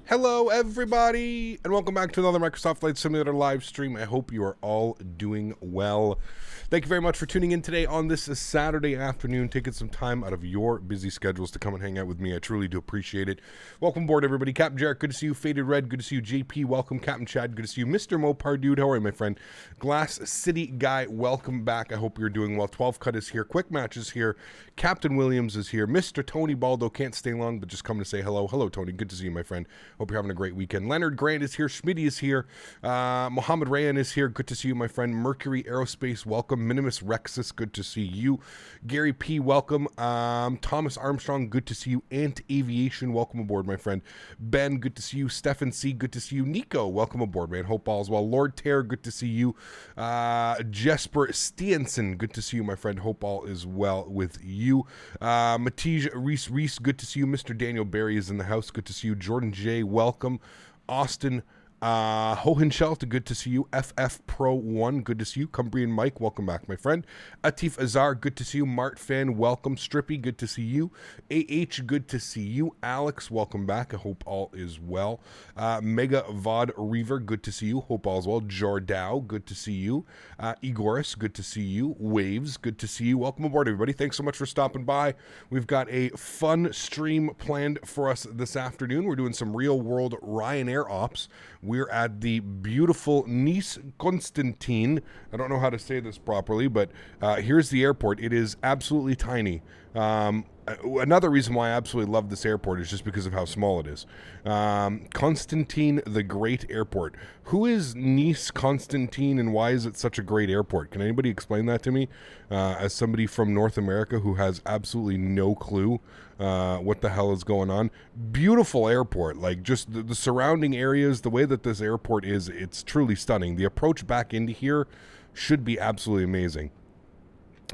Hello everybody and welcome back to another Microsoft Flight Simulator live stream. I hope you are all doing well. Thank you very much for tuning in today on this Saturday afternoon, taking some time out of your busy schedules to come and hang out with me. I truly do appreciate it. Welcome aboard everybody. Captain Jarrett, good to see you. Faded Red, good to see you. JP, welcome. Captain Chad, good to see you. Mr. Mopar Dude, how are you, my friend? Glass City Guy, welcome back. I hope you're doing well. 12 Cut is here. Quick Match is here. Captain Williams is here. Mr. Tony Baldo can't stay long, but just come to say hello. Hello, Tony. Good to see you, my friend. Hope you're having a great weekend. Leonard Grant is here. Smitty is here. Mohammed Rayan is here. Good to see you, my friend. Mercury Aerospace, welcome. Minimus Rexus, good to see you. Gary P, welcome. Thomas Armstrong, good to see you. Ant Aviation, welcome aboard, my friend. Ben, good to see you. Stefan C, good to see you. Nico, welcome aboard, man. Hope all is well. Lord Terror, good to see you. Jesper Stiensen, good to see you, my friend. Hope all is well with you. Matij Reese, good to see you. Mr. Daniel Barry is in the house. Good to see you. Jordan J, welcome. Austin Hohenschelt, good to see you. FF Pro 1, good to see you. Cumbrian Mike, welcome back, my friend. Atif Azar, good to see you. Mart Fan, welcome. Strippy, good to see you. AH, good to see you. Alex, welcome back. I hope all is well. Mega Vod Reaver, good to see you. Hope all is well. Jordao, good to see you. Igoris, good to see you. Waves, good to see you. Welcome aboard, everybody. Thanks so much for stopping by. We've got a fun stream planned for us this afternoon. We're doing some real-world Ryanair ops. We're at the beautiful Nice Constantine. I don't know how to say this properly, but here's the airport. It is absolutely tiny. Another reason why I absolutely love this airport is just because of how small it is. Constantine the Great Airport. Who is Nice Constantine and why is it such a great airport? Can anybody explain that to me? As somebody from North America who has absolutely no clue what the hell is going on. Beautiful airport, like just the surrounding areas, the way that this airport is, it's truly stunning. The approach back into here should be absolutely amazing.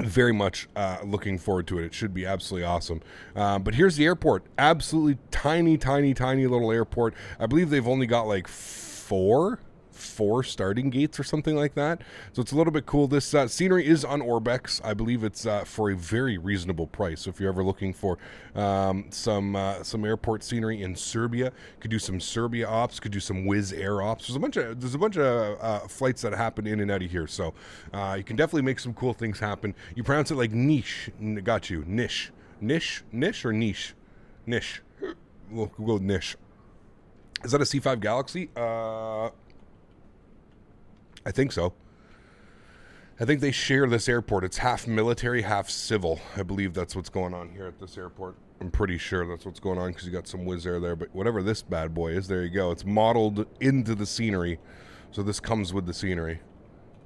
Very much looking forward to it. It should be absolutely awesome. But here's the airport. Absolutely tiny, tiny, tiny little airport. I believe they've only got like four starting gates or something like that. So it's a little bit cool. This scenery is on Orbex. I believe it's for a very reasonable price. So if you're ever looking for some airport scenery in Serbia, could do some Serbia ops, could do some Wizz Air ops. There's a bunch of flights that happen in and out of here. So you can definitely make some cool things happen. You pronounce it like niche. Got you. Niche. Niche or niche? Niche. We'll go niche. Is that a C5 Galaxy? I think so. I think they share this airport. It's half military, half civil. I believe that's what's going on here at this airport. I'm pretty sure that's what's going on because you got some Wizz Air there. But whatever this bad boy is, there you go. It's modeled into the scenery. So this comes with the scenery.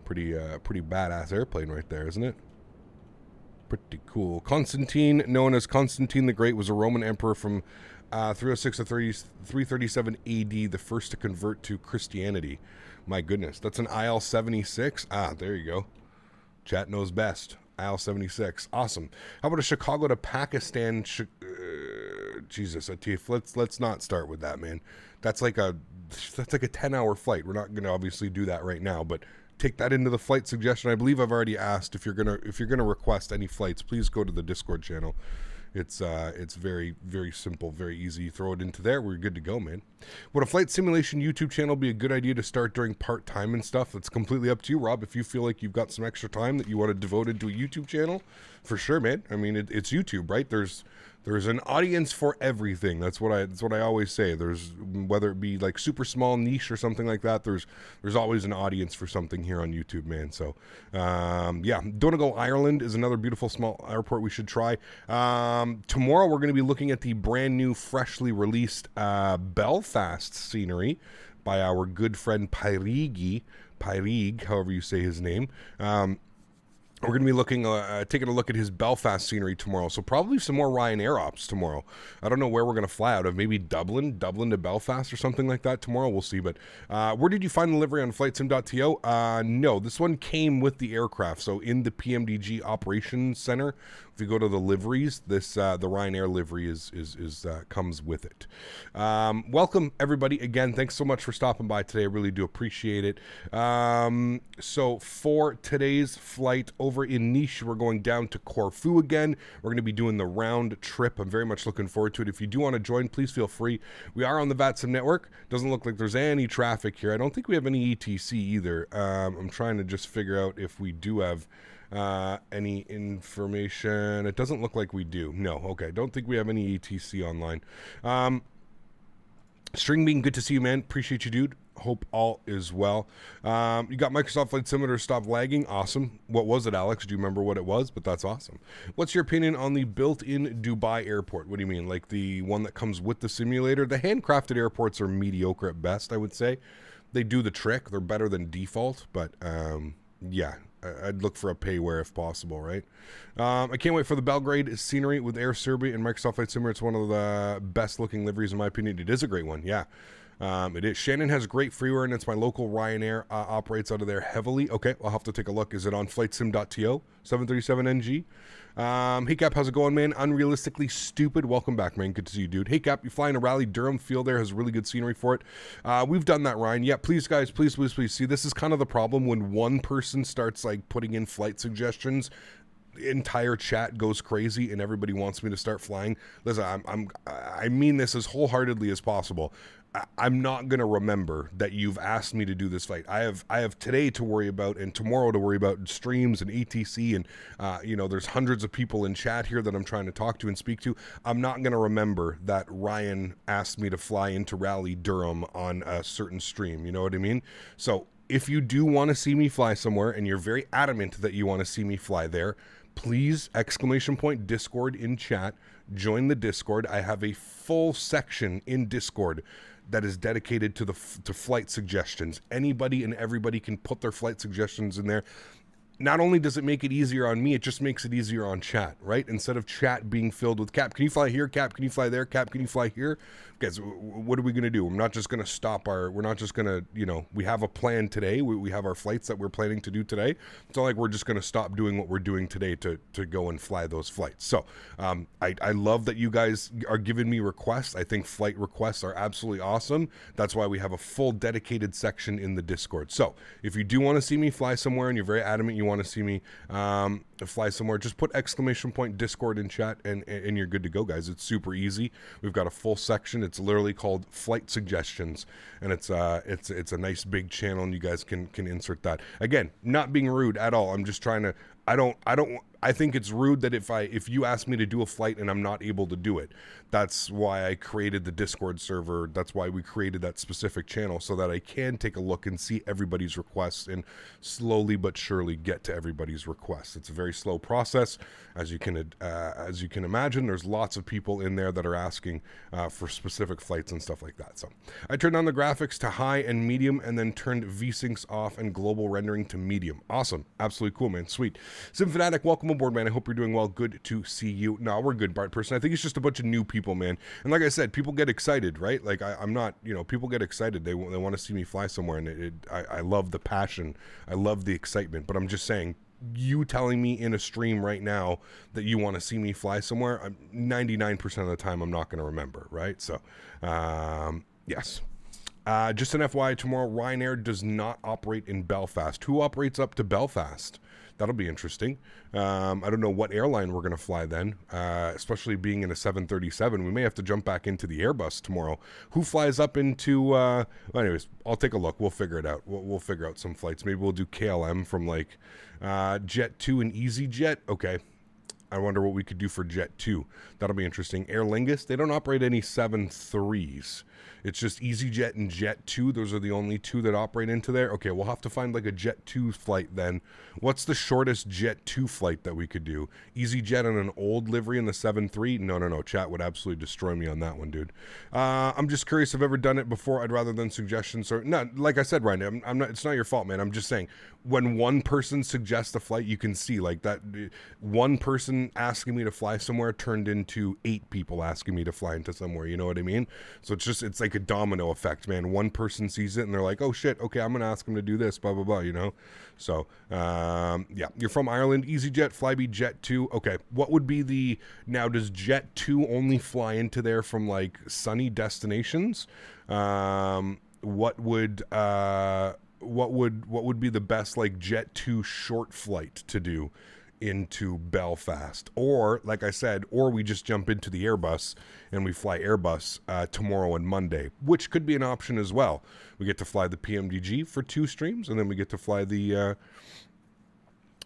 Pretty badass airplane right there, isn't it? Pretty cool. Constantine, known as Constantine the Great, was a Roman emperor from 306 to 337 AD, the first to convert to Christianity. My goodness, that's an IL-76. Ah, there you go. Chat knows best. IL-76. Awesome. How about a Chicago to Pakistan? Jesus, Atif, let's not start with that, man. That's like a 10-hour flight. We're not going to obviously do that right now, but take that into the flight suggestion. I believe I've already asked if you're gonna request any flights, please go to the Discord channel. It's very, very simple, very easy. You throw it into there, we're good to go, man. Would a flight simulation YouTube channel be a good idea to start during part-time and stuff? It's completely up to you, Rob. If you feel like you've got some extra time that you want to devote into a YouTube channel, for sure, man. I mean, it's YouTube, right? There's an audience for everything. That's what I always say. There's, whether it be like super small niche or something like that, there's always an audience for something here on YouTube, man. So yeah, Donegal, Ireland is another beautiful small airport we should try. Tomorrow we're going to be looking at the brand new, freshly released Belfast scenery by our good friend Pyrig, however you say his name. We're going to be looking, taking a look at his Belfast scenery tomorrow. So probably some more Ryanair ops tomorrow. I don't know where we're going to fly out of. Maybe Dublin to Belfast or something like that tomorrow. We'll see. But where did you find the livery on flightsim.to? No, this one came with the aircraft. So in the PMDG operations center, if you go to the liveries, this the Ryanair livery comes with it. Welcome everybody again. Thanks so much for stopping by today. I really do appreciate it. So for today's flight over in Nice, we're going down to Corfu again. We're going to be doing the round trip. I'm very much looking forward to it. If you do want to join, please feel free. We are on the VATSIM network. Doesn't look like there's any traffic here. I don't think we have any ETC either. I'm trying to just figure out if we do have any information. It doesn't look like we do. No, okay. Don't think we have any ETC online. String Bean, good to see you, man. Appreciate you, dude. Hope all is well. You got Microsoft Flight Simulator stop lagging. Awesome. What was it, Alex? Do you remember what it was? But that's awesome. What's your opinion on the built-in Dubai airport? What do you mean? Like the one that comes with the simulator? The handcrafted airports are mediocre at best, I would say. They do the trick. They're better than default, but yeah. I'd look for a payware if possible, right? I can't wait for the Belgrade scenery with Air Serbia and Microsoft Flight Simulator. It's one of the best looking liveries in my opinion. It is a great one, yeah. It is. Shannon has great freeware, and it's my local Ryanair operates out of there heavily. Okay, I'll have to take a look. Is it on flightsim.to? 737NG. Hey Cap, how's it going, man? Unrealistically stupid. Welcome back, man. Good to see you, dude. Hey Cap, you flying a Rally Durham field there, has really good scenery for it. We've done that, Ryan. Yeah, please guys, please see, this is kind of the problem when one person starts like putting in flight suggestions. The entire chat goes crazy and everybody wants me to start flying. Listen, I mean this as wholeheartedly as possible. I'm not going to remember that you've asked me to do this flight. I have today to worry about and tomorrow to worry about streams and ATC and you know, there's hundreds of people in chat here that I'm trying to talk to and speak to. I'm not going to remember that Ryan asked me to fly into Rally Durham on a certain stream. You know what I mean? So if you do want to see me fly somewhere and you're very adamant that you want to see me fly there, please, Discord in chat, join the Discord. I have a full section in Discord that is dedicated to flight suggestions. Anybody and everybody can put their flight suggestions in there. Not only does it make it easier on me, it just makes it easier on chat, right? Instead of chat being filled with, Cap, can you fly here? Cap, can you fly there? Cap, can you fly here? Guys, what are we going to do? We're not just going to stop we're not just going to, you know, we have a plan today. We have our flights that we're planning to do today. It's not like we're just going to stop doing what we're doing today to go and fly those flights. So I love that you guys are giving me requests. I think flight requests are absolutely awesome. That's why we have a full dedicated section in the Discord. So if you do want to see me fly somewhere and you're very adamant you want to see me fly somewhere, just put Discord in chat and you're good to go, guys. It's super easy. We've got a full section. It's literally called Flight Suggestions, and it's a nice big channel, and you guys can insert that. Again, not being rude at all. I'm just trying to. I think it's rude that if you ask me to do a flight and I'm not able to do it. That's why I created the Discord server. That's why we created that specific channel, so that I can take a look and see everybody's requests and slowly but surely get to everybody's requests. It's a very slow process, as you can imagine. There's lots of people in there that are asking for specific flights and stuff like that. So I turned on the graphics to high and medium, and then turned VSyncs off and global rendering to medium. Awesome, absolutely cool, man. Sweet. Sim Fanatic, welcome aboard, man. I hope you're doing well. Good to see you. No, we're good, Bart Person. I think it's just a bunch of new people, man. And like I said, people get excited, right? Like I'm not, you know, people get excited. They want to see me fly somewhere, and I love the passion. I love the excitement. But I'm just saying, you telling me in a stream right now that you want to see me fly somewhere, 99% of the time I'm not going to remember, right? So, yes. Just an FYI, tomorrow Ryanair does not operate in Belfast. Who operates up to Belfast? That'll be interesting. I don't know what airline we're going to fly then, especially being in a 737. We may have to jump back into the Airbus tomorrow. Who flies up into... well, anyways, I'll take a look. We'll figure it out. We'll figure out some flights. Maybe we'll do KLM from like Jet 2 and EasyJet. Okay. I wonder what we could do for Jet 2. That'll be interesting. Aer Lingus, they don't operate any 7.3s. It's just EasyJet and Jet 2. Those are the only two that operate into there. Okay, we'll have to find like a Jet 2 flight then. What's the shortest Jet 2 flight that we could do? EasyJet on an old livery in the 7.3? No. Chat would absolutely destroy me on that one, dude. I'm just curious. I've ever done it before. I'd rather than suggestions. Or no, like I said, Ryan, I'm not. It's not your fault, man. I'm just saying, when one person suggests a flight, you can see like that. One person asking me to fly somewhere turned into 8 people asking me to fly into somewhere. You know what I mean? So it's like a domino effect, man. One person sees it and they're like, oh shit, okay, I'm gonna ask him to do this, blah blah blah, you know. So yeah, you're from Ireland. EasyJet, Flybe, Jet 2. Okay, what would be the... Now, does Jet 2 only fly into there from like sunny destinations? What would what would be the best like Jet 2 short flight to do into Belfast, or like I said, or we just jump into the Airbus and we fly Airbus tomorrow and Monday, which could be an option as well. We get to fly the PMDG for 2 streams, and then we get to fly the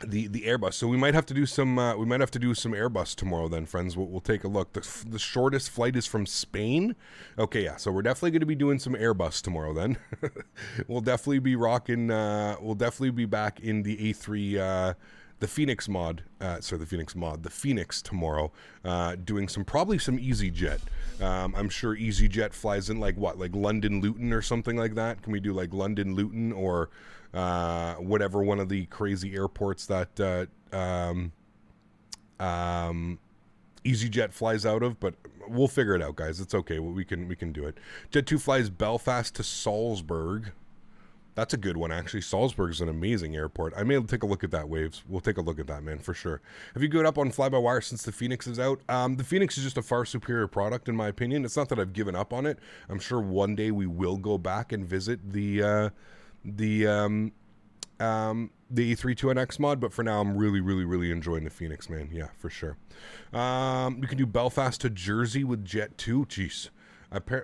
Airbus. So we might have to do some Airbus tomorrow then, friends. We'll take a look. The shortest flight is from Spain. Okay, yeah. So we're definitely going to be doing some Airbus tomorrow then. We'll definitely be rocking. We'll definitely be back in the A3. The Phoenix tomorrow, doing probably some EasyJet. I'm sure EasyJet flies in like London Luton or something like that. Can we do like London Luton or whatever one of the crazy airports that EasyJet flies out of? But we'll figure it out, guys. It's okay. We can do it. Jet 2 flies Belfast to Salzburg. That's a good one, actually. Salzburg is an amazing airport. I may take a look at that, Waves. We'll take a look at that, man, for sure. Have you given up on fly-by-wire since the Phoenix is out? The Phoenix is just a far superior product, in my opinion. It's not that I've given up on it. I'm sure one day we will go back and visit the E32NX mod, but for now, I'm really, really, really enjoying the Phoenix, man. Yeah, for sure. You can do Belfast to Jersey with Jet 2. Jeez.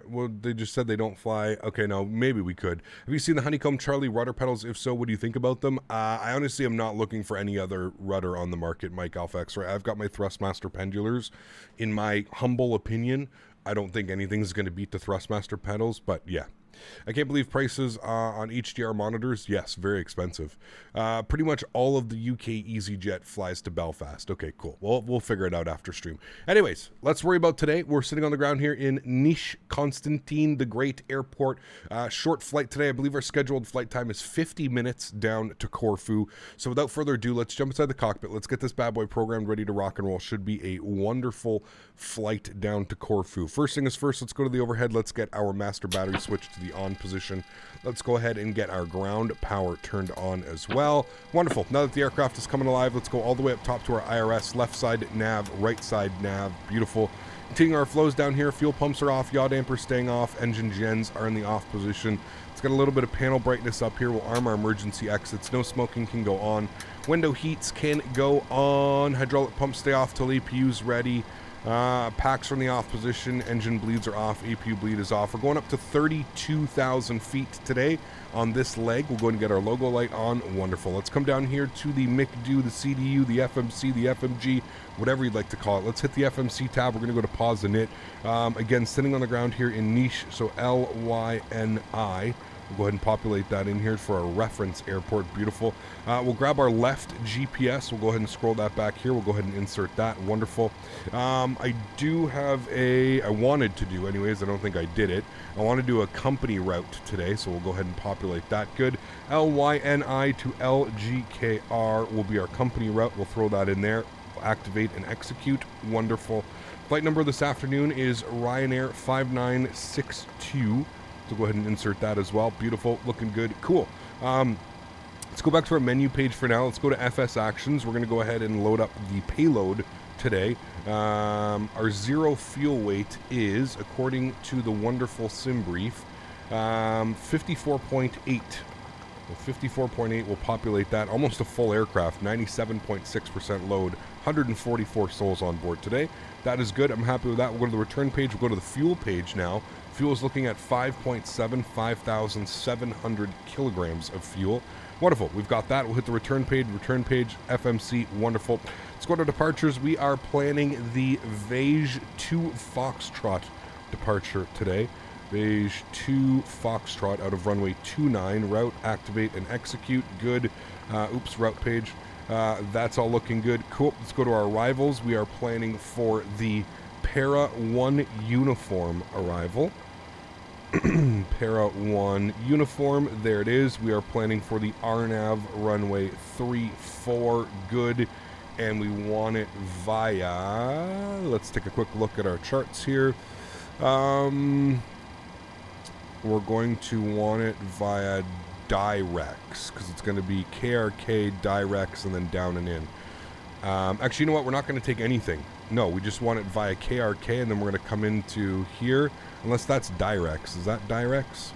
Well, they just said they don't fly. Okay, no, maybe we could. Have you seen the Honeycomb Charlie rudder pedals? If so, what do you think about them? I honestly am not looking for any other rudder on the market, Mike Alpha X-Ray. I've got my Thrustmaster pendulars. In my humble opinion, I don't think anything's going to beat the Thrustmaster pedals, but yeah. I can't believe prices on HDR monitors. Yes, very expensive. Pretty much all of the UK EasyJet flies to Belfast. Okay, cool. Well, we'll figure it out after stream. Anyways, let's worry about today. We're sitting on the ground here in Nice Constantine the Great Airport. Short flight today. I believe our scheduled flight time is 50 minutes down to Corfu. So without further ado, let's jump inside the cockpit. Let's get this bad boy programmed, ready to rock and roll. Should be a wonderful flight down to Corfu. First thing is first, let's go to the overhead. Let's get our master battery switched to the on position. Let's go ahead and get our ground power turned on as well. Wonderful. Now that the aircraft is coming alive, let's go all the way up top to our IRS. Left side nav, right side nav. Beautiful. Continuing our flows down here. Fuel pumps are off. Yaw damper staying off. Engine gens are in the off position. Let's get a little bit of panel brightness up here. We'll arm our emergency exits. No smoking can go on. Window heats can go on. Hydraulic pumps stay off till APU's ready. Packs are in the off position. Engine bleeds are off. APU bleed is off. We're going up to 32,000 feet today on this leg. We'll go ahead and get our logo light on. Wonderful. Let's come down here to the MICDU, the CDU, the FMC, the FMG, whatever you'd like to call it. Let's hit the FMC tab. We're going to go to pause and knit. Again, sitting on the ground here in Niche, so LYNI. We'll go ahead and populate that in here for our reference airport. Beautiful. We'll grab our left GPS. We'll go ahead and scroll that back here. We'll go ahead and insert that. Wonderful. I do have I wanted to do anyways. I don't think I did it. I want to do a company route today, so we'll go ahead and populate that. Good. LYNI to LGKR will be our company route. We'll throw that in there. We'll activate and execute. Wonderful. Flight number this afternoon is Ryanair 5962. So go ahead and insert that as well. Beautiful, looking good, cool. Let's go back to our menu page for now. Let's go to FS Actions. We're going to go ahead and load up the payload today. Our zero fuel weight is, according to the wonderful sim brief, 54.8. Well, 54.8 will populate that. Almost a full aircraft, 97.6% load, 144 souls on board today. That is good. I'm happy with that. We'll go to the return page. We'll go to the fuel page now. Fuel is looking at 5,700 kilograms of fuel. Wonderful. We've got that. We'll hit the return page, FMC. Wonderful. Let's go to departures. We are planning the Beige 2 Foxtrot departure today. Beige 2 Foxtrot out of runway 29. Route, activate, and execute. Good. Route page. That's all looking good. Cool. Let's go to our arrivals. We are planning for the Para 1 uniform arrival. Para 1 uniform. There it is. We are planning for the RNAV runway 34. Good. And we want it via... Let's take a quick look at our charts here. We're going to want it via Direx, because it's going to be KRK, Direx, and then down and in. Actually, you know what? We're not going to take anything. No, we just want it via KRK, and then we're going to come into here. Unless that's Direx. Is that Direx?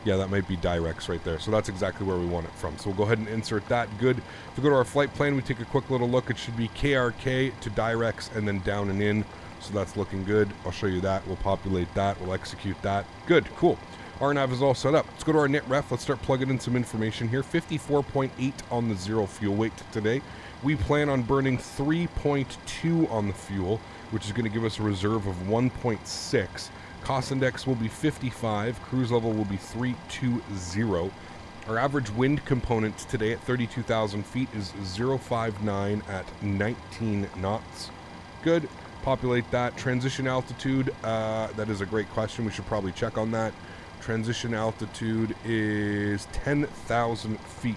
Yeah, that might be Direx right there. So that's exactly where we want it from. So we'll go ahead and insert that. Good. If we go to our flight plan, we take a quick little look. It should be KRK to Direx and then down and in. So that's looking good. I'll show you that. We'll populate that. We'll execute that. Good. Cool. Our nav is all set up. Let's go to our knit ref. Let's start plugging in some information here. 54.8 on the zero fuel weight today. We plan on burning 3.2 on the fuel, which is going to give us a reserve of 1.6. Cost index will be 55. Cruise level will be 320. Our average wind component today at 32,000 feet is 059 at 19 knots. Good. Populate that. Transition altitude, that is a great question. We should probably check on that. Transition altitude is 10,000 feet.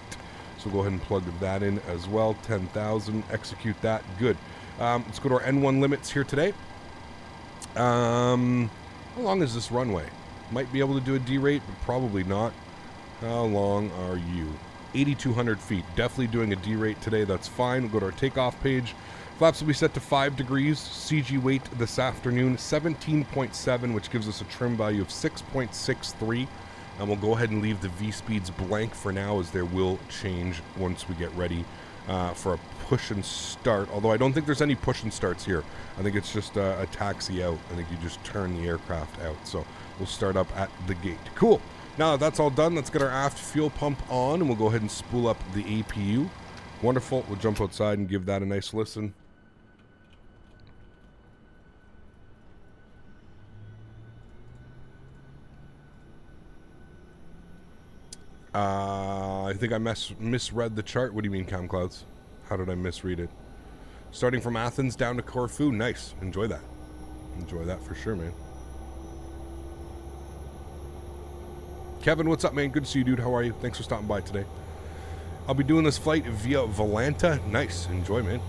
So go ahead and plug that in as well. 10,000. Execute that. Good. Let's go to our N1 limits here today. How long is this runway? Might be able to do a D-rate, but probably not. How long are you? 8,200 feet. Definitely doing a D-rate today. That's fine. We'll go to our takeoff page. Flaps will be set to 5 degrees. CG weight this afternoon, 17.7, which gives us a trim value of 6.63. And we'll go ahead and leave the V-speeds blank for now, as there will change once we get ready for a push and start. Although I don't think there's any push and starts here. I think it's just a taxi out. I think you just turn the aircraft out. So we'll start up at the gate. Cool. Now that that's all done, let's get our aft fuel pump on, and we'll go ahead and spool up the APU. Wonderful. We'll jump outside and give that a nice listen. I think I misread the chart. What do you mean, Cam Clouds? How did I misread it? Starting from Athens down to Corfu. Nice. Enjoy that. Enjoy that for sure, man. Kevin, what's up, man? Good to see you, dude. How are you? Thanks for stopping by today. I'll be doing this flight via Volanta. Nice. Enjoy, man.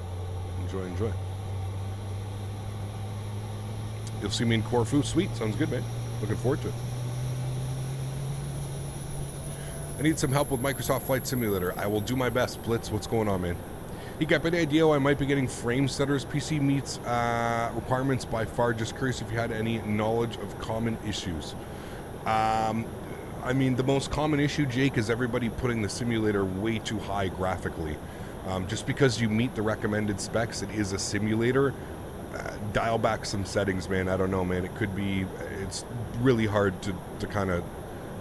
Enjoy, enjoy. You'll see me in Corfu. Sweet. Sounds good, man. Looking forward to it. I need some help with Microsoft Flight Simulator. I will do my best. Blitz, what's going on, man? You got any idea why I might be getting frame setters? PC meets requirements by far. Just curious if you had any knowledge of common issues. I mean, the most common issue, Jake, is everybody putting the simulator way too high graphically. Just because you meet the recommended specs, it is a simulator. Dial back some settings, man. I don't know, man. It could be... It's really hard to kind of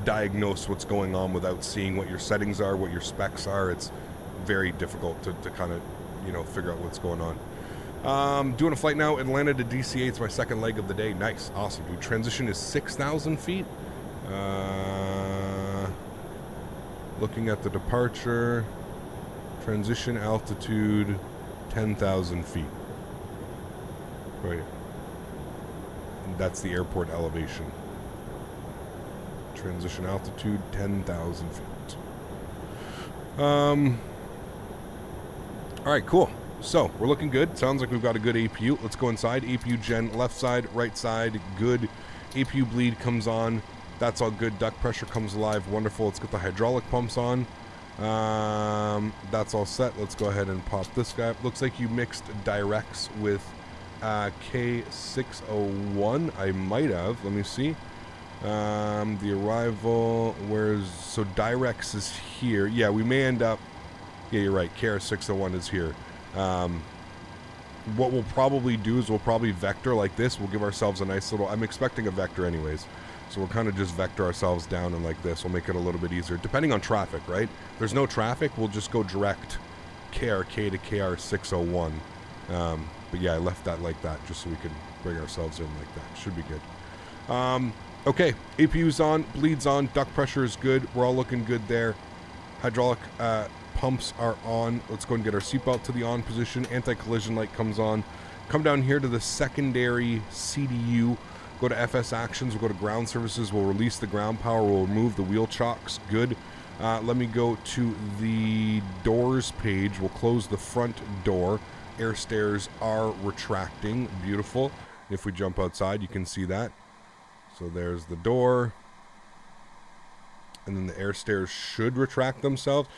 diagnose what's going on without seeing what your settings are, what your specs are. It's very difficult to kind of, you know, figure out what's going on. Doing a flight now, Atlanta to DCA. It's my second leg of the day. Nice. Awesome, dude. Transition is 6,000 feet. Looking at the departure, transition altitude 10,000 feet. Right. That's the airport elevation. Transition altitude 10,000 feet. All right, cool. So we're looking good. Sounds like we've got a good APU. Let's go inside. APU gen, left side, right side, good. APU bleed comes on. That's all good. Duct pressure comes alive. Wonderful. Let's get the hydraulic pumps on. That's all set. Let's go ahead and pop this guy up. Looks like you mixed Direx with K601. I might have. Let me see. The arrival, so Direx is here. Yeah, we may end up, yeah, you're right, KR601 is here. What we'll probably do is we'll probably vector like this. We'll give ourselves a nice little, I'm expecting a vector anyways, so we'll kind of just vector ourselves down and like this. We'll make it a little bit easier, depending on traffic, right? If there's no traffic, we'll just go direct KRK to KR601. But yeah, I left that like that just so we can bring ourselves in like that. Should be good. Okay, APU's on, bleed's on, duct pressure is good. We're all looking good there. Hydraulic pumps are on. Let's go and get our seatbelt to the on position. Anti-collision light comes on. Come down here to the secondary CDU. Go to FS actions. We'll go to ground services. We'll release the ground power. We'll remove the wheel chocks. Good. Let me go to the doors page. We'll close the front door. Air stairs are retracting. Beautiful. If we jump outside, you can see that. So there's the door. And then the air stairs should retract themselves.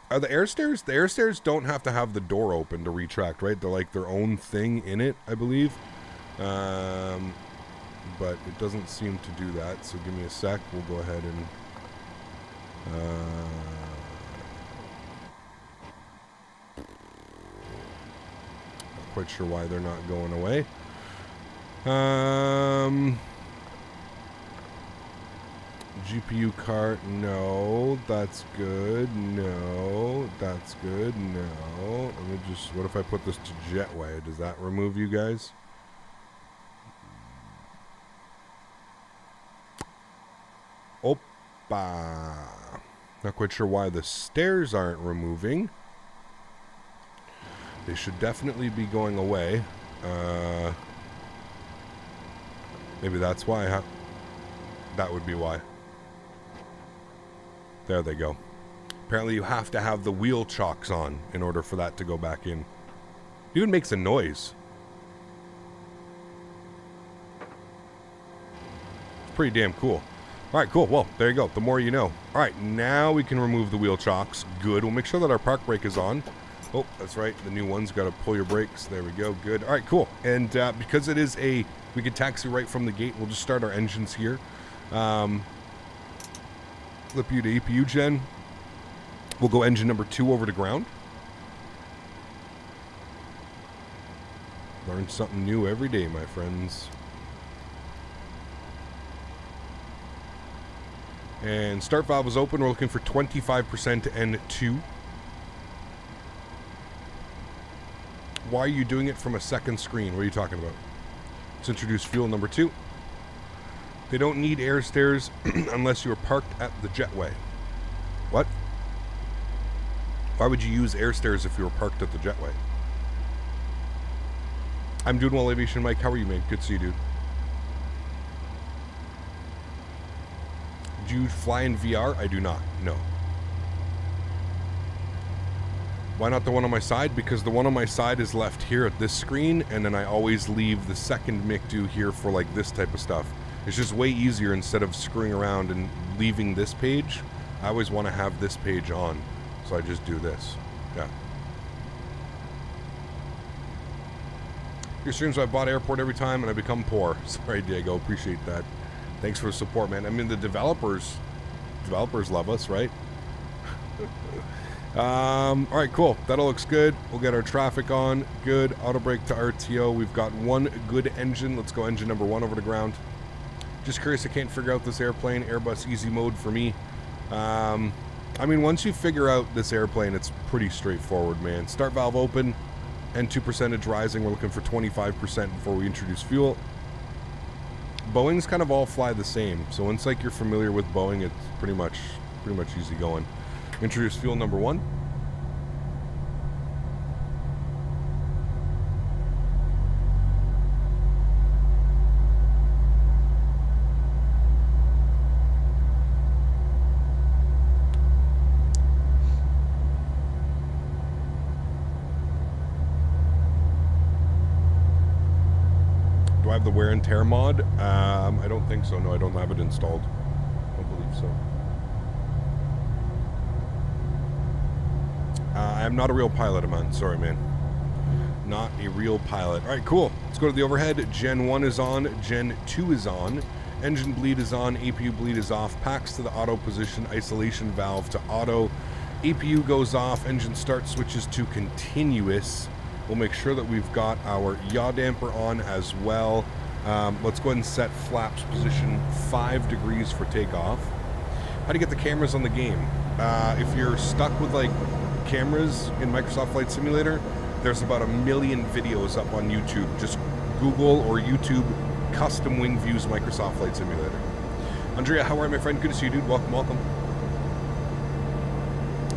Are the air stairs? The air stairs don't have to have the door open to retract, right? They're like their own thing in it, I believe. But it doesn't seem to do that. So give me a sec. We'll go ahead and Not quite sure why they're not going away. GPU cart, no, that's good, no, that's good, no. Let me just, what if I put this to jetway? Does that remove you guys? Oppa. Not quite sure why the stairs aren't removing. They should definitely be going away. Maybe that's why, huh? That would be why. There they go. Apparently you have to have the wheel chocks on in order for that to go back in. It even makes a noise. It's pretty damn cool. Alright, cool. Well, there you go. The more you know. Alright, now we can remove the wheel chocks. Good. We'll make sure that our park brake is on. Oh, that's right. The new one's got to pull your brakes. There we go. Good. Alright, cool. And because it is a... We can taxi right from the gate. We'll just start our engines here. Flip you to EPU gen. We'll go engine number 2 over to ground. Learn something new every day, my friends. And start valve is open. We're looking for 25% N2. Why are you doing it from a second screen? What are you talking about? Let's introduce fuel number 2. They don't need air stairs unless you are parked at the jetway. What? Why would you use air stairs if you were parked at the jetway? I'm doing well, Aviation Mike. How are you, mate? Good to see you, dude. Do you fly in VR? I do not. No. Why not the one on my side? Because the one on my side is left here at this screen, and then I always leave the second MIC-2 here for like this type of stuff. It's just way easier instead of screwing around and leaving this page. I always want to have this page on, so I just do this. Yeah. Your streams, I bought airport every time and I become poor. Sorry, Diego. Appreciate that. Thanks for the support, man. I mean, the developers love us, right? All right, cool. That all looks good. We'll get our traffic on. Good. Auto brake to RTO. We've got one good engine. Let's go engine number 1 over to ground. Just curious, I can't figure out this airplane. Airbus easy mode for me. I mean, once you figure out this airplane, it's pretty straightforward, man. Start valve open and 2% rising. We're looking for 25% before we introduce fuel. Boeing's kind of all fly the same. So once like you're familiar with Boeing, it's pretty much easy going. Introduce fuel number 1. Do I have the wear and tear mod? I don't think so. No, I don't have it installed. I don't believe so. I'm not a real pilot, Aman. Sorry, man. Not a real pilot. All right, cool. Let's go to the overhead. Gen 1 is on. Gen 2 is on. Engine bleed is on. APU bleed is off. Packs to the auto position. Isolation valve to auto. APU goes off. Engine start switches to continuous. We'll make sure that we've got our yaw damper on as well. Let's go ahead and set flaps position 5 degrees for takeoff. How do you get the cameras on the game? If you're stuck with like cameras in Microsoft Flight Simulator, there's about 1 million videos up on YouTube. Just Google or YouTube custom wing views Microsoft Flight Simulator. Andrea, how are you, my friend? Good to see you, dude. Welcome, welcome.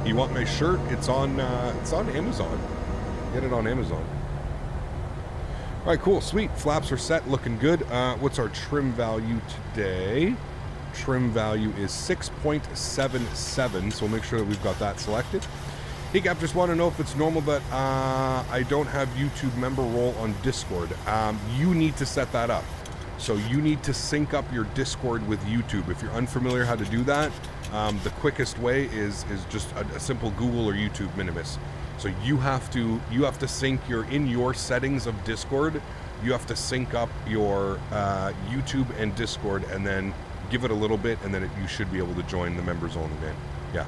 You want my shirt? It's on Amazon. Get it on Amazon. All right, cool, sweet. Flaps are set, looking good. What's our trim value today? Trim value is 6.77, so we'll make sure that we've got that selected. Hey, Cap, just want to know if it's normal that I don't have YouTube member role on Discord. You need to set that up. So you need to sync up your Discord with YouTube. If you're unfamiliar how to do that, the quickest way is just a simple Google or YouTube minimus. So you have to sync in your settings of Discord. You have to sync up your YouTube and Discord, and then Give it a little bit, and then you should be able to join the members only, man. Yeah.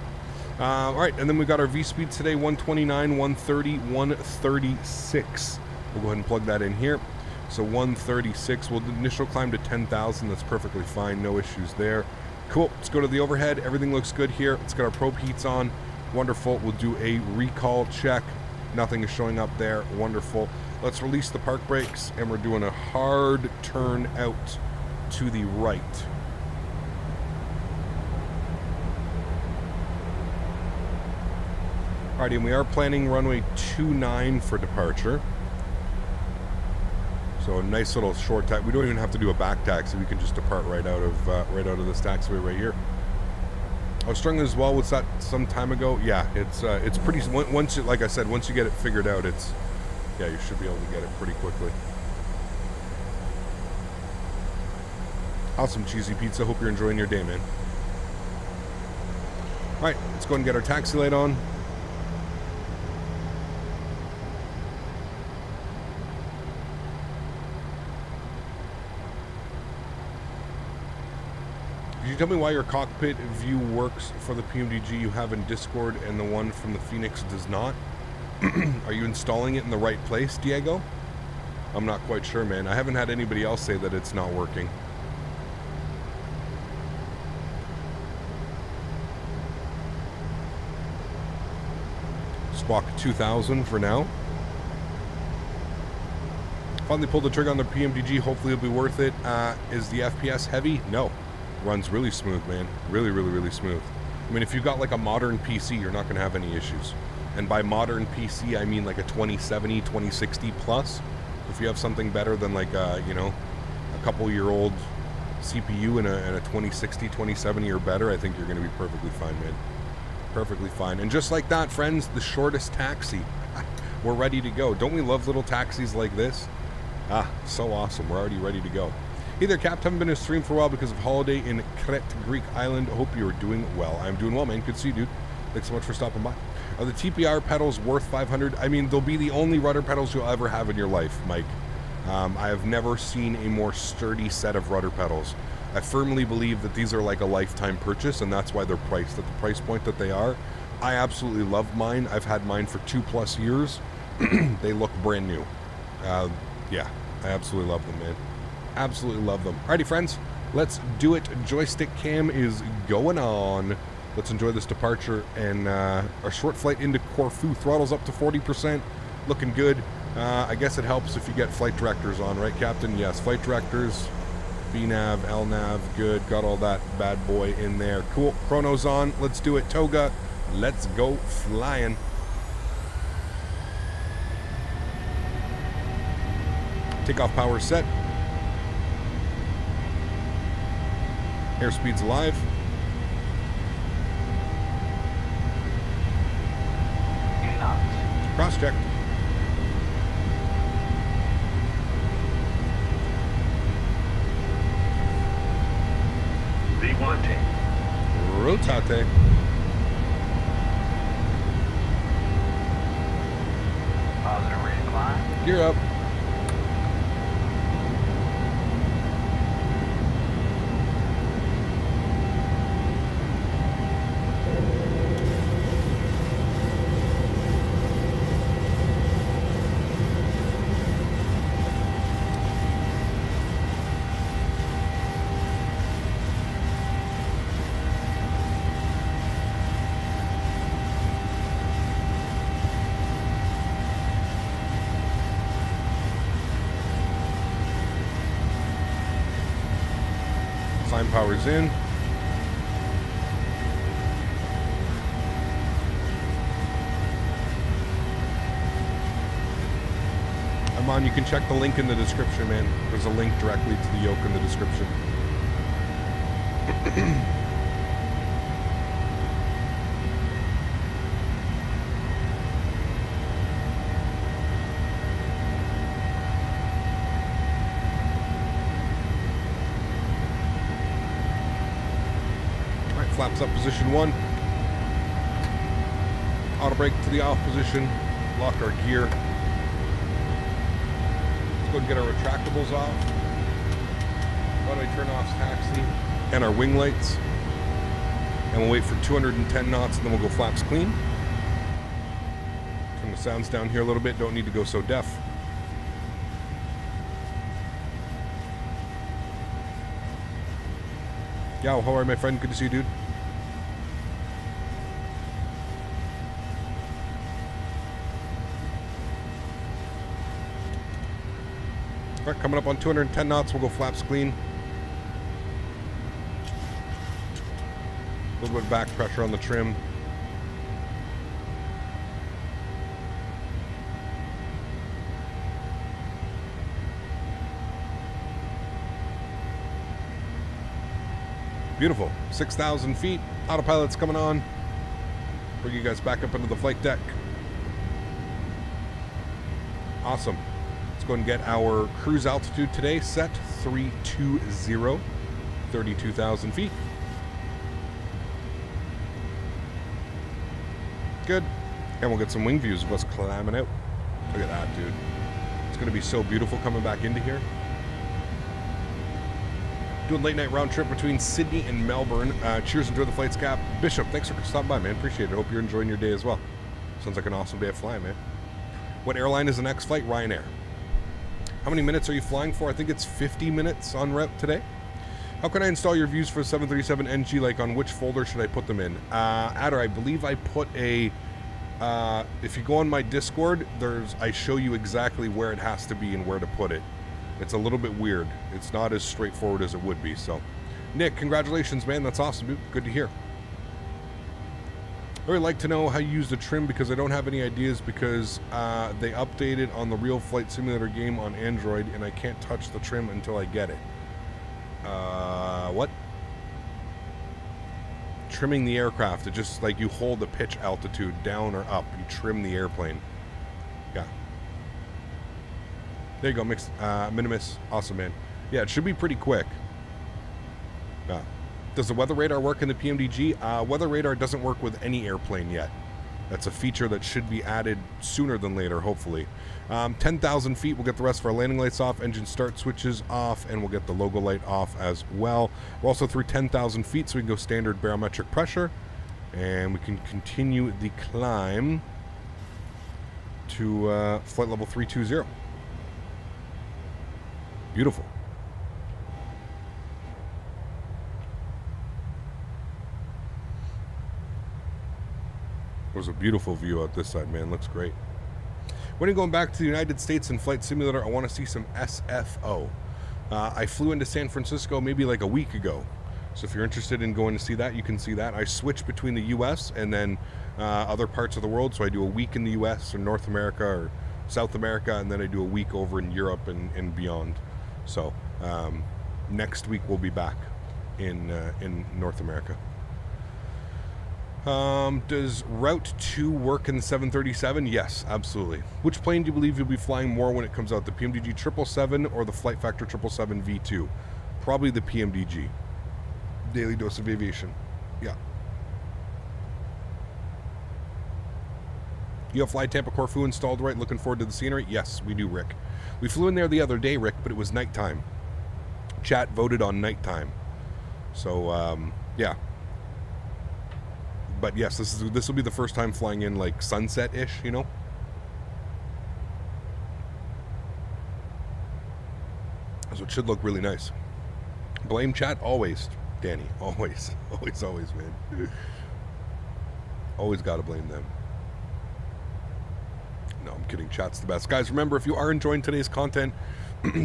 All right, and then we got our V-speeds today, 129, 130, 136. We'll go ahead and plug that in here. So 136, we'll do initial climb to 10,000. That's perfectly fine, no issues there. Cool, let's go to the overhead. Everything looks good here. Let's get our probe heats on. Wonderful, we'll do a recall check. Nothing is showing up there, wonderful. Let's release the park brakes, and we're doing a hard turn out to the right. Alrighty, and we are planning runway 29 for departure. So a nice little short taxi. We don't even have to do a back taxi. We can just depart right out of this taxiway right here. I was struggling as well with that some time ago. Yeah, it's pretty. Once you, like I said, once you get it figured out, you should be able to get it pretty quickly. Awesome, Cheesy Pizza. Hope you're enjoying your day, man. All right, let's go ahead and get our taxi light on. Could you tell me why your cockpit view works for the PMDG you have in Discord and the one from the Phoenix does not? Are you installing it in the right place, Diego? I'm not quite sure, man. I haven't had anybody else say that it's not working. Squawk 2000 for now. Finally pulled the trigger on the PMDG. Hopefully it'll be worth it. Is the FPS heavy? No. Runs really smooth, man. Really, really, really smooth. I mean, if you've got like a modern PC, you're not going to have any issues. And by modern PC, I mean like a 2070, 2060 plus. If you have something better than like a couple-year-old CPU and a 2060, 2070 or better, I think you're going to be perfectly fine, man. Perfectly fine. And just like that, friends, the shortest taxi. We're ready to go. Don't we love little taxis like this? Ah, so awesome. We're already ready to go. Hey there, Cap. Haven't been in a stream for a while because of holiday in Crete, Greek island. Hope you're doing well. I'm doing well, man. Good to see you, dude. Thanks so much for stopping by. Are the TPR pedals worth 500? I mean, they'll be the only rudder pedals you'll ever have in your life, Mike. I have never seen a more sturdy set of rudder pedals. I firmly believe that these are like a lifetime purchase, and that's why they're priced at the price point that they are. I absolutely love mine. I've had mine for 2+ years. They look brand new. Yeah, I absolutely love them, man. Absolutely love them. Alrighty, friends, let's do it. Joystick cam is going on. Let's enjoy this departure and our short flight into Corfu. Throttle's up to 40%. Looking good. I guess it helps if you get flight directors on, right, Captain? Yes, flight directors, VNav, LNav, good. Got all that bad boy in there. Cool. Chrono's on. Let's do it. Toga, let's go flying. Takeoff power set. Airspeed's alive. Cross check. V1. Rotate. Positive reincline. Gear up. Climb power's in. Amon, you can check the link in the description, man. There's a link directly to the yoke in the description. Flaps up position 1. Auto brake to the off position. Lock our gear. Let's go and get our retractables off. Runway turn offs taxi. and our wing lights. And we'll wait for 210 knots, and then we'll go flaps clean. Turn the sounds down here a little bit. Don't need to go so deaf. Yo, how are you, my friend? Good to see you, dude. All right, coming up on 210 knots, we'll go flaps clean. A little bit of back pressure on the trim. Beautiful. 6,000 feet. Autopilot's coming on. Bring you guys back up into the flight deck. Awesome. Let's go and get our cruise altitude today set. 320. 32,000 feet. Good. And we'll get some wing views of us climbing out. Look at that, dude. It's going to be so beautiful coming back into here. Doing late night round trip between Sydney and Melbourne. Cheers, enjoy the flights, Cap. Bishop, thanks for stopping by, man. Appreciate it. Hope you're enjoying your day as well. Sounds like an awesome day of flying, man. What airline is the next flight? Ryanair. How many minutes are you flying for? I think it's 50 minutes en route today. How can I install your views for 737 NG? Like, on which folder should I put them in? Adder, I believe I put a... if you go on my Discord, I show you exactly where it has to be and where to put it. It's a little bit weird. It's not as straightforward as it would be. So, Nick, congratulations, man. That's awesome, dude. Good to hear. I would like to know how you use the trim because I don't have any ideas because they updated on the Real Flight Simulator game on Android and I can't touch the trim until I get it. What? Trimming the aircraft. It just like you hold the pitch altitude down or up. You trim the airplane. Yeah. There you go, Minimus. Awesome, man. Yeah, it should be pretty quick. Yeah. Does the weather radar work in the PMDG? Weather radar doesn't work with any airplane yet. That's a feature that should be added sooner than later, hopefully. 10,000 feet, we'll get the rest of our landing lights off, engine start switches off, and we'll get the logo light off as well. We're also through 10,000 feet, so we can go standard barometric pressure, and we can continue the climb to flight level 320. Beautiful. There's a beautiful view out this side, man. Looks great. When you're going back to the United States in Flight Simulator, I want to see some SFO. I flew into San Francisco maybe like a week ago. So if you're interested in going to see that, you can see that. I switch between the U.S. and then other parts of the world. So I do a week in the U.S. or North America or South America, and then I do a week over in Europe and beyond. So next week we'll be back in North America. Does Route 2 work in the 737? Yes, absolutely. Which plane do you believe you'll be flying more when it comes out? The PMDG 777 or the Flight Factor 777 V2? Probably the PMDG. Daily dose of aviation. Yeah. You have Fly Tampa Corfu installed right? Looking forward to the scenery? Yes, we do, Rick. We flew in there the other day, Rick, but it was nighttime. Chat voted on nighttime. So, yeah. But yes, this will be the first time flying in like sunset-ish, you know? So it should look really nice. Blame chat always, Danny. Always. Always, man. Always gotta blame them. No, I'm kidding. Chat's the best. Guys, remember, if you are enjoying today's content,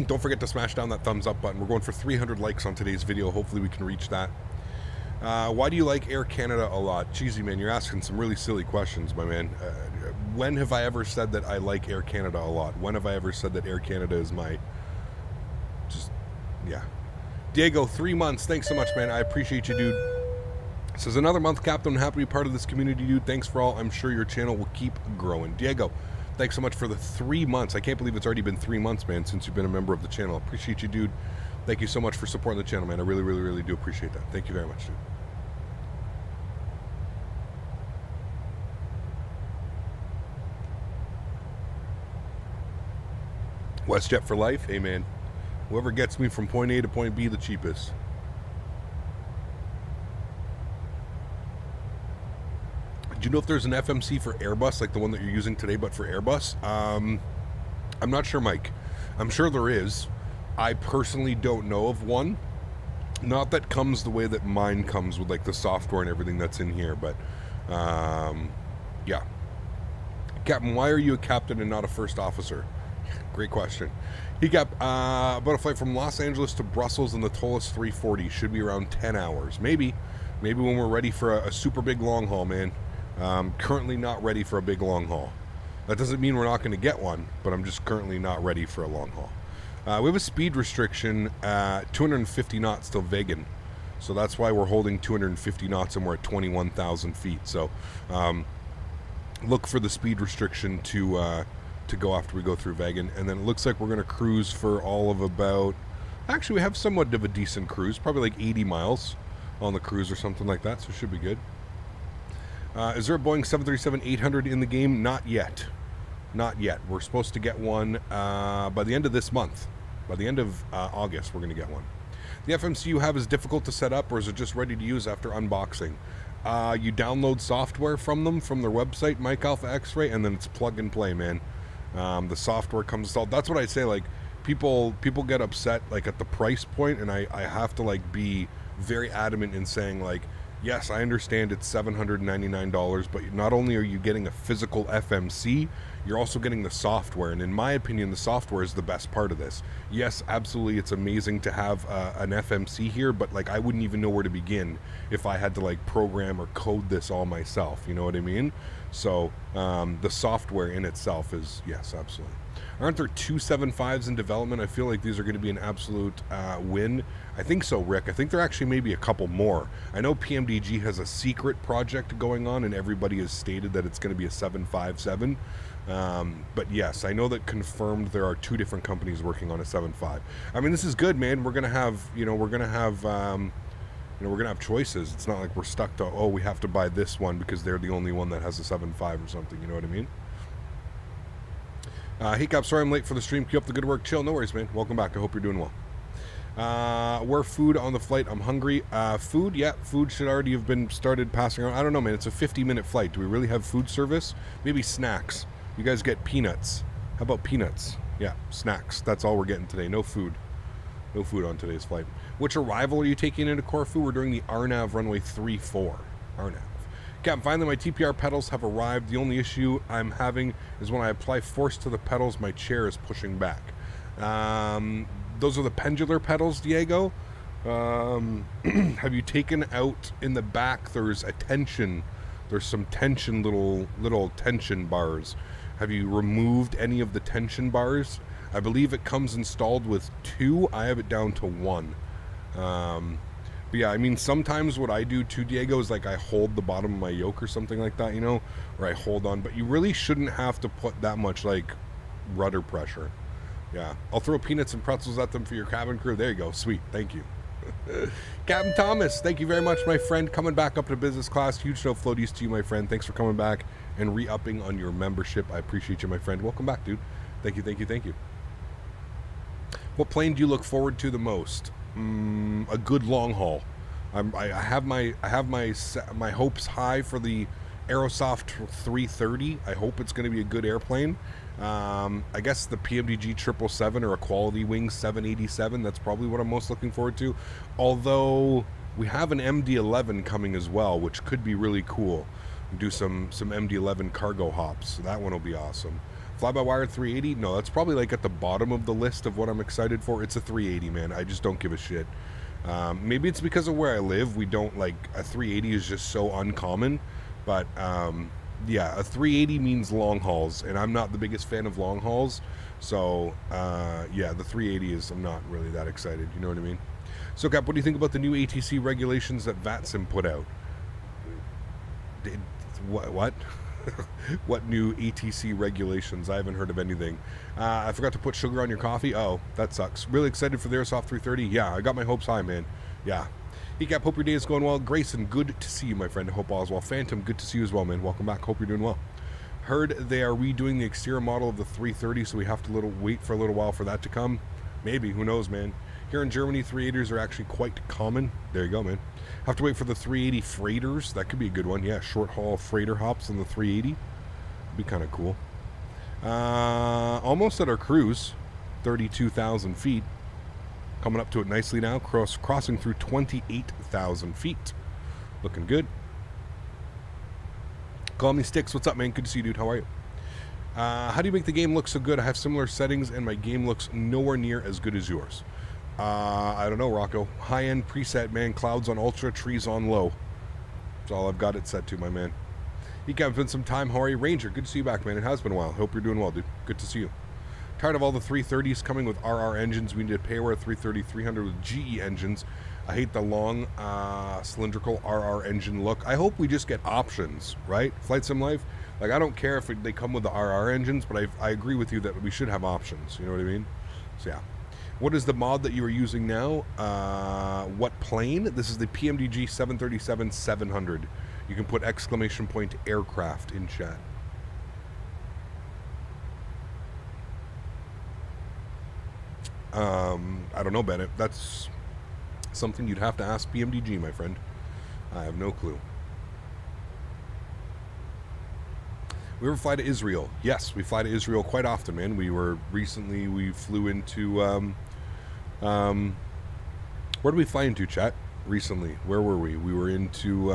don't forget to smash down that thumbs up button. We're going for 300 likes on today's video. Hopefully we can reach that. Why do you like Air Canada a lot? Cheesy, man, you're asking some really silly questions, my man. When have I ever said that I like Air Canada a lot? When have I ever said that Air Canada is my... Just, yeah. Diego, 3 months. Thanks so much, man. I appreciate you, dude. Says, another month, Captain. I'm happy to be part of this community, dude. Thanks for all. I'm sure your channel will keep growing. Diego, thanks so much for the 3 months. I can't believe it's already been 3 months, man, since you've been a member of the channel. Appreciate you, dude. Thank you so much for supporting the channel, man. I really, really, really do appreciate that. Thank you very much, dude. WestJet for life. Hey, man. Whoever gets me from point A to point B the cheapest. Do you know if there's an FMC for Airbus, like the one that you're using today, but for Airbus? I'm not sure, Mike. I'm sure there is. I personally don't know of one. Not that comes the way that mine comes with like the software and everything that's in here, but yeah. Captain, why are you a captain and not a first officer? Great question. He got about a flight from Los Angeles to Brussels, and the toll is $340. Should be around 10 hours. Maybe when we're ready for a super big long haul, man. Currently not ready for a big long haul. That doesn't mean we're not going to get one, but I'm just currently not ready for a long haul. We have a speed restriction at 250 knots till Vegan. So that's why we're holding 250 knots and we're at 21,000 feet. So look for the speed restriction to go after we go through Vegan. And then it looks like we're going to cruise for all of about... Actually, we have somewhat of a decent cruise. Probably like 80 miles on the cruise or something like that. So it should be good. Is there a Boeing 737-800 in the game? Not yet. Not yet. We're supposed to get one by the end of this month. By the end of August, we're going to get one. The FMC you have is difficult to set up, or is it just ready to use after unboxing? You download software from them, from their website, Mike Alpha X-Ray, and then it's plug and play, man. The software comes installed. That's what I say, like, people get upset, like, at the price point, and I have to, like, be very adamant in saying, like, yes, I understand it's $799, but not only are you getting a physical FMC, you're also getting the software. And in my opinion, the software is the best part of this. Yes, absolutely, it's amazing to have an FMC here, but like I wouldn't even know where to begin if I had to like program or code this all myself. You know what I mean? So the software in itself is, yes, absolutely. Aren't there 2 7.5s in development? I feel like these are going to be an absolute win. I think so, Rick. I think there actually may be a couple more. I know PMDG has a secret project going on, and everybody has stated that it's going to be a 7.57. But yes, I know that confirmed there are 2 different companies working on a 7.5. I mean, this is good, man. We're going to have, we're going to have choices. It's not like we're stuck to, oh, we have to buy this one because they're the only one that has a 7.5 or something. You know what I mean? Hey Cap, sorry I'm late for the stream. Keep up the good work. Chill, no worries, man. Welcome back. I hope you're doing well. Where food on the flight? I'm hungry. Food? Yeah, food should already have been started passing around. I don't know, man. It's a 50-minute flight. Do we really have food service? Maybe snacks. You guys get peanuts. How about peanuts? Yeah, snacks. That's all we're getting today. No food. No food on today's flight. Which arrival are you taking into Corfu? We're doing the RNAV runway 34. RNAV. Captain, finally my TPR pedals have arrived. The only issue I'm having is when I apply force to the pedals, my chair is pushing back. Those are the pendular pedals, Diego. Have you taken out in the back? There's a tension. There's some tension, little tension bars. Have you removed any of the tension bars? I believe it comes installed with 2. I have it down to 1. But yeah, I mean, sometimes what I do too, Diego, is like I hold the bottom of my yoke or something like that, or I hold on. But you really shouldn't have to put that much like rudder pressure. Yeah, I'll throw peanuts and pretzels at them for your cabin crew. There you go. Sweet. Thank you. Captain Thomas, thank you very much, my friend. Coming back up to business class. Huge no floaties to you, my friend. Thanks for coming back and re-upping on your membership. I appreciate you, my friend. Welcome back, dude. Thank you, thank you, thank you. What plane do you look forward to the most? A good long haul. I have my hopes high for the Aerosoft 330. I hope it's going to be a good airplane. I guess the PMDG 777 or a Quality Wings 787. That's probably what I'm most looking forward to. Although we have an MD-11 coming as well, which could be really cool. Do some MD-11 cargo hops. So that one will be awesome. Fly-by-wire 380? No, that's probably like at the bottom of the list of what I'm excited for. It's a 380, man. I just don't give a shit. Maybe it's because of where I live. We don't like a 380 is just so uncommon. But yeah, a 380 means long hauls, and I'm not the biggest fan of long hauls. So yeah, the 380 is, I'm not really that excited. You know what I mean? So Cap, what do you think about the new ATC regulations that VATSIM put out? What? What new ATC regulations? I haven't heard of anything. I forgot to put sugar on your coffee. Oh, that sucks. Really excited for the Airsoft 330. Yeah, I got my hopes high, man. Yeah. Cap, hope your day is going well. Grayson, good to see you, my friend. Hope all is well. Phantom, good to see you as well, man. Welcome back. Hope you're doing well. Heard they are redoing the exterior model of the 330, so we have to wait for a little while for that to come. Maybe. Who knows, man. Here in Germany, 380s are actually quite common. There you go, man. Have to wait for the 380 freighters. That could be a good one. Yeah, short haul freighter hops on the 380. Be kind of cool. Almost at our cruise, 32,000 feet. Coming up to it nicely now, crossing through 28,000 feet. Looking good. Call me Sticks. What's up, man? Good to see you, dude. How are you? How do you make the game look so good? I have similar settings, and my game looks nowhere near as good as yours. I don't know, Rocco. High-end preset, man. Clouds on ultra, trees on low. That's all I've got it set to, my man. You have been some time. How are you? Ranger, good to see you back, man. It has been a while. Hope you're doing well, dude. Good to see you. Tired of all the 330s coming with RR engines. We need a pair 330-300 with GE engines. I hate the long cylindrical RR engine look. I hope we just get options, right? Flight Sim Life. Like, I don't care if they come with the RR engines, but I agree with you that we should have options. You know what I mean? So, yeah. What is the mod that you are using now? What plane? This is the PMDG 737-700. You can put exclamation point aircraft in chat. I don't know, Bennett. That's something you'd have to ask PMDG, my friend. I have no clue. We ever fly to Israel? Yes, we fly to Israel quite often, man. We flew into, where did we fly into, chat, recently? Where were we? We were into,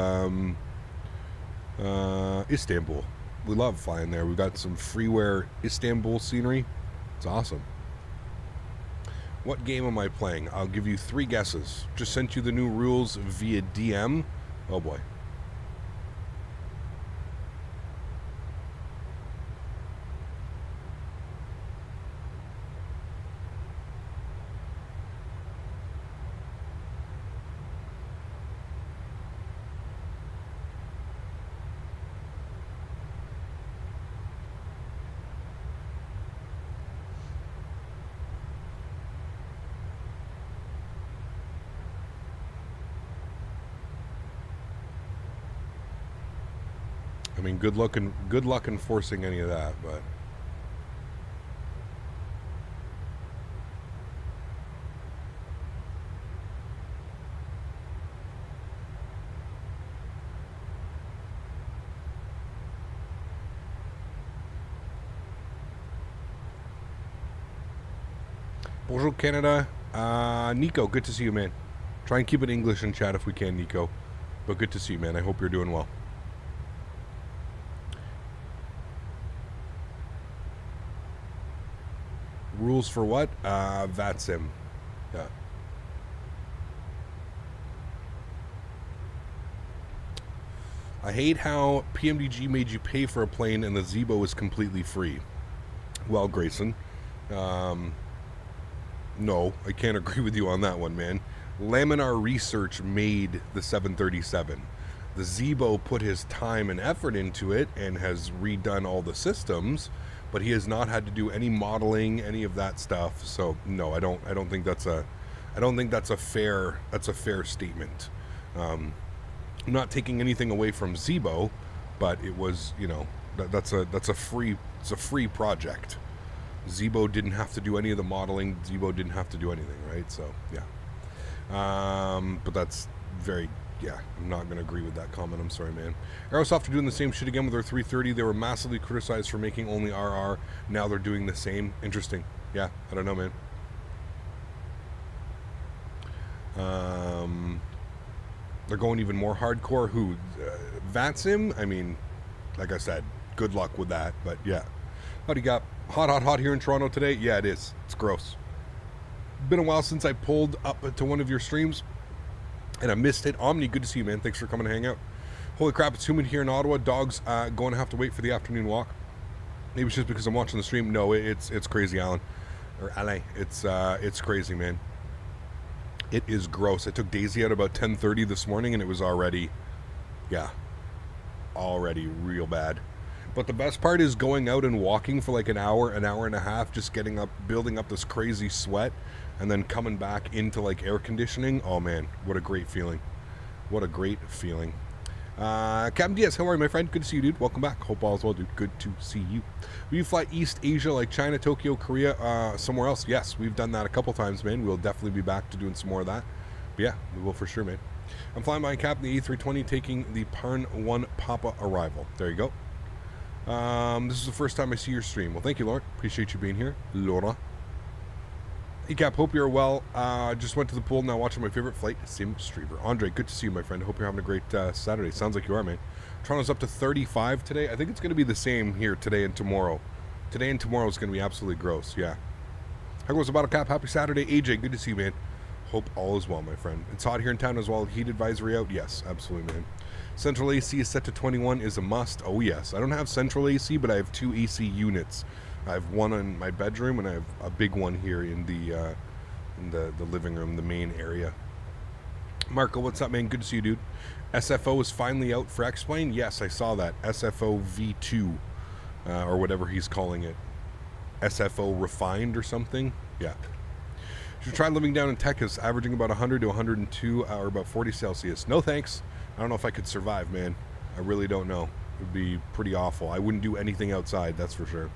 Istanbul. We love flying there. We've got some freeware Istanbul scenery. It's awesome. What game am I playing? I'll give you 3 guesses. Just sent you the new rules via DM. Oh boy. I mean, good luck enforcing any of that, but bonjour, Canada. Nico, good to see you, man. Try and keep it English in chat if we can, Nico. But good to see you, man. I hope you're doing well. Rules for what? VATSIM. Yeah. I hate how PMDG made you pay for a plane and the Zibo is completely free. Well, Grayson, no, I can't agree with you on that one, man. Laminar Research made the 737. The Zibo put his time and effort into it and has redone all the systems, but he has not had to do any modeling, any of that stuff. So no, I don't think that's a fair statement. I'm not taking anything away from Zibo, but it was, you know, it's a free project. Zibo didn't have to do any of the modeling. Zibo didn't have to do anything, right? So yeah. But that's very, yeah, I'm not going to agree with that comment. I'm sorry, man. Aerosoft are doing the same shit again with their 330. They were massively criticized for making only RR. Now they're doing the same. Interesting. Yeah, I don't know, man. They're going even more hardcore. Who? VATSIM? I mean, like I said, good luck with that. But yeah. How do you got? Hot here in Toronto today? Yeah, it is. It's gross. Been a while since I pulled up to one of your streams, and I missed it. Omni, good to see you, man. Thanks for coming to hang out. Holy crap, it's humid here in Ottawa. Dogs going to have to wait for the afternoon walk. Maybe it's just because I'm watching the stream. No, it's crazy, Alan. Or Ale. It's crazy, man. It is gross. I took Daisy out about 10:30 this morning, and it was already real bad. But the best part is going out and walking for like an hour and a half, just getting up, building up this crazy sweat, and then coming back into like air conditioning. Oh man, what a great feeling. What a great feeling. Captain Diaz, how are you, my friend? Good to see you, dude. Welcome back. Hope all is well, dude. Good to see you. Will you fly East Asia like China, Tokyo, Korea, somewhere else? Yes, we've done that a couple times, man. We'll definitely be back to doing some more of that. But yeah, we will for sure, man. I'm flying my Captain the A320, taking the Parn 1 Papa arrival. There you go. This is the first time I see your stream. Well, thank you, Lauren. Appreciate you being here. Laura. Hey, Cap, hope you're well. Just went to the pool, now watching my favorite flight sim streamer. Andre, good to see you, my friend. Hope you're having a great Saturday. Sounds like you are, man. Toronto's up to 35 today. I think it's going to be the same here today and tomorrow. Today and tomorrow is going to be absolutely gross, yeah. How goes the bottle cap? Happy Saturday. AJ, good to see you, man. Hope all is well, my friend. It's hot here in town as well. Heat advisory out? Yes, absolutely, man. Central AC is set to 21 is a must. Oh, yes. I don't have central AC, but I have 2 AC units. I have one in my bedroom, and I have a big one here in the living room, the main area. Marco, what's up, man? Good to see you, dude. SFO is finally out for X-Plane. Yes, I saw that. SFO V2, or whatever he's calling it. SFO Refined or something. Yeah. Should try living down in Texas, averaging about 100 to 102 or about 40 Celsius. No thanks. I don't know if I could survive, man. I really don't know. It would be pretty awful. I wouldn't do anything outside, that's for sure.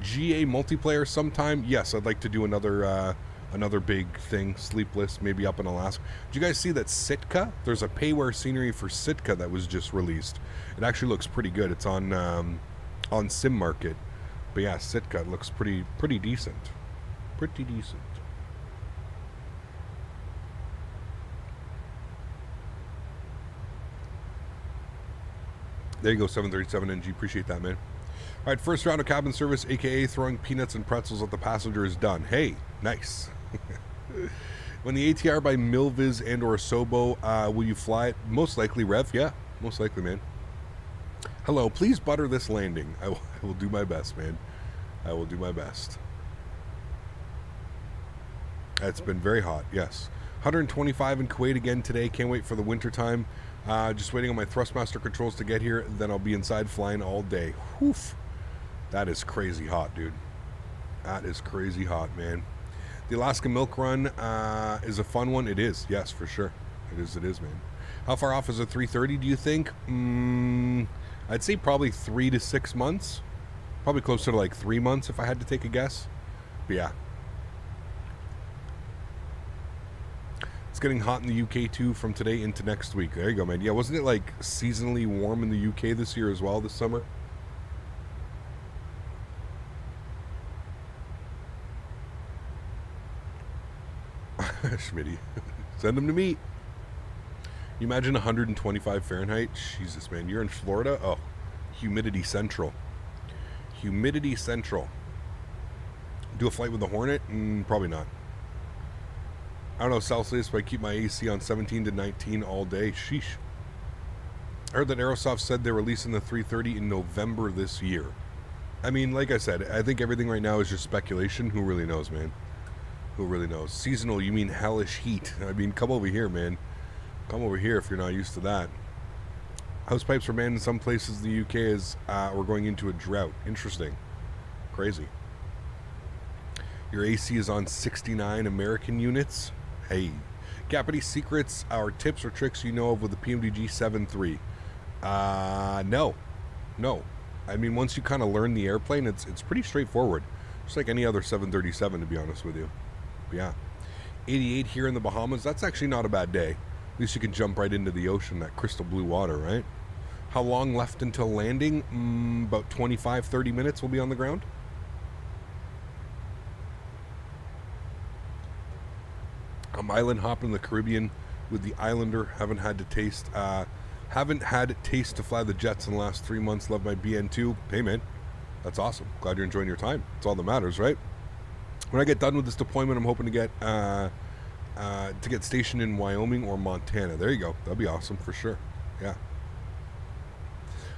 GA multiplayer sometime? Yes, I'd like to do another big thing, Sleepless, maybe up in Alaska. Did you guys see that Sitka? There's a payware scenery for Sitka that was just released. It actually looks pretty good. It's on Sim Market. But yeah, Sitka looks pretty decent. Pretty decent. There you go, 737NG. Appreciate that, man. All right, first round of cabin service, a.k.a. throwing peanuts and pretzels at the passenger is done. Hey, nice. When the ATR by Milviz and or Asobo, will you fly it? Most likely, Rev. Yeah, most likely, man. Hello, please butter this landing. I will do my best, man. I will do my best. It's been very hot, yes. 125 in Kuwait again today. Can't wait for the winter time. Just waiting on my Thrustmaster controls to get here. Then I'll be inside flying all day. Woof. That is crazy hot, dude. That is crazy hot, man. The Alaska Milk Run is a fun one. It is, yes, for sure. It is, man. How far off is a 330, do you think? I'd say probably 3 to 6 months. Probably closer to like 3 months if I had to take a guess. But yeah. It's getting hot in the UK too from today into next week. There you go, man. Yeah, wasn't it like seasonally warm in the UK this year as well, this summer? Smitty. Send them to me. You imagine 125 Fahrenheit? Jesus, man. You're in Florida? Oh, humidity central. Humidity central. Do a flight with the Hornet? Probably not. I don't know Celsius, but I keep my AC on 17 to 19 all day. Sheesh. I heard that Aerosoft said they're releasing the 330 in November this year. I mean, like I said, I think everything right now is just speculation. Who really knows, man? Who really knows? Seasonal, you mean hellish heat. I mean, come over here, man. Come over here if you're not used to that. House pipes are banned in some places in the UK as we're going into a drought. Interesting. Crazy. Your AC is on 69 American units. Hey. Gappity secrets or tips or tricks you know of with the PMDG 7.3? No. I mean, once you kind of learn the airplane, it's pretty straightforward. Just like any other 737, to be honest with you. But yeah. 88 here in the Bahamas. That's actually not a bad day. At least you can jump right into the ocean, that crystal blue water, right? How long left until landing? About 25, 30 minutes we'll be on the ground. I'm island hopping in the Caribbean with the Islander. Haven't had taste to fly the jets in the last 3 months. Love my BN2. Hey, man. That's awesome. Glad you're enjoying your time. That's all that matters, right? When I get done with this deployment, I'm hoping to get stationed in Wyoming or Montana. There you go. That'd be awesome for sure. Yeah.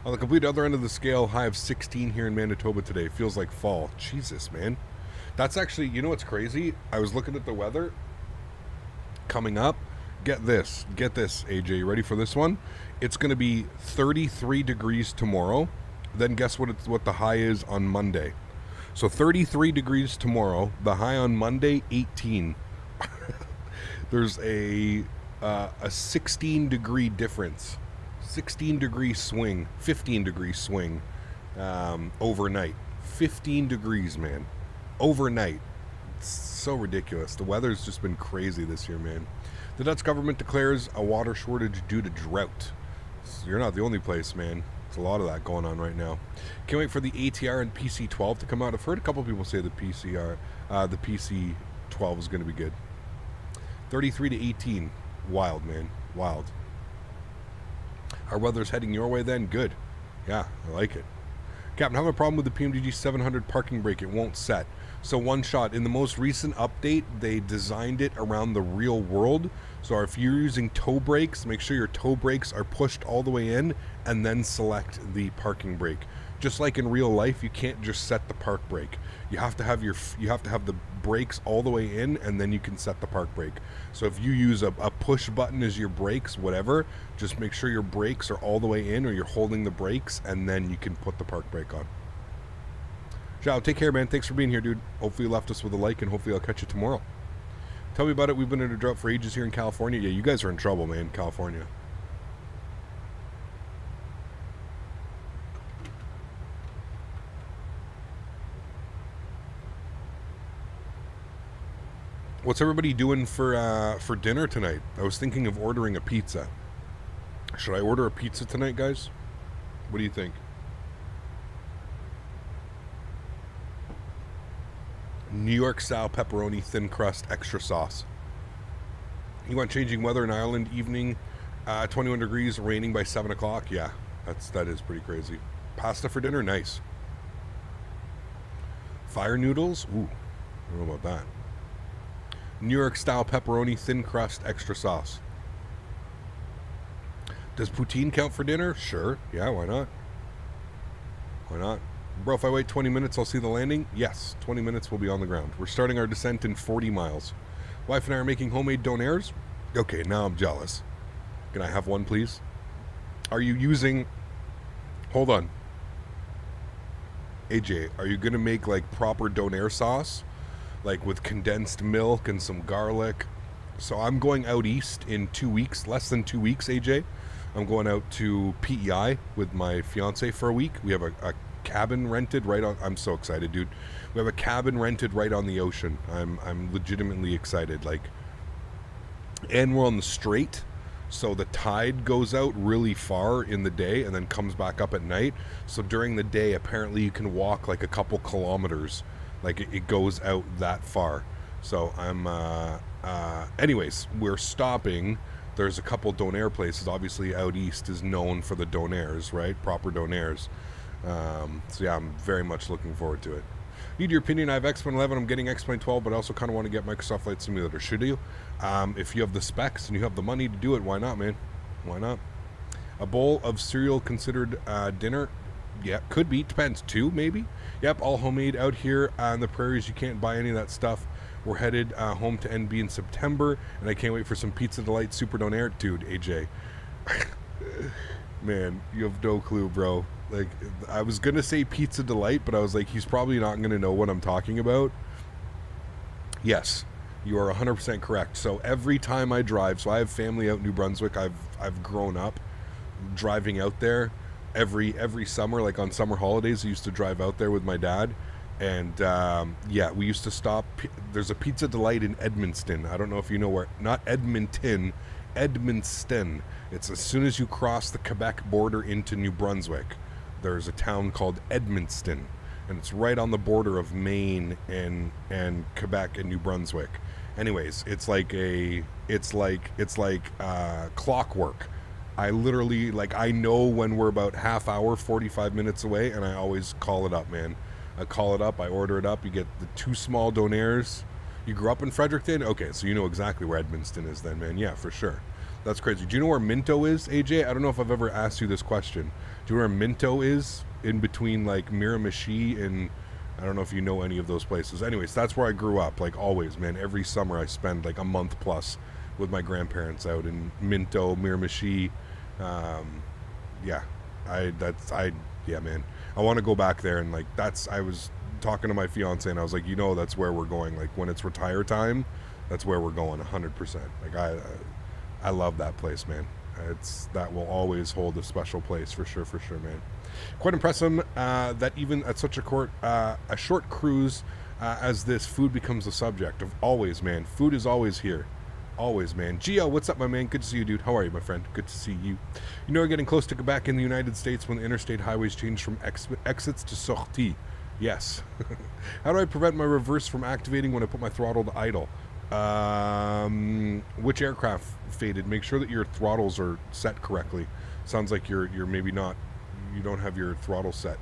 On the complete other end of the scale, high of 16 here in Manitoba today. Feels like fall. Jesus, man. That's actually, you know what's crazy? I was looking at the weather coming up. Get this, AJ. You ready for this one? It's going to be 33 degrees tomorrow. Then guess what the high is on Monday. So 33 degrees tomorrow. The high on Monday, 18. There's a 16 degree difference. 16-degree swing, 15-degree swing overnight. 15 degrees, man. Overnight. It's so ridiculous. The weather's just been crazy this year, man. The Dutch government declares a water shortage due to drought. So you're not the only place, man. There's a lot of that going on right now. Can't wait for the ATR and PC-12 to come out. I've heard a couple people say the PC-12 is going to be good. 33 to 18. Wild, man. Wild. Our weather's heading your way then? Good. Yeah, I like it. Captain, I have a problem with the PMDG 700 parking brake. It won't set. So one shot. In the most recent update, they designed it around the real world. So if you're using toe brakes, make sure your toe brakes are pushed all the way in and then select the parking brake. Just like in real life, you can't just set the park brake. You have to have the brakes all the way in, and then you can set the park brake. So if you use a push button as your brakes, whatever, just make sure your brakes are all the way in, or you're holding the brakes, and then you can put the park brake on. Ciao, take care, man. Thanks for being here, dude. Hopefully you left us with a like, and hopefully I'll catch you tomorrow. Tell me about it. We've been in a drought for ages here in California. Yeah, you guys are in trouble, man, California. What's everybody doing for dinner tonight? I was thinking of ordering a pizza. Should I order a pizza tonight, guys? What do you think? New York style pepperoni, thin crust, extra sauce. You want changing weather in Ireland, evening, 21 degrees, raining by 7 o'clock? Yeah, that is pretty crazy. Pasta for dinner? Nice. Fire noodles? Ooh, I don't know about that. New York style pepperoni, thin crust, extra sauce. Does poutine count for dinner? Sure. Yeah, why not? Why not? Bro, if I wait 20 minutes, I'll see the landing? Yes, 20 minutes we'll be on the ground. We're starting our descent in 40 miles. Wife and I are making homemade donairs. Okay, now I'm jealous. Can I have one, please? Are you using... Hold on. AJ, are you going to make, like, proper donair sauce? Like, with condensed milk and some garlic? So I'm going out east in 2 weeks, less than 2 weeks, AJ. I'm going out to PEI with my fiance for a week. We have a cabin rented right on... I'm so excited, dude. We have a cabin rented right on the ocean. I'm legitimately excited. Like, and we're on the strait, so the tide goes out really far in the day and then comes back up at night. So during the day, apparently you can walk like a couple kilometers. Like, it goes out that far. So I'm... anyways, we're stopping. There's a couple donair places. Obviously, out east is known for the donairs, right? Proper donairs. So yeah, I'm very much looking forward to it. Need your opinion. I have X-Plane 11. I'm getting X-Plane 12, but I also kind of want to get Microsoft Flight Simulator. Should you? If you have the specs and you have the money to do it, why not, man? Why not? A bowl of cereal considered dinner? Yeah, could be. Depends. 2, maybe? Yep, all homemade out here on the prairies. You can't buy any of that stuff. We're headed home to NB in September, and I can't wait for some Pizza Delight Super Donair. Dude, AJ. Man, you have no clue, bro. Like, I was going to say Pizza Delight, but I was like, he's probably not going to know what I'm talking about. Yes, you are 100% correct. So every time I drive, so I have family out in New Brunswick. I've grown up driving out there every summer. Like on summer holidays, I used to drive out there with my dad. And yeah, we used to stop. There's a Pizza Delight in Edmundston. I don't know if you know where. Not Edmonton, Edmundston. It's as soon as you cross the Quebec border into New Brunswick. There's a town called Edmundston, and it's right on the border of Maine and Quebec and New Brunswick. Anyways, it's like clockwork. I literally, like, I know when we're about half hour, 45 minutes away, and I always call it up, man. I call it up, I order it up. You get the 2 small donairs. You grew up in Fredericton? Okay, so you know exactly where Edmundston is then, man. Yeah, for sure. That's crazy. Do you know where Minto is, AJ? I don't know if I've ever asked you this question. Do you know where Minto is? In between, like, Miramichi and... I don't know if you know any of those places. Anyways, that's where I grew up, like, always, man. Every summer I spend, like, a month plus with my grandparents out in Minto, Miramichi. Yeah, yeah, man. I want to go back there, and, like, I was talking to my fiance, and I was like, you know, that's where we're going. Like, when it's retire time, that's where we're going, 100%. Like, I love that place, man. That will always hold a special place for sure, man. Quite impressive that even at such a short cruise as this, food becomes the subject of always, man. Food is always here. Always, man. Gio, what's up, my man? Good to see you, dude. How are you, my friend? Good to see you. You know, we're getting close to Quebec in the United States when the interstate highways change from exits to Sólríkt. Yes. How do I prevent my reverse from activating when I put my throttle to idle? Which aircraft faded? Make sure that your throttles are set correctly. Sounds like you're maybe not, you don't have your throttle set.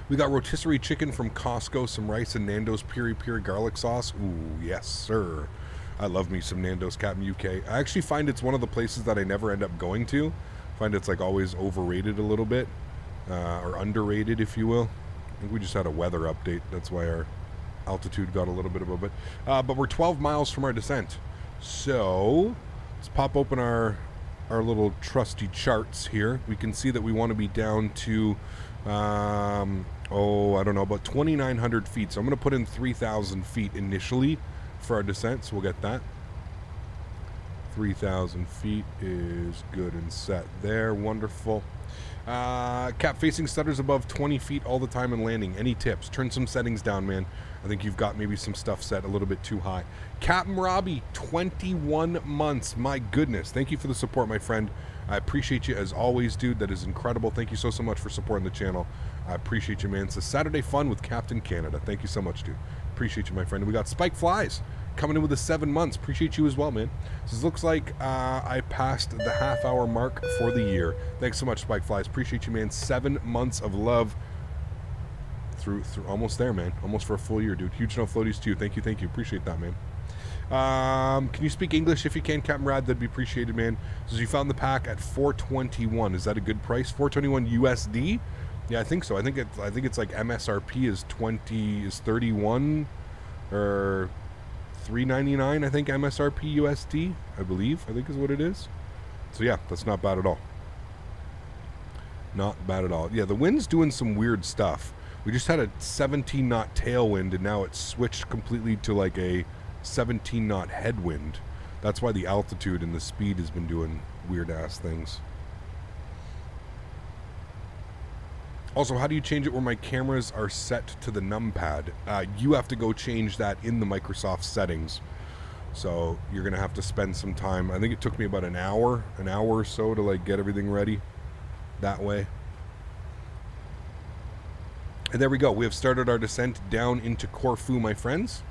We got rotisserie chicken from Costco, some rice and Nando's piri garlic sauce. Ooh, yes, sir. I love me some Nando's, Captain UK. I actually find it's one of the places that I never end up going to. I find it's like always overrated a little bit, or underrated, if you will. I think we just had a weather update. That's why our altitude got a little bit above it. But we're 12 miles from our descent. So let's pop open our little trusty charts here. We can see that we want to be down to, I don't know, about 2,900 feet. So I'm going to put in 3,000 feet initially for our descent. So we'll get that. 3,000 feet is good and set there. Wonderful. Cap facing stutters above 20 feet all the time and landing. Any tips? Turn some settings down, man. I think you've got maybe some stuff set a little bit too high. Captain Robbie, 21 months. My goodness. Thank you for the support, my friend. I appreciate you as always, dude. That is incredible. Thank you so much for supporting the channel. I appreciate you, man. It's a Saturday fun with Captain Canada. Thank you so much, dude. Appreciate you, my friend. And we got Spike Flies coming in with the 7 months. Appreciate you as well, man. So this looks like I passed the half-hour mark for the year. Thanks so much, Spike Flies. Appreciate you, man. 7 months of love through almost there, man. Almost for a full year, dude. Huge no floaties too. Thank you. Appreciate that, man. Can you speak English if you can, Captain Rad? That'd be appreciated, man. So you found the pack at $421. Is that a good price? $421 USD? Yeah, I think so. I think it's like MSRP is 31 or $399. I think MSRP USD. I think is what it is. So yeah, that's not bad at all. Not bad at all. Yeah, the wind's doing some weird stuff. We just had a 17 knot tailwind and now it's switched completely to like a 17 knot headwind. That's why the altitude and the speed has been doing weird ass things. Also, how do you change it where my cameras are set to the numpad? You have to go change that in the Microsoft settings. So you're going to have to spend some time. I think it took me about an hour or so to like get everything ready that way. And there we go. We have started our descent down into Corfu, my friends.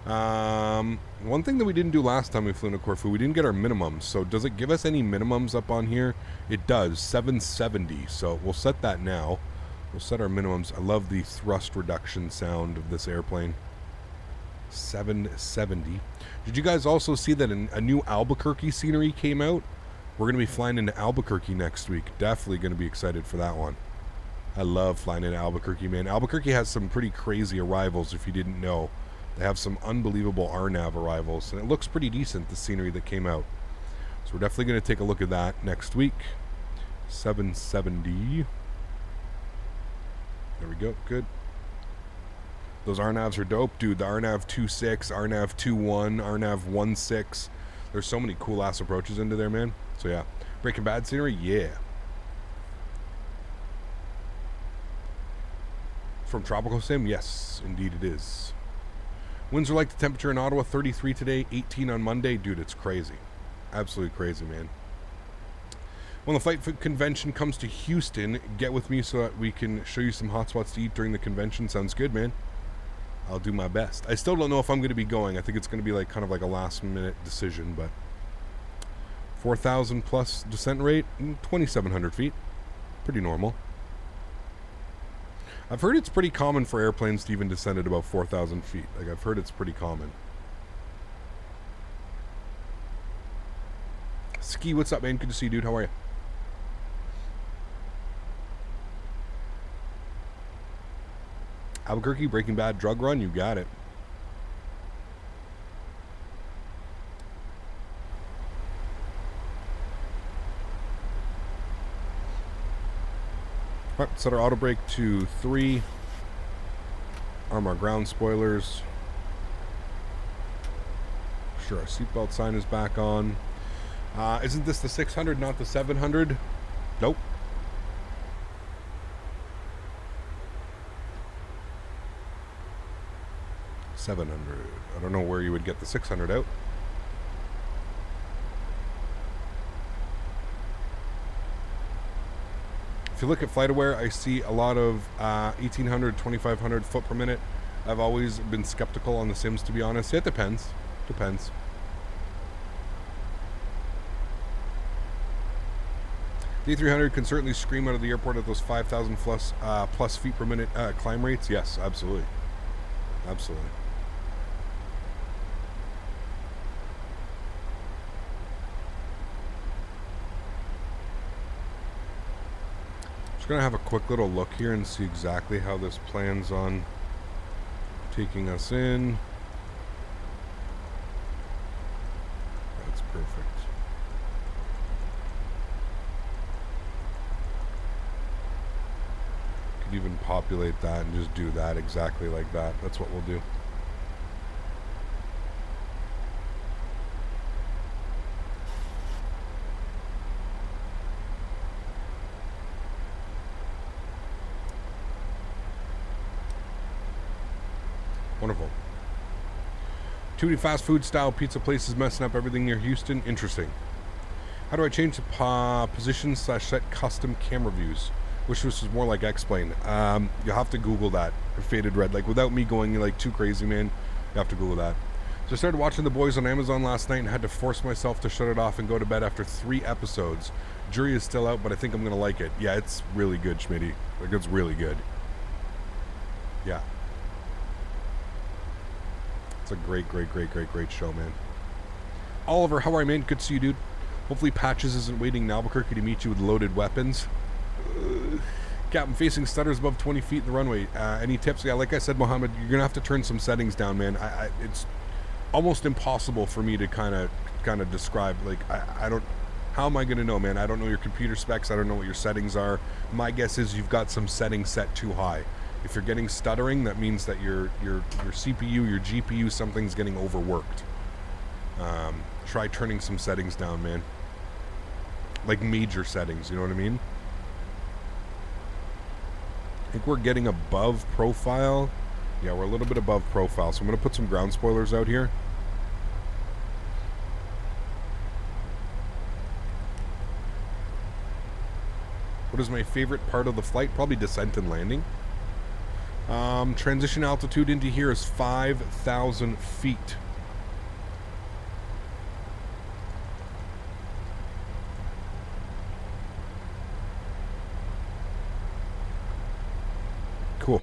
One thing that we didn't do last time we flew into Corfu, we didn't get our minimums. So does it give us any minimums up on here? It does, 770. So we'll set that now. We'll set our minimums. I love the thrust reduction sound of this airplane. 770. Did you guys also see that a new Albuquerque scenery came out? We're going to be flying into Albuquerque next week. Definitely going to be excited for that one. I love flying into Albuquerque, man. Albuquerque has some pretty crazy arrivals, if you didn't know. They have some unbelievable RNAV arrivals, and it looks pretty decent, the scenery that came out. So we're definitely going to take a look at that next week. 770. There we go. Good. Those RNAVs are dope, dude. The RNAV 2.6, RNAV 2.1, RNAV 1.6. There's so many cool-ass approaches into there, man. So, yeah. Breaking Bad scenery? Yeah. From Tropical Sim? Yes, indeed it is. Winds are like the temperature in Ottawa, 33 today, 18 on Monday. Dude, it's crazy. Absolutely crazy, man. When the Flight Convention comes to Houston, get with me so that we can show you some hot spots to eat during the convention. Sounds good, man. I'll do my best. I still don't know if I'm going to be going. I think it's going to be like kind of like a last-minute decision, but 4,000 plus descent rate, 2,700 feet. Pretty normal. I've heard it's pretty common for airplanes to even descend at about 4,000 feet. Like, I've heard it's pretty common. Ski, what's up, man? Good to see you, dude. How are you? Albuquerque, Breaking Bad, drug run. You got it. All right, set our auto brake to 3. Arm our ground spoilers. Sure, our seatbelt sign is back on. Isn't this the 600, not the 700? Nope. $700. I don't know where you would get the 600 out. If you look at FlightAware, I see a lot of 1,800, 2,500 foot per minute. I've always been skeptical on the sims, to be honest. It depends. Depends. The A300 can certainly scream out of the airport at those 5,000 plus feet per minute climb rates. Yes, absolutely. Absolutely. Just going to have a quick little look here and see exactly how this plans on taking us in. That's perfect. Could even populate that and just do that exactly like that. That's what we'll do. Wonderful. Too many fast food style pizza places messing up everything near Houston. Interesting. How do I change the position / set custom camera views? Wish this was more like X-Plane. You'll have to Google that. Faded red. Like without me going like too crazy, man. You have to Google that. So I started watching The Boys on Amazon last night and had to force myself to shut it off and go to bed after 3 episodes. Jury is still out, but I think I'm gonna like it. Yeah, it's really good, Smitty. Like it's really good. Yeah. It's a great show, man. Oliver, how are you, man? Good to see you, dude. Hopefully Patches isn't waiting in Albuquerque to meet you with loaded weapons. Captain, facing stutters above 20 feet in the runway. Any tips? Yeah, like I said, Mohammed, you're going to have to turn some settings down, man. It's almost impossible for me to kind of describe. Like, I don't... How am I going to know, man? I don't know your computer specs. I don't know what your settings are. My guess is you've got some settings set too high. If you're getting stuttering, that means that your CPU, your GPU, something's getting overworked. Try turning some settings down, man. Like major settings, you know what I mean? I think we're getting above profile. Yeah, we're a little bit above profile, so I'm going to put some ground spoilers out here. What is my favorite part of the flight? Probably descent and landing. Transition altitude into here is 5,000 feet. Cool.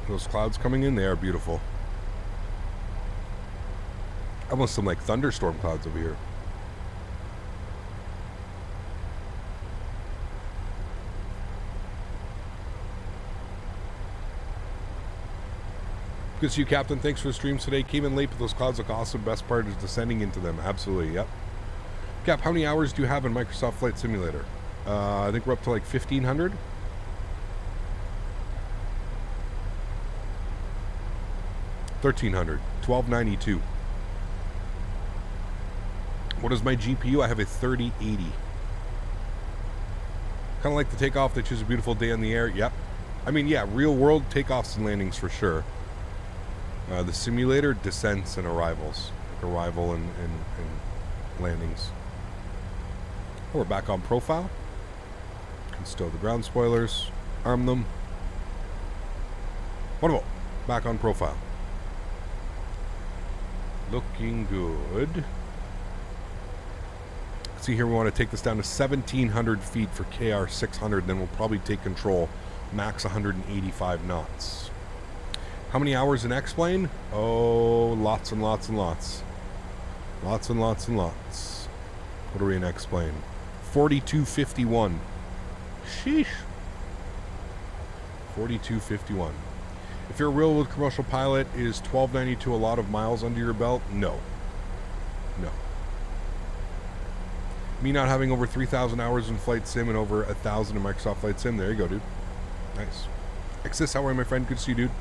Those clouds coming in, they are beautiful. Almost some like thunderstorm clouds over here. Good to see you, Captain. Thanks for the streams today. Came in late, but those clouds look awesome. Best part is descending into them. Absolutely, yep. Cap, how many hours do you have in Microsoft Flight Simulator? I think we're up to like 1,500. 1,300. 1,292. What is my GPU? I have a 3080. Kind of like the Takeoff. They choose a beautiful day in the air. Yep. I mean, yeah, real world takeoffs and landings for sure. The simulator, descents and arrivals. Like arrival and landings. Oh, we're back on profile. Can stow the ground spoilers. Arm them. Wonderful. Back on profile. Looking good. See here, we want to take this down to 1,700 feet for KR 600. Then we'll probably take control. Max 185 knots. How many hours in X-Plane? Oh, lots and lots and lots. Lots and lots and lots. What are we in X-Plane? 4251. Sheesh. 4251. If you're a real world commercial pilot, is 1292 a lot of miles under your belt? No. No. Me not having over 3,000 hours in Flight Sim and over 1,000 in Microsoft Flight Sim. There you go, dude. Nice. Exis, how are you, my friend? Good to see you, dude.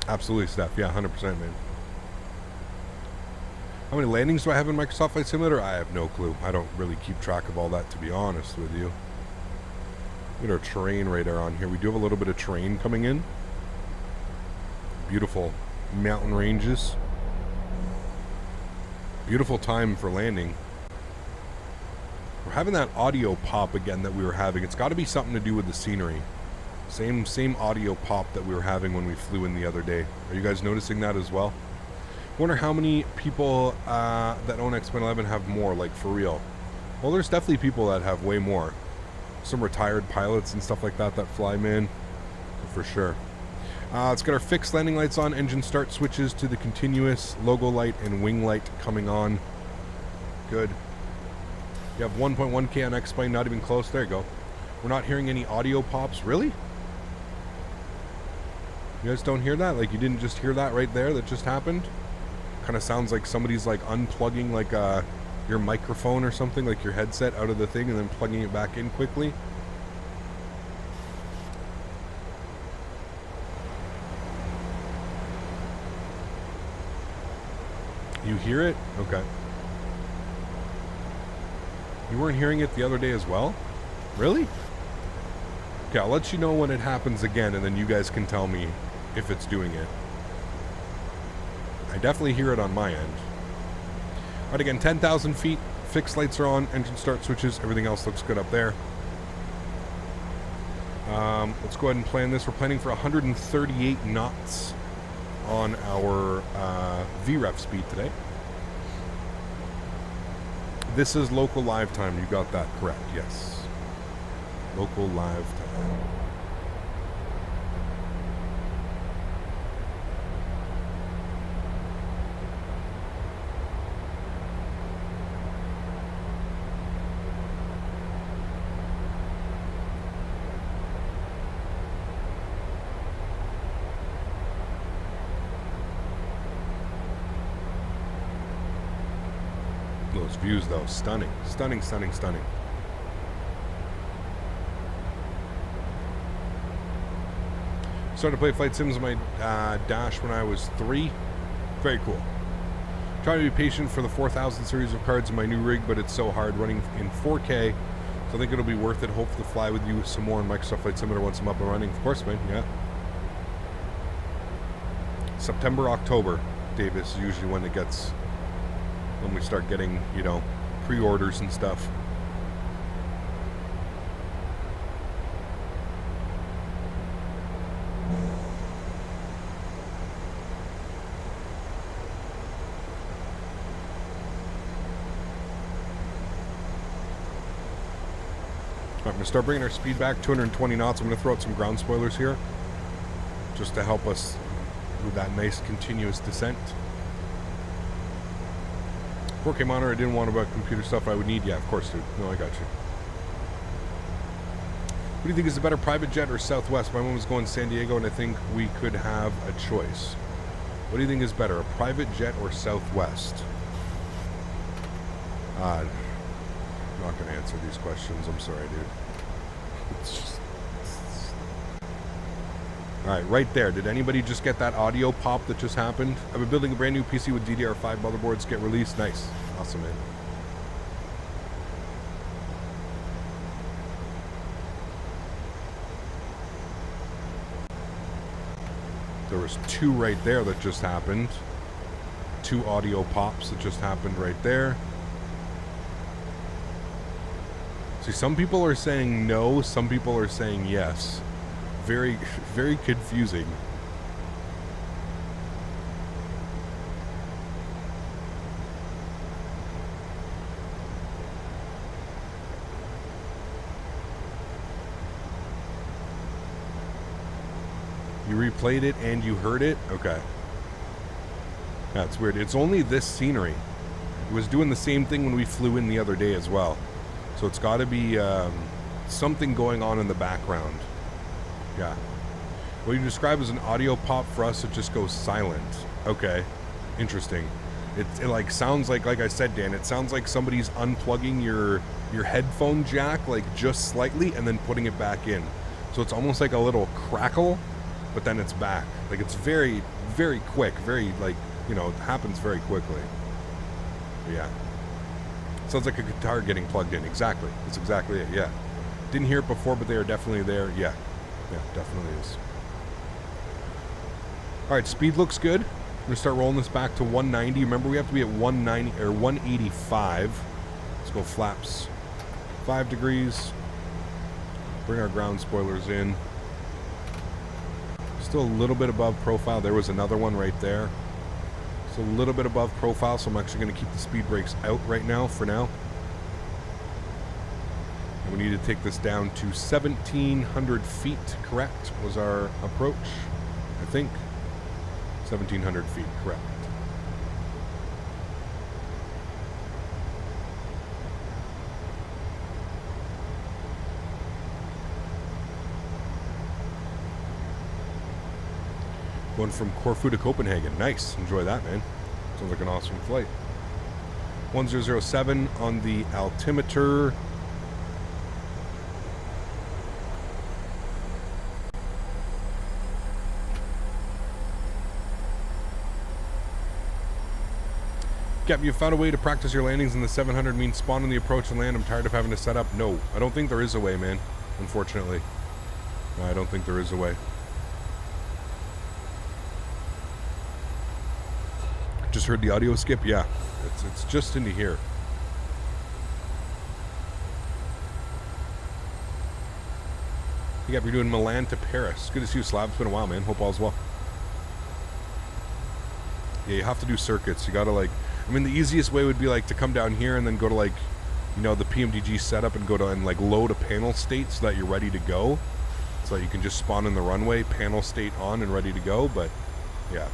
Absolutely, Steph. Yeah, 100%, man. How many landings do I have in Microsoft Flight Simulator? I have no clue. I don't really keep track of all that, to be honest with you. Get our terrain radar on here. We do have a little bit of terrain coming in. Beautiful mountain ranges. Beautiful time for landing. We're having that audio pop again that we were having. It's got to be something to do with the scenery. Same audio pop that we were having when we flew in the other day. Are you guys noticing that as well? Wonder how many people that own X-11 have more, like for real. Well, there's definitely people that have way more. Some retired pilots and stuff like that fly, man, for sure. Let's get our fixed landing lights on, engine start switches to the continuous, logo light and wing light coming on. Good. You have 1.1K on X-Plane, not even close. There you go. We're not hearing any audio pops. Really? You guys don't hear that? Like you didn't just hear that right there that just happened? Kind of sounds like somebody's like unplugging like your microphone or something, like your headset out of the thing and then plugging it back in quickly. You hear it? Okay. You weren't hearing it the other day as well? Really? Okay, I'll let you know when it happens again, and then you guys can tell me if it's doing it. I definitely hear it on my end. Alright, again, 10,000 feet. Fixed lights are on. Engine start switches. Everything else looks good up there. Let's go ahead and plan this. We're planning for 138 knots on our VREF speed today. This is local live time. You got that correct. Yes. Local live time. Those views though, stunning. Stunning, stunning, stunning. Started to play flight sims on my dash when I was 3. Very cool. Trying to be patient for the 4000 series of cards in my new rig, but it's so hard running in 4K. So I think it'll be worth it. Hope to fly with you some more in Microsoft Flight Simulator once I'm up and running. Of course, man. Yeah. September, October, Davis, is usually when it gets, when we start getting, you know, pre-orders and stuff. I'm going to start bringing our speed back, 220 knots. I'm going to throw out some ground spoilers here just to help us with that nice continuous descent. 4K monitor, I didn't want about computer stuff I would need. Yeah, of course, dude. No, I got you. What do you think is a better, private jet or Southwest? My mom was going to San Diego, and I think we could have a choice. What do you think is better, a private jet or Southwest? I'm not going to answer these questions. I'm sorry, dude. It's just... Alright, right there. Did anybody just get that audio pop that just happened? I've been building a brand new PC with DDR5 motherboards. Get released. Nice. Awesome, man. There was 2 right there that just happened. 2 audio pops that just happened right there. See, some people are saying no, some people are saying yes. Very, very confusing. You replayed it and you heard it? Okay. That's weird. It's only this scenery. It was doing the same thing when we flew in the other day as well. So it's got to be something going on in the background. Yeah. What you describe as an audio pop, for us it just goes silent. Okay. Interesting. It like sounds like I said, Dan, it sounds like somebody's unplugging your headphone jack like just slightly and then putting it back in. So it's almost like a little crackle but then it's back. Like, it's very, very quick. Very, like, you know, it happens very quickly. Yeah. Sounds like a guitar getting plugged in. Exactly. That's exactly it. Yeah. Didn't hear it before, but they are definitely there. Yeah. Yeah, definitely is. All right, speed looks good. I'm going to start rolling this back to 190. Remember, we have to be at 190 or 185. Let's go flaps 5 degrees. Bring our ground spoilers in. Still a little bit above profile. There was another one right there. So a little bit above profile, so I'm actually going to keep the speed brakes out right now for now. And we need to take this down to 1,700 feet, correct, was our approach, I think. 1,700 feet, correct. Going from Corfu to Copenhagen. Nice. Enjoy that, man. Sounds like an awesome flight. 1007 on the altimeter. Cap, you found a way to practice your landings in the 700 mean spawn on the approach and land. I'm tired of having to set up. No, I don't think there is a way, man. Unfortunately. No, I don't think there is a way. Just heard the audio skip. Yeah, it's just into here. Yeah, you're doing Milan to Paris. Good to see you, Slav. It's been a while, man. Hope all's well. Yeah, you have to do circuits. You gotta, like, I mean, the easiest way would be like to come down here and then go to, like, you know, the PMDG setup and go to and like load a panel state so that you're ready to go, so that you can just spawn in the runway, panel state on and ready to go. But yeah.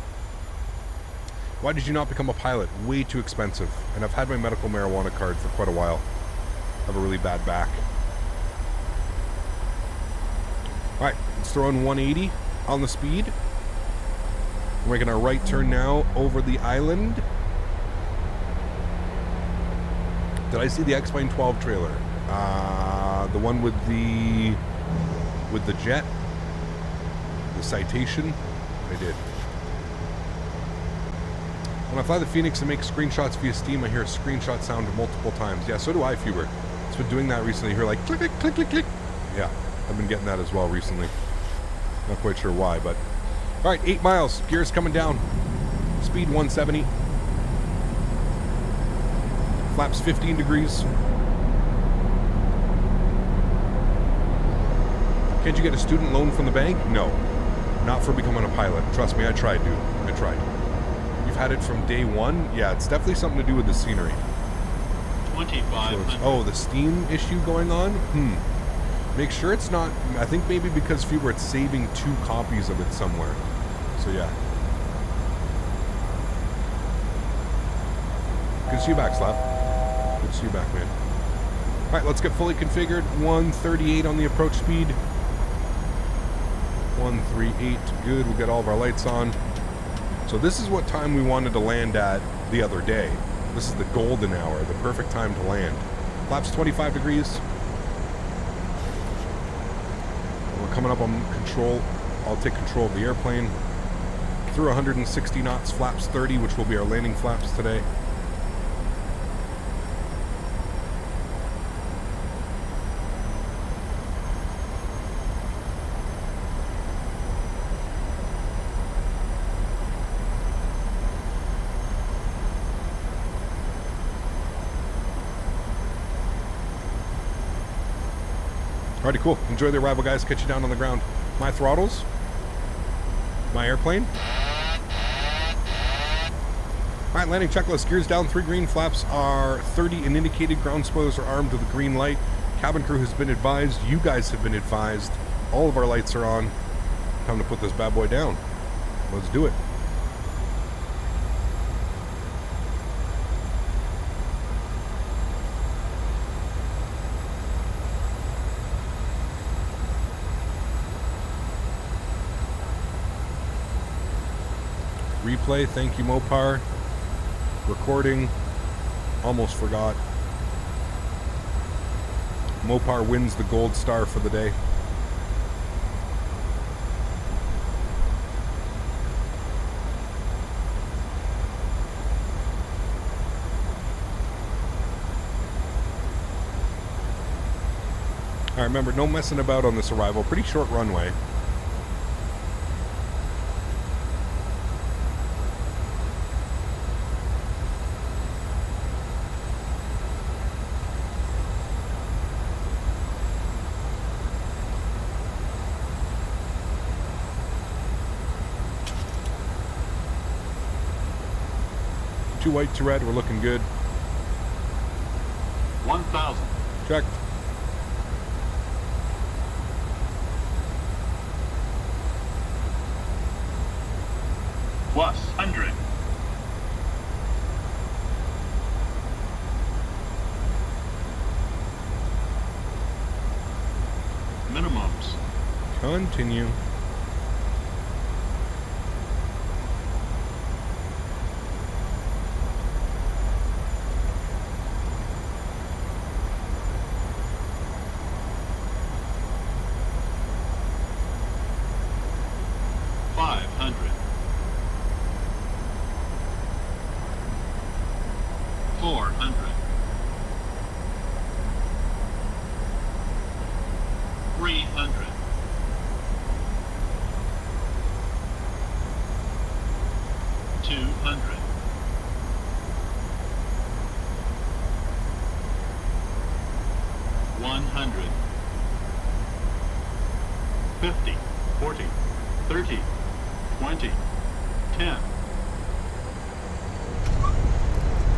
Why did you not become a pilot? Way too expensive. And I've had my medical marijuana card for quite a while. I have a really bad back. Alright, let's throw in 180 on the speed. We're making our right turn now over the island. Did I see the X-Plane 12 trailer? The one with the jet? The Citation? I did. When I fly the Phoenix and make screenshots via Steam, I hear a screenshot sound multiple times. Yeah, so do I, Fuber. It's been doing that recently. You hear like click, click, click, click, click. Yeah, I've been getting that as well recently. Not quite sure why, but... Alright, 8 miles. Gears coming down. Speed 170. Flaps 15 degrees. Can't you get a student loan from the bank? No. Not for becoming a pilot. Trust me, I tried, dude. I tried. You've had it from day one? Yeah, it's definitely something to do with the scenery. 25. Oh, the Steam issue going on? Make sure it's not... I think maybe because Fuber, it's saving 2 copies of it somewhere. So, yeah. Good to see you back, Slav. Good to see you back, man. Alright, let's get fully configured. 138 on the approach speed. 138. Good. We'll get all of our lights on. So this is what time we wanted to land at the other day. This is the golden hour, the perfect time to land. Flaps 25 degrees. We're coming up on control. I'll take control of the airplane. Through 160 knots, flaps 30, which will be our landing flaps today. Alrighty, cool. Enjoy the arrival, guys. Catch you down on the ground. My throttles. My airplane. Alright, landing checklist. Gears down, 3 green. Flaps are 30 and indicated. Ground spoilers are armed with a green light. Cabin crew has been advised. You guys have been advised. All of our lights are on. Time to put this bad boy down. Let's do it. Replay, thank you, Mopar. Recording, almost forgot. Mopar wins the gold star for the day. right, remember, no messing about on this arrival. Pretty short runway. Two white, two red. We're looking good. 1,000. Checked. Plus 100. Minimums. Continue.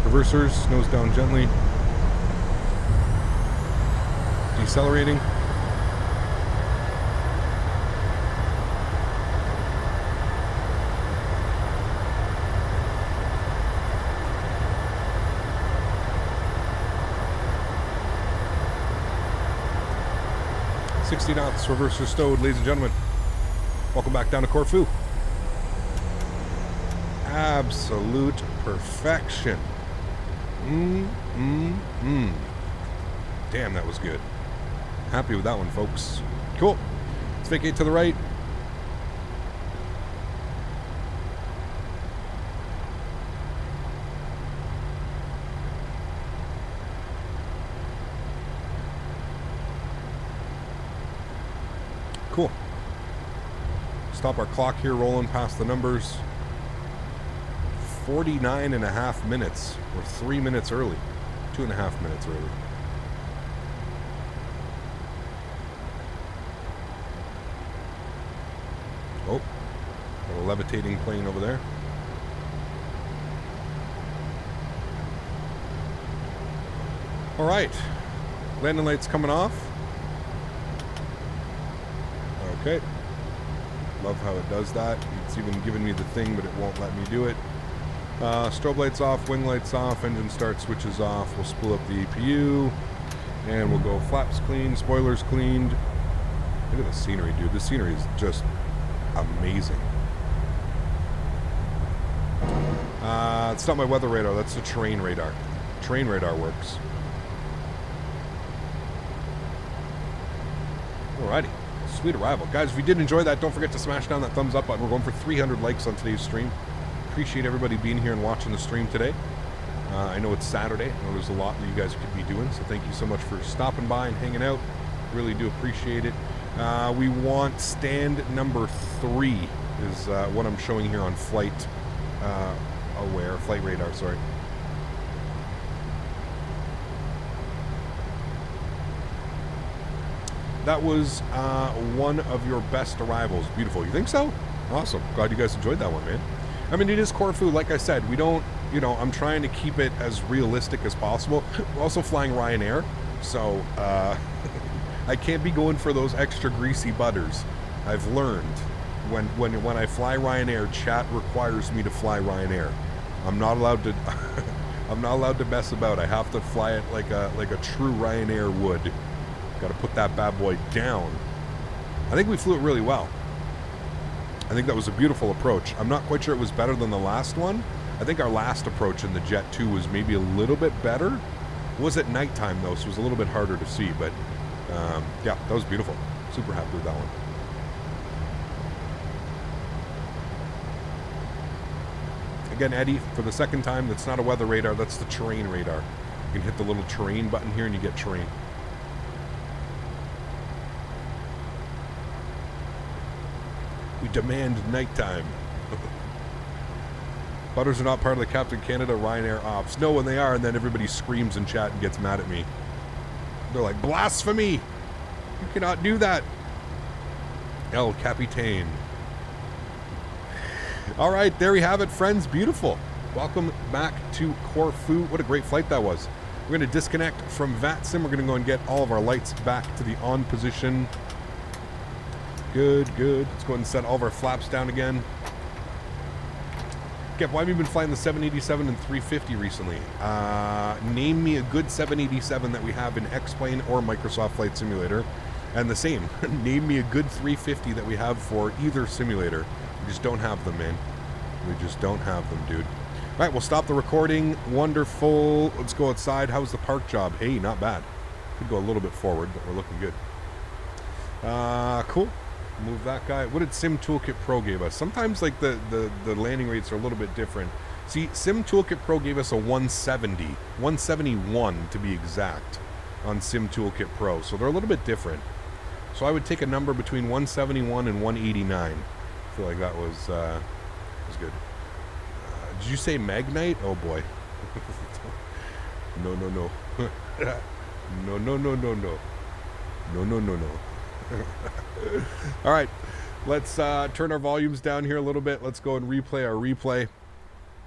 Reversers, nose down gently. Decelerating. .60 knots, reverser stowed, ladies and gentlemen. Welcome back down to Corfu. Absolute perfection. Damn, that was good. Happy with that one, folks. Cool. Let's vacate to the right. Cool. Stop our clock here, rolling past the numbers. 49.5 minutes. We're 3 minutes early. 2.5 minutes early. Oh, got a levitating plane over there. All right, landing lights coming off. Okay, love how it does that. It's even giving me the thing, but it won't let me do it. Strobe lights off, wing lights off, engine start switches off. We'll spool up the EPU, and we'll go flaps cleaned, spoilers cleaned. Look at the scenery, dude. The scenery is just amazing. It's not my weather radar, that's the terrain radar. Terrain radar works. Alrighty, sweet arrival. Guys, if you did enjoy that, don't forget to smash down that thumbs up button. We're going for 300 likes on today's stream. Appreciate everybody being here and watching the stream today. I know it's Saturday. I know there's a lot that you guys could be doing, so thank you so much for stopping by and hanging out. Really do appreciate it. We want stand number 3 is what I'm showing here on Flite Flight Radar, sorry. That was one of your best arrivals. Beautiful. You think so? Awesome. Glad you guys enjoyed that one, man. I mean, it is Corfu. Like I said, we don't, you know, I'm trying to keep it as realistic as possible. We're also flying Ryanair, so I can't be going for those extra greasy butters. I've learned when I fly Ryanair, chat requires me to fly Ryanair. I'm not allowed to I'm not allowed to mess about. I have to fly it like a true Ryanair would. Got to put that bad boy down. I think we flew it really well. I think that was a beautiful approach. I'm not quite sure it was better than the last one. I think our last approach in the Jet 2 was maybe a little bit better. It was at nighttime though, so it was a little bit harder to see, but yeah, that was beautiful. Super happy with that one. Again, Eddie, for the second time, that's not a weather radar, that's the terrain radar. You can hit the little terrain button here and you get terrain. We demand nighttime. Butters are not part of the Captain Canada Ryanair ops. No, when they are, and then everybody screams in chat and gets mad at me. They're like, blasphemy! You cannot do that. El Capitan. All right, there we have it, friends. Beautiful. Welcome back to Corfu. What a great flight that was. We're going to disconnect from VATSIM. We're going to go and get all of our lights back to the on position. Good, good. Let's go ahead and set all of our flaps down again. Kev, why have you been flying the 787 and 350 recently? Name me a good 787 that we have in X-Plane or Microsoft Flight Simulator. And the same, name me a good 350 that we have for either simulator. We just don't have them, man. We just don't have them, dude. All right, we'll stop the recording. Wonderful. Let's go outside. How's the park job? Hey, not bad. Could go a little bit forward, but we're looking good. Cool. Move that guy. What did Sim Toolkit Pro give us? Sometimes like the landing rates are a little bit different. See, Sim Toolkit Pro gave us a 170, 171 to be exact on Sim Toolkit Pro. So they're a little bit different. So I would take a number between 171 and 189. I feel like that was good. Did you say Magnite? Oh boy. No, no, no. No, no, no, no, no. No, no, no, no. All right, let's turn our volumes down here a little bit. Let's go and replay our replay.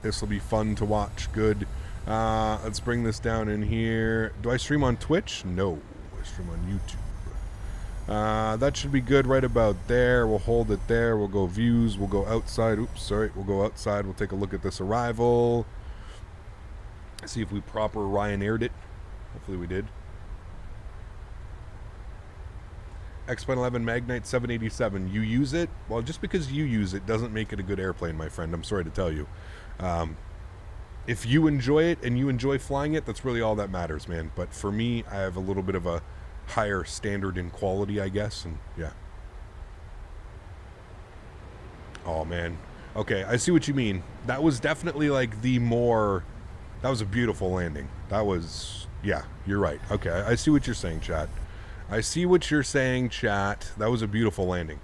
This will be fun to watch. Good. Let's bring this down in here. Do I stream on Twitch? No, I stream on YouTube. That should be good right about there. We'll hold it there. We'll go views. We'll go outside. Oops, sorry. We'll go outside. We'll take a look at this arrival. See if we proper Ryanaired it. Hopefully we did. X-Plane 11 Magnite 787. You use it? Well, just because you use it doesn't make it a good airplane, my friend. I'm sorry to tell you. If you enjoy it and you enjoy flying it, that's really all that matters, man. But for me, I have a little bit of a higher standard in quality, I guess, and yeah. Oh, man. Okay, I see what you mean. That was definitely like the more... That was a beautiful landing. That was... Yeah, you're right. Okay, I see what you're saying, chat. I see what you're saying, chat. That was a beautiful landing.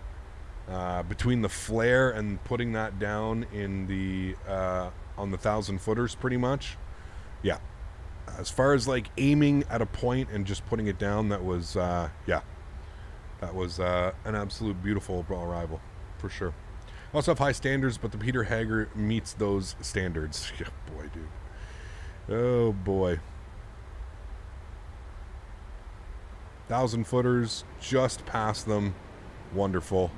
Between the flare and putting that down in the on the 1,000 footers, pretty much. Yeah. As far as like aiming at a point and just putting it down, that was yeah. That was an absolute beautiful arrival, for sure. Also have high standards, but the Peter Hager meets those standards. Yeah, boy, dude. Oh boy. 1,000 footers, just past them. Wonderful.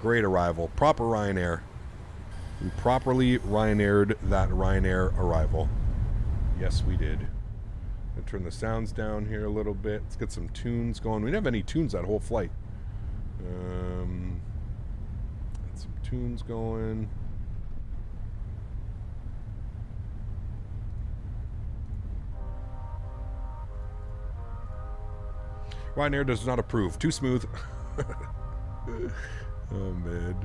Great arrival. Proper Ryanair. We properly Ryanaired that Ryanair arrival. Yes, we did. I'll turn the sounds down here a little bit. Let's get some tunes going. We didn't have any tunes that whole flight. Get some tunes going. Ryanair does not approve. Too smooth. Oh, man.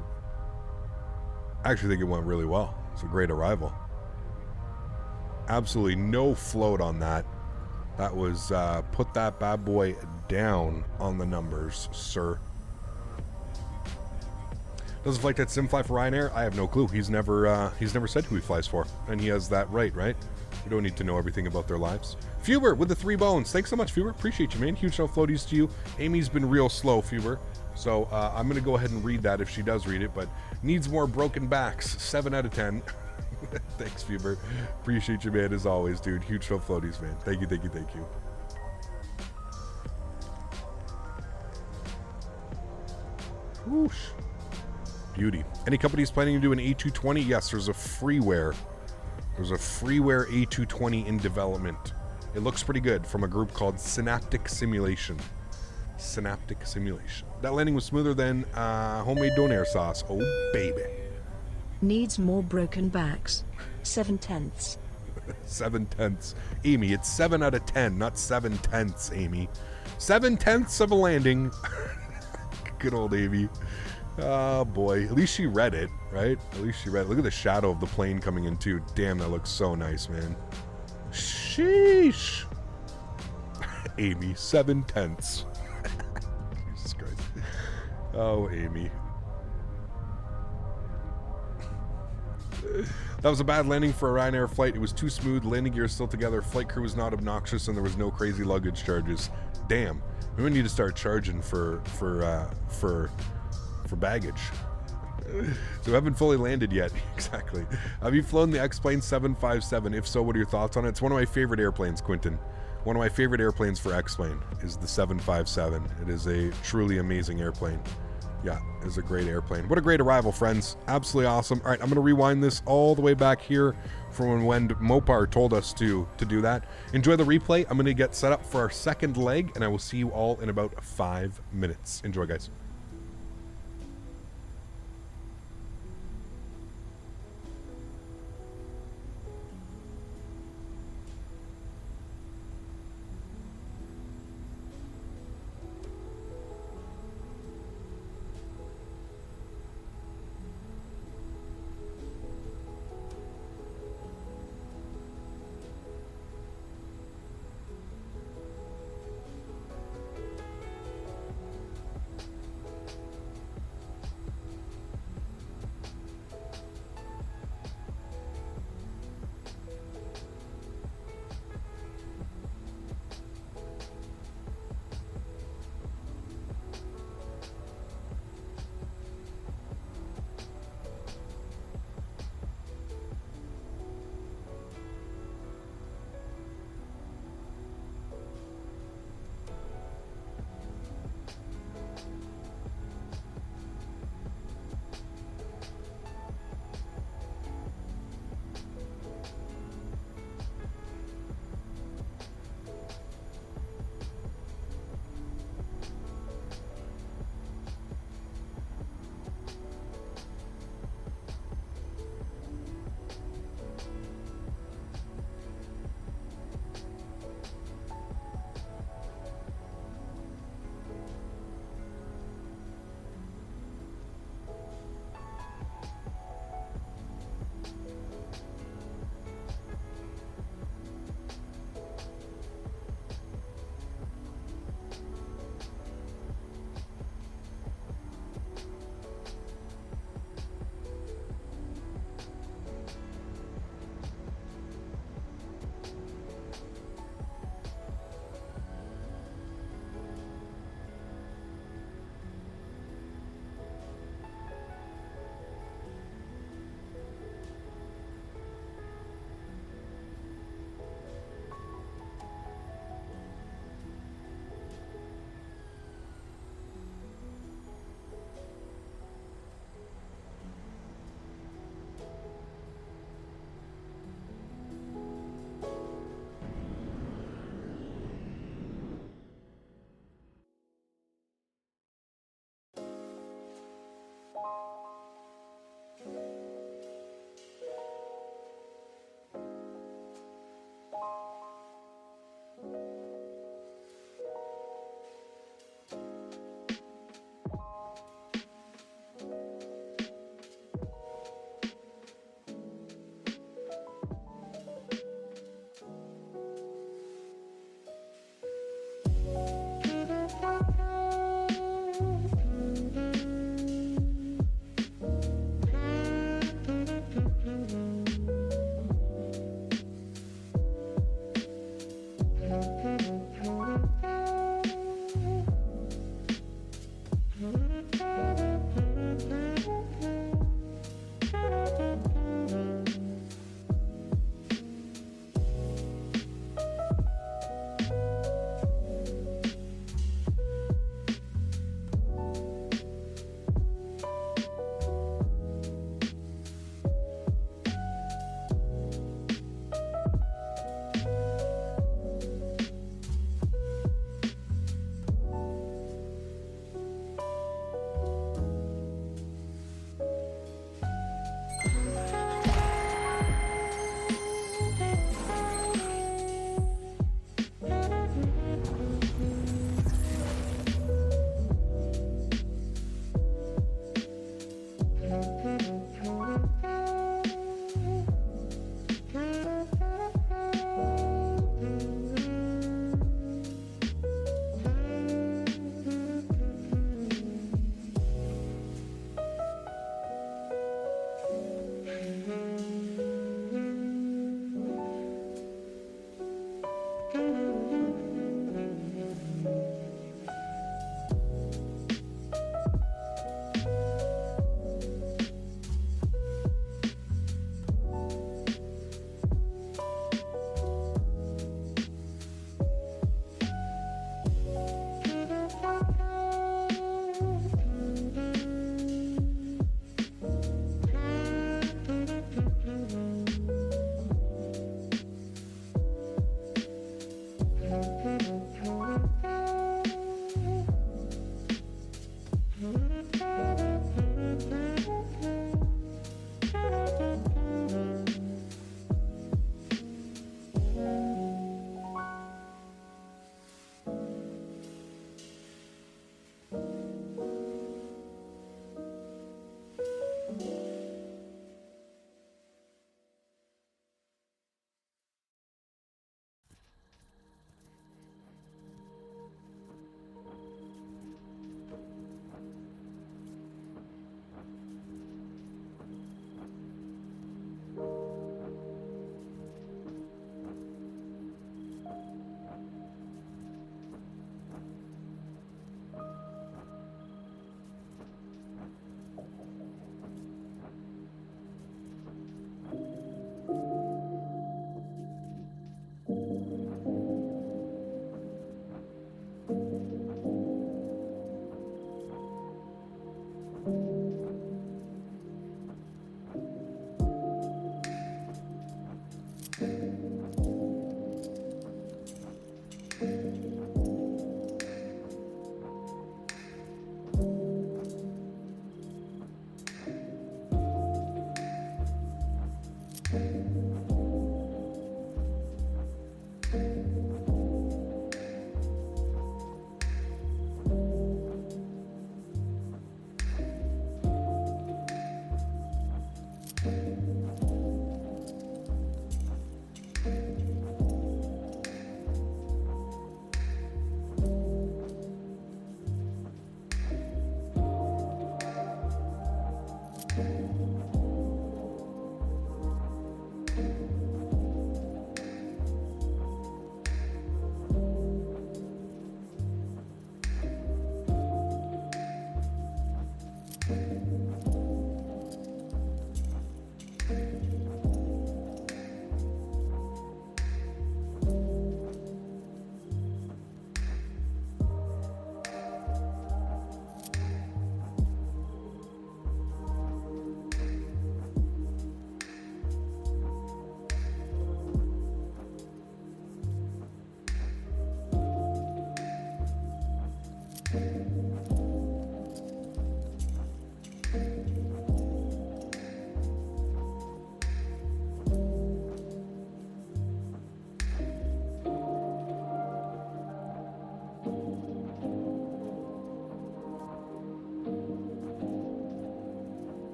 I actually think it went really well. It's a great arrival. Absolutely no float on that. That was, put that bad boy down on the numbers, sir. Does a flight that sim fly for Ryanair? I have no clue. He's never said who he flies for. And he has that right? You don't need to know everything about their lives. Fuber with the 3 bones. Thanks so much, Fuber. Appreciate you, man. Huge no floaties to you. Amy's been real slow, Fuber. So I'm going to go ahead and read that if she does read it. But needs more broken backs. 7 out of 10. Thanks, Fuber. Appreciate you, man, as always, dude. Huge no floaties, man. Thank you, thank you, thank you. Whoosh. Beauty. Any companies planning to do an A220? Yes, there's a freeware. There's a freeware A220 in development. It looks pretty good from a group called Synaptic Simulation. Synaptic Simulation. That landing was smoother than homemade donair sauce. Oh, baby. Needs more broken backs. 7/10. 7/10. Amy, it's 7 out of 10, not 7/10, Amy. 7/10 of a landing. Good old Amy. Oh boy, at least she read it, right? At least she read it. Look at the shadow of the plane coming in too. Damn, that looks so nice, man. Sheesh. Amy, 7/10. Jesus Christ. Oh, Amy. That was a bad landing for a Ryanair flight. It was too smooth, landing gear still together, flight crew was not obnoxious, and there was no crazy luggage charges. Damn, we need to start charging for baggage. So we haven't fully landed yet. Exactly. Have you flown the X-Plane 757? If so, what are your thoughts on it? It's one of my favorite airplanes, Quentin. One of my favorite airplanes for X-Plane is the 757. It is a truly amazing airplane. Yeah, it is a great airplane. What a great arrival, friends. Absolutely awesome. All right, I'm going to rewind this all the way back here from when Mopar told us to do that. Enjoy the replay. I'm going to get set up for our second leg, and I will see you all in about 5 minutes. Enjoy, guys.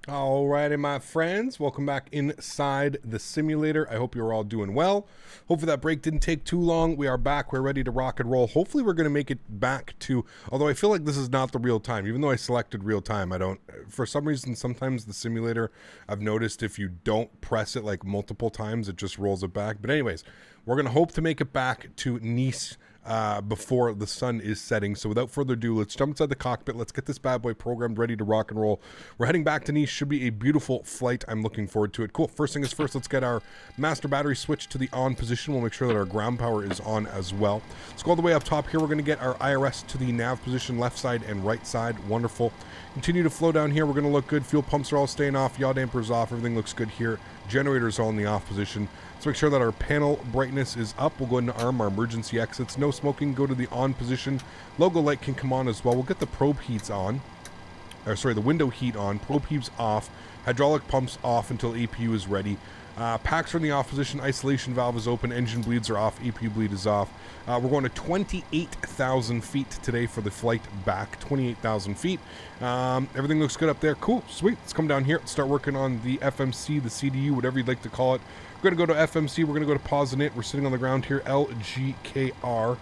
Alrighty, my friends, welcome back inside the simulator. I hope you're all doing well. Hopefully that break didn't take too long. We are back. We're ready to rock and roll. Hopefully we're going to make it back to, although I feel like this is not the real time. Even though I selected real time, I don't, for some reason, sometimes the simulator, I've noticed if you don't press it like multiple times, it just rolls it back. But anyways, we're going to hope to make it back to Nice before the sun is setting. So without further ado, let's jump inside the cockpit. Let's get this bad boy programmed, ready to rock and roll. We're heading back to Nice. Should be a beautiful flight. I'm looking forward to it. Cool. First thing is first, let's get our master battery switched to the on position. We'll make sure that our ground power is on as well. Let's go all the way up top here. We're going to get our IRS to the nav position, left side and right side. Wonderful. Continue to flow down here. We're going to look good. Fuel pumps are all staying off. Yaw damper's off. Everything looks good here. Generators all in the off position. Let's make sure that our panel brightness is up. We'll go ahead and arm our emergency exits. No smoking. Go to the on position. Logo light can come on as well. We'll get the probe heats on. Or sorry, the window heat on. Probe heaps off. Hydraulic pumps off until APU is ready. Packs are in the off position. Isolation valve is open. Engine bleeds are off. APU bleed is off. We're going to 28,000 feet today for the flight back. 28,000 feet. Everything looks good up there. Cool. Sweet. Let's come down here. Let's start working on the FMC, the CDU, whatever you'd like to call it. We're going to go to FMC. We're going to go to pause and it. We're sitting on the ground here. LGKR.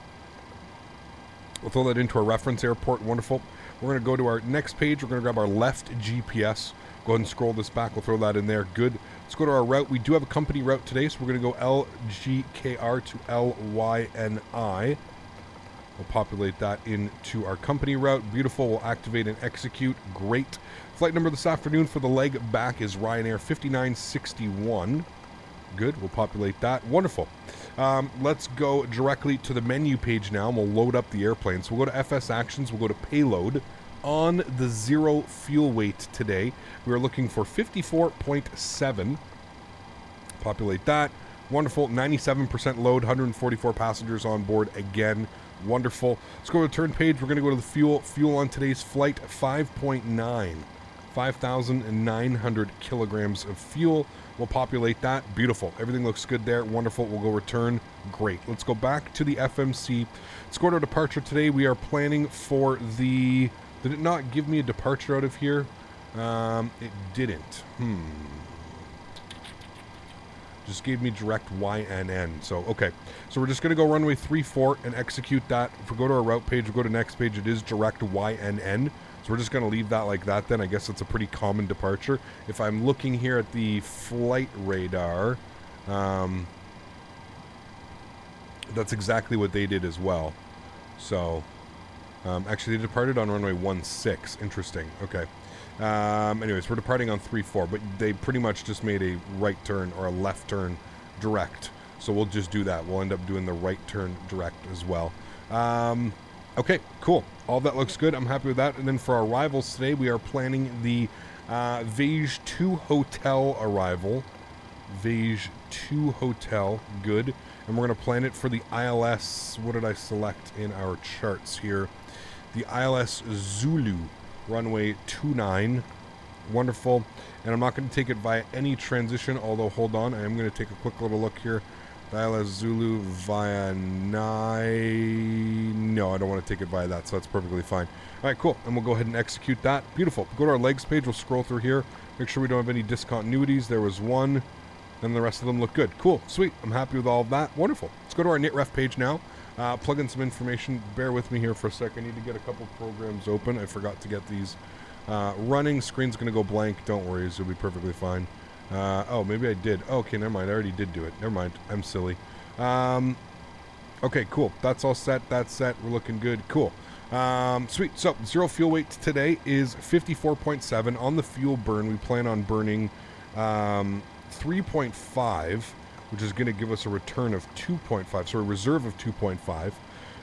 We'll throw that into our reference airport. Wonderful. We're going to go to our next page. We're going to grab our left GPS. Go ahead and scroll this back. We'll throw that in there. Good. Let's go to our route. We do have a company route today, so we're going to go LGKR to LYNI. We'll populate that into our company route. Beautiful. We'll activate and execute. Great. Flight number this afternoon for the leg back is Ryanair 5961. Good. We'll populate that. Wonderful. Let's go directly to the menu page now, and we'll load up the airplane. So we'll go to FS Actions. We'll go to Payload. On the zero fuel weight today, we are looking for 54.7. Populate that. Wonderful. 97% load. 144 passengers on board again. Wonderful. Let's go to the turn page. We're going to go to the fuel. Fuel on today's flight, 5.9. 5,900 kilograms of fuel. We'll populate that. Beautiful. Everything looks good there. Wonderful. We'll go return. Great. Let's go back to the FMC. Let's go to our departure today. We are planning for the... Did it not give me a departure out of here? It didn't. Just gave me direct YNN. So, okay. So we're just going to go runway 34 and execute that. If we go to our route page, we go to next page, it is direct YNN. So we're just going to leave that like that then. I guess it's a pretty common departure. If I'm looking here at the flight radar, that's exactly what they did as well. So, actually they departed on runway 16. Interesting. Okay. Anyways, we're departing on 34, but they pretty much just made a right turn or a left turn direct. So we'll just do that. We'll end up doing the right turn direct as well. Okay, cool. All that looks good. I'm happy with that. And then for our arrivals today, we are planning the Vage 2 Hotel arrival. Vage 2 Hotel. Good. And we're going to plan it for the ILS. What did I select in our charts here? The ILS Zulu. Runway 29. Wonderful. And I'm not going to take it via any transition, although hold on, I am going to take a quick little look here. ILS Zulu via no, I don't want to take it via that, so that's perfectly fine. All right, cool. And we'll go ahead and execute that. Beautiful. Go to our legs page. We'll scroll through here. Make sure we don't have any discontinuities. There was one, and the rest of them look good. Cool. Sweet. I'm happy with all of that. Wonderful. Let's go to our NITREF page now. Plug in some information. Bear with me here for a sec. I need to get a couple programs open. I forgot to get these running. Screen's going to go blank. Don't worry. It'll be perfectly fine. Oh, maybe I did. Oh, okay, never mind. I already did do it. Never mind. I'm silly. Okay, cool. That's all set. That's set. We're looking good. Cool. Sweet. So, zero fuel weight today is 54.7. On the fuel burn, we plan on burning 3.5, which is going to give us a return of 2.5. So, a reserve of 2.5.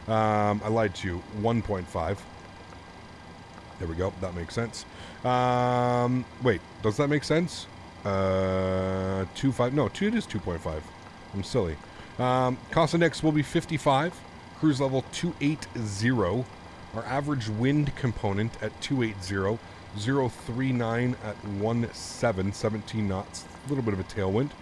I lied to you. 1.5. There we go. That makes sense. Wait, does that make sense? 2.5. No, it is 2.5. I'm silly. Cost index will be 55. Cruise level 280. Our average wind component at 280. 039 at 17 knots. A little bit of a tailwind.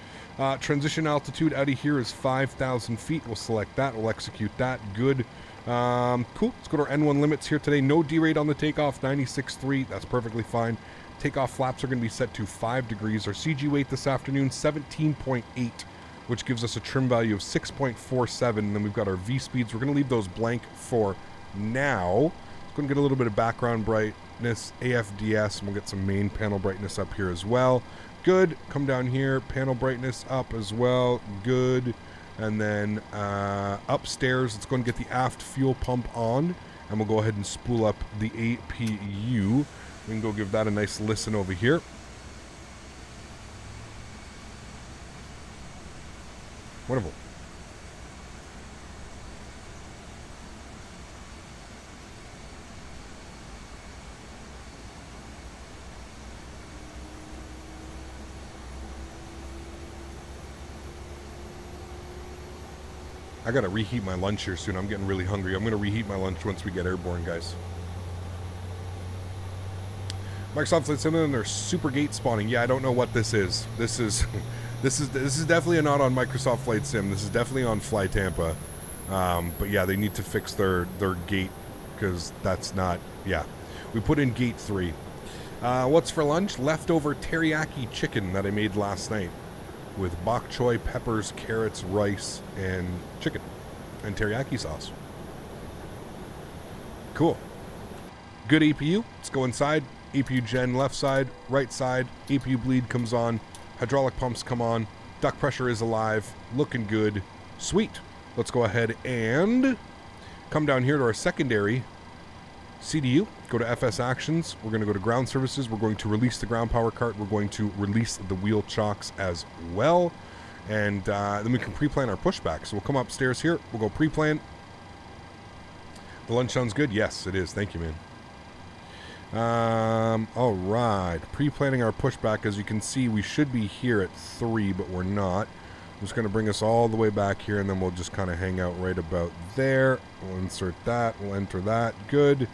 Transition altitude out of here is 5,000 feet. We'll select that. We'll execute that. Good. Cool. Let's go to our N1 limits here today. No D-rate on the takeoff. 96.3. That's perfectly fine. Takeoff flaps are going to be set to 5 degrees. Our CG weight this afternoon, 17.8, which gives us a trim value of 6.47. And then we've got our V speeds. We're going to leave those blank for now. It's going to get a little bit of background brightness, AFDS, and we'll get some main panel brightness up here as well. Good. Come down here, panel brightness up as well. Good. And then upstairs, it's going to get the aft fuel pump on, and we'll go ahead and spool up the APU. We can go give that a nice listen over here. Wonderful. I gotta reheat my lunch here soon. I'm getting really hungry. I'm gonna reheat my lunch once we get airborne, guys. Microsoft Flight Simulator, and they're super gate spawning. Yeah, I don't know what this is. This is definitely not on Microsoft Flight Sim. This is definitely on Fly Tampa. But yeah, they need to fix their gate, because that's not. Yeah, we put in gate 3. What's for lunch? Leftover teriyaki chicken that I made last night, with bok choy, peppers, carrots, rice, and chicken, and teriyaki sauce. Cool. Good APU. Let's go inside. APU gen left side, right side. APU bleed comes on. Hydraulic pumps come on. Duct pressure is alive. Looking good. Sweet. Let's go ahead and come down here to our secondary CDU. Go to FS actions. We're going to go to ground services. We're going to release the ground power cart. We're going to release the wheel chocks as well. And then we can pre-plan our pushback. So we'll come upstairs here. We'll go pre-plan. The lunch sounds good? Yes, it is. Thank you, man. All right. Pre-planning our pushback. As you can see, we should be here at 3, but we're not. I'm just going to bring us all the way back here, and then we'll just kind of hang out right about there. We'll insert that. We'll enter that. Good.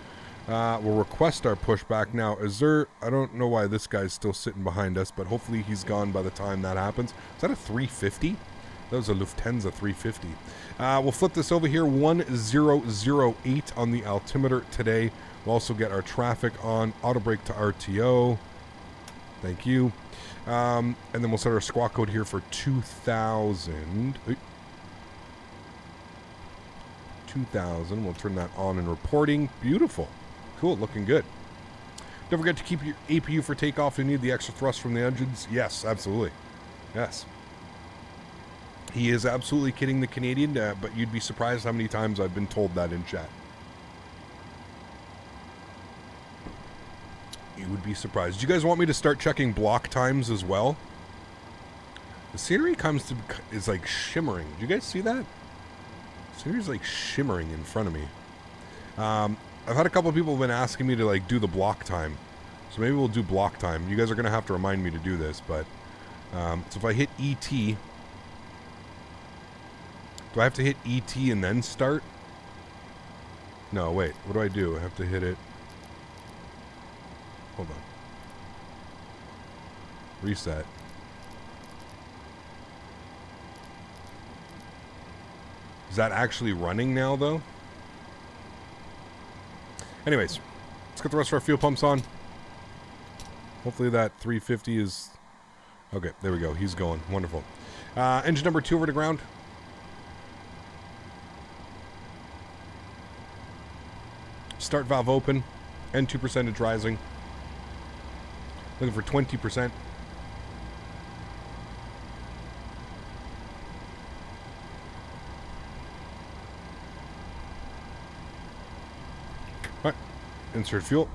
We'll request our pushback. Now, I don't know why this guy's still sitting behind us, but hopefully he's gone by the time that happens. Is that a 350? That was a Lufthansa 350. We'll flip this over here, 1008 on the altimeter today. We'll also get our traffic on, auto brake to RTO. Thank you. And then we'll set our squawk code here for 2000. 2000. We'll turn that on in reporting. Beautiful. Cool, looking good. Don't forget to keep your APU for takeoff. You need the extra thrust from the engines. Yes, absolutely. Yes. He is absolutely kidding the Canadian, but you'd be surprised how many times I've been told that in chat. You would be surprised. Do you guys want me to start checking block times as well? The scenery is like shimmering. Do you guys see that? The scenery's like shimmering in front of me. I've had a couple of people have been asking me to like do the block time. So maybe we'll do block time. You guys are going to have to remind me to do this, but so if I hit ET, do I have to hit ET and then start? No, wait. What do I do? I have to hit it. Hold on. Reset. Is that actually running now, though? Anyways, let's get the rest of our fuel pumps on. Hopefully that 350 is... Okay, there we go. He's going. Wonderful. Engine number 2 over to ground. Start valve open. N2 percentage rising. Looking for 20%. All right. Insert fuel.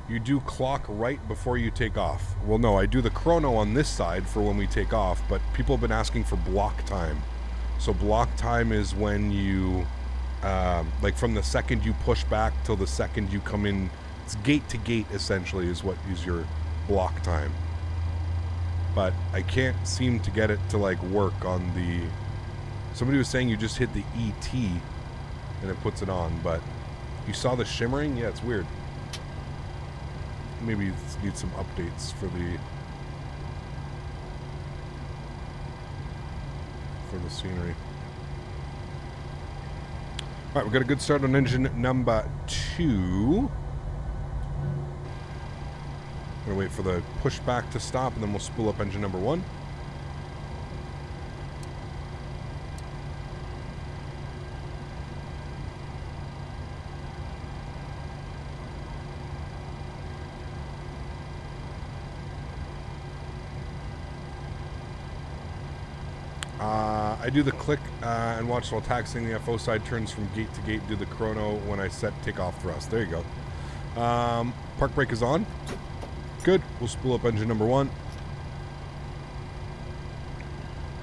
You do clock right before you take off. Well, no, I do the chrono on this side for when we take off, but people have been asking for block time. So block time is when you, like from the second you push back till the second you come in. It's gate to gate, essentially, is what is your block time. But I can't seem to get it to, like, work on the... Somebody was saying you just hit the ET and it puts it on, but you saw the shimmering? Yeah, it's weird. Maybe it needs some updates for the scenery. All right, we got a good start on engine number 2. Gonna wait for the pushback to stop, and then we'll spool up engine number 1. I do the click and watch while taxiing. The FO side turns from gate to gate. Do the chrono when I set takeoff thrust. There you go. Park brake is on. Good. We'll spool up engine number 1.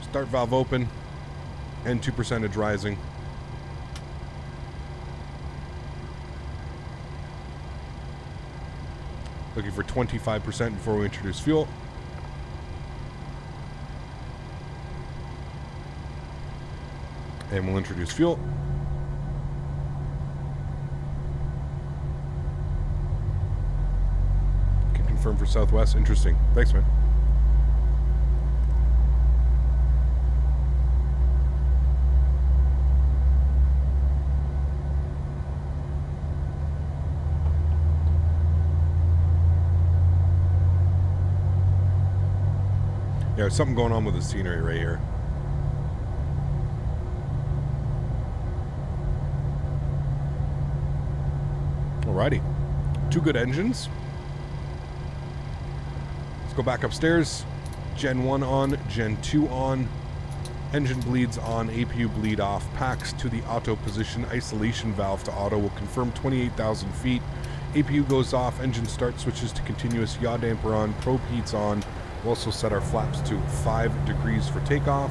Start valve open. And 2% rising. Looking for 25% before we introduce fuel. And we'll introduce fuel. Can confirm for Southwest. Interesting. Thanks, man. Yeah, there's something going on with the scenery right here. Alrighty. 2 good engines. Let's go back upstairs. Gen 1 on, Gen 2 on. Engine bleeds on, APU bleed off. Packs to the auto position. Isolation valve to auto will confirm 28,000 feet. APU goes off. Engine start switches to continuous. Yaw damper on. Probe heats on. We'll also set our flaps to 5 degrees for takeoff.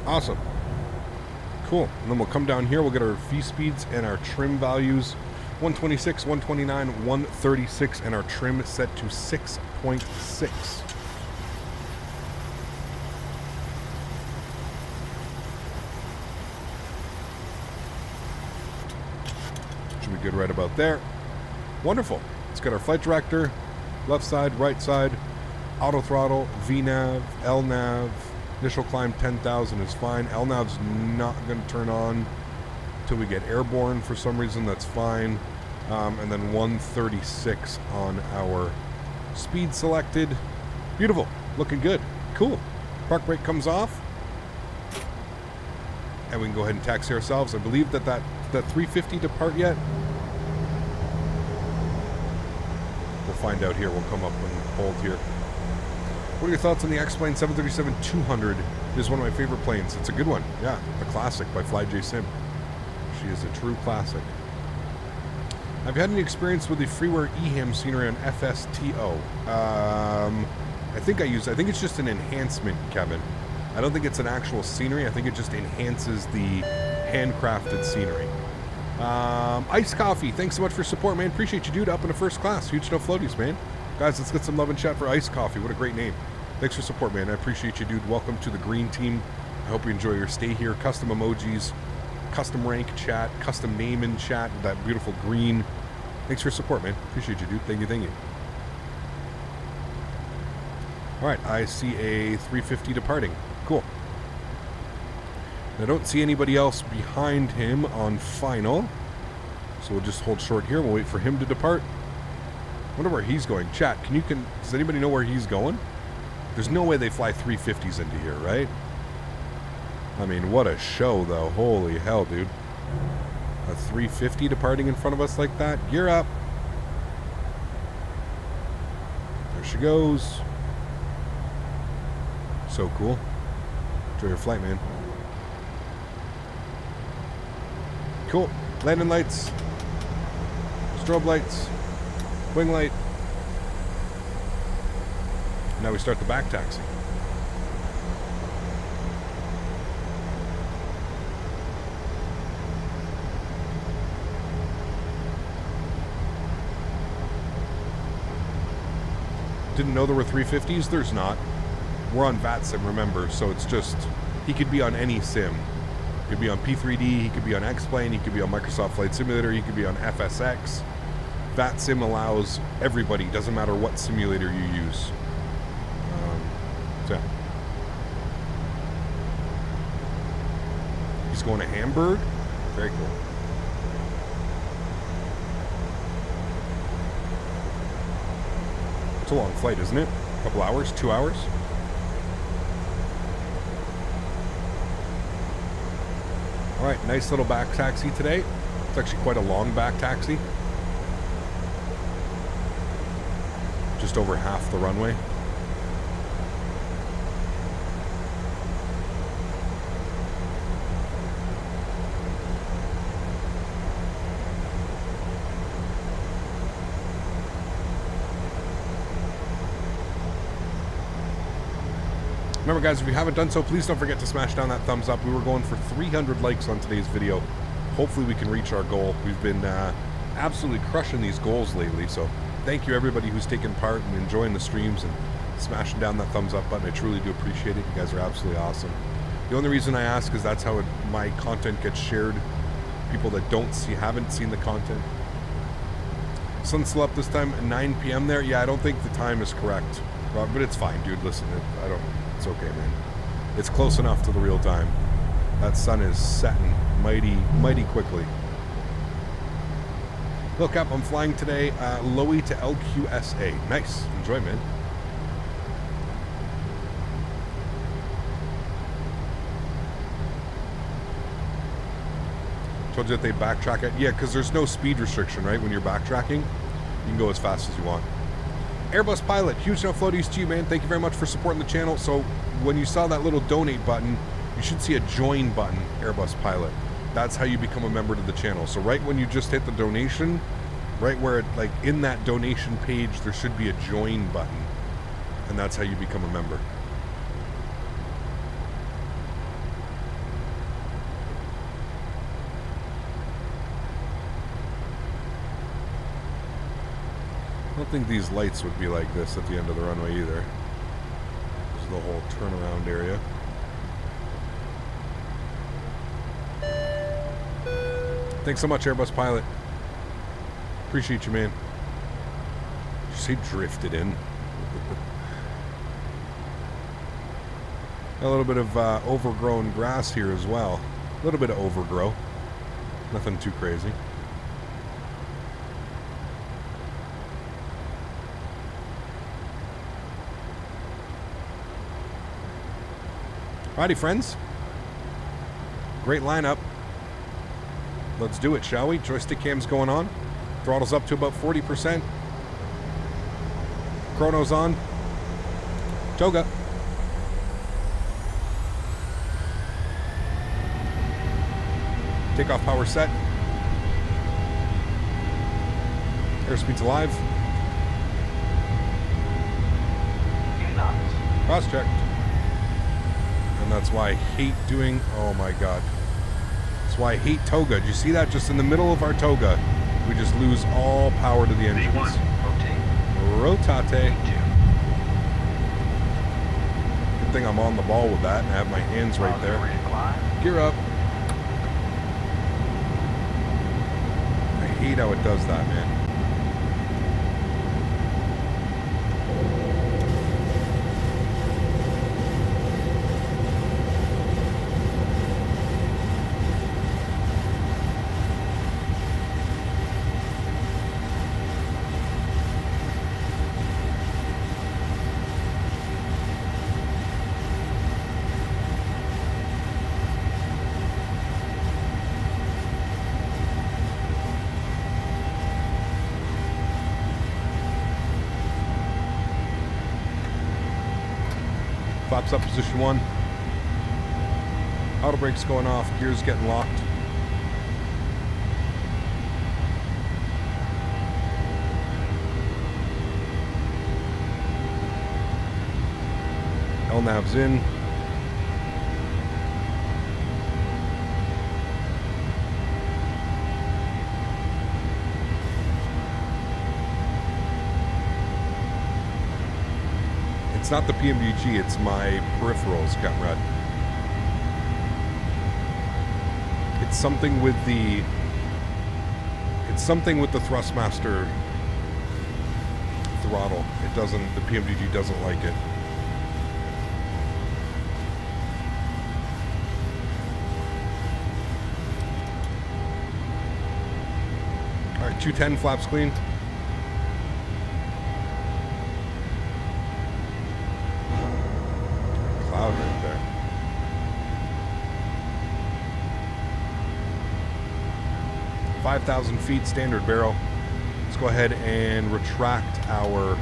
Awesome. Cool. And then we'll come down here. We'll get our V speeds and our trim values. 126, 129, 136, and our trim set to 6.6. Should be good right about there. Wonderful. Let's get our flight director. Left side, right side. Auto throttle, VNAV, LNAV. Initial climb 10,000 is fine. LNAV's not going to turn on until we get airborne for some reason. That's fine. And then 136 on our speed selected. Beautiful. Looking good. Cool. Park brake comes off. And we can go ahead and taxi ourselves. I believe that 350 depart yet. We'll find out here. We'll come up and hold here. What are your thoughts on the X-Plane 737-200? It is one of my favorite planes. It's a good one. Yeah, the classic by FlyJ Sim. She is a true classic. Have you had any experience with the freeware EHAM scenery on FSTO? I think it's just an enhancement, Kevin. I don't think it's an actual scenery. I think it just enhances the handcrafted scenery. Ice Coffee, thanks so much for support, man. Appreciate you, dude. Up in the first class. Huge no floaties, man. Guys, let's get some love and chat for Ice Coffee. What a great name. Thanks for support, man. I appreciate you, dude. Welcome to the green team. I hope you enjoy your stay here. Custom emojis, custom rank chat, custom name in chat with that beautiful green. Thanks for your support, man. Appreciate you, dude. Thank you, thank you. All right, I see a 350 departing. Cool. I don't see anybody else behind him on final. So we'll just hold short here. We'll wait for him to depart. I wonder where he's going. Chat, does anybody know where he's going? There's no way they fly 350s into here, right? I mean, what a show, though. Holy hell, dude. A 350 departing in front of us like that. Gear up. There she goes. So cool. Enjoy your flight, man. Cool. Landing lights. Strobe lights. Wing light. Now we start the back taxi. Didn't know there were 350s? There's not. We're on VAT sim, remember, so it's just, he could be on any sim. He could be on P3D, he could be on X-Plane, he could be on Microsoft Flight Simulator, he could be on FSX. VATSIM allows everybody, doesn't matter what simulator you use. So yeah. He's going to Hamburg. Very cool. It's a long flight, isn't it? A couple hours, 2 hours. All right, nice little back taxi today. It's actually quite a long back taxi. Just over half the runway. Remember, guys, if you haven't done so, please don't forget to smash down that thumbs up. We were going for 300 likes on today's video. Hopefully we can reach our goal. We've been absolutely crushing these goals lately, so thank you everybody who's taken part and enjoying the streams and smashing down that thumbs up button. I truly do appreciate it. You guys are absolutely awesome. The only reason I ask is that's how my content gets shared. People that haven't seen the content. Sun's still up this time at 9 p.m. there. Yeah, I don't think the time is correct, but it's fine, dude. Listen, it's okay, man. It's close enough to the real time. That sun is setting mighty quickly. Look up, I'm flying today, Lowy to LQSA. Nice, enjoy, man. Told you that they backtrack it. Yeah, because there's no speed restriction, right? When you're backtracking, you can go as fast as you want. Airbus Pilot, huge no floaties to you, man. Thank you very much for supporting the channel. So when you saw that little donate button, you should see a join button, Airbus Pilot. That's how you become a member to the channel. So right when you just hit the donation, right where it, like in that donation page, there should be a join button. And that's how you become a member. I don't think these lights would be like this at the end of the runway either. This is the whole turnaround area. Thanks so much, Airbus Pilot. Appreciate you, man. Did you say drifted in? A little bit of overgrown grass here as well. A little bit of overgrow. Nothing too crazy. Alrighty, friends. Great lineup. Let's do it, shall we? Joystick cam's going on. Throttle's up to about 40%. Chrono's on. Toga. Takeoff power set. Airspeed's alive. Cross checked. And that's why I hate doing, oh my god. That's why I hate toga. Did you see that? Just in the middle of our toga, we just lose all power to the engines. Rotate. Good thing I'm on the ball with that and I have my hands right there. Gear up. I hate how it does that, man. Flaps up, position 1. Auto brake's going off, gears getting locked. LNAV's in. It's not the PMDG, it's my peripherals, Captain Red. It's something with the Thrustmaster throttle. It doesn't, the PMDG doesn't like it. All right, 210 flaps clean. Cloud right there. $5,000 feet standard barrel. Let's go ahead and retract our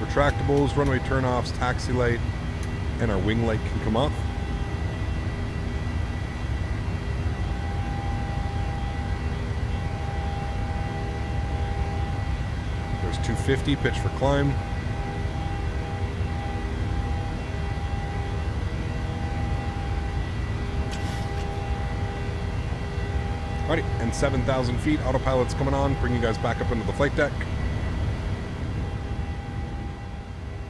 retractables, runway turnoffs, taxi light, and our wing light can come off. There's 250, pitch for climb. Alrighty, and 7,000 feet, autopilot's coming on, bring you guys back up into the flight deck.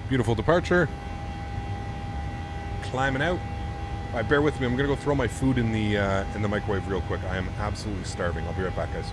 Beautiful departure. Climbing out. All right, bear with me, I'm gonna go throw my food in the microwave real quick. I am absolutely starving. I'll be right back, guys.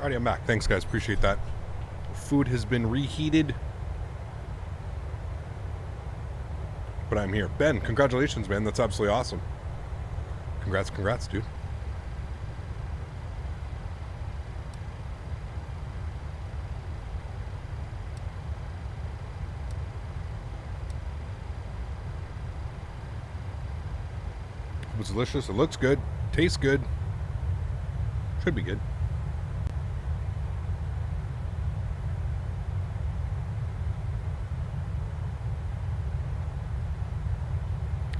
Alrighty, I'm back. Thanks, guys. Appreciate that. Food has been reheated. But I'm here. Ben, congratulations, man. That's absolutely awesome. Congrats, dude. It was delicious. It looks good. Tastes good. Should be good.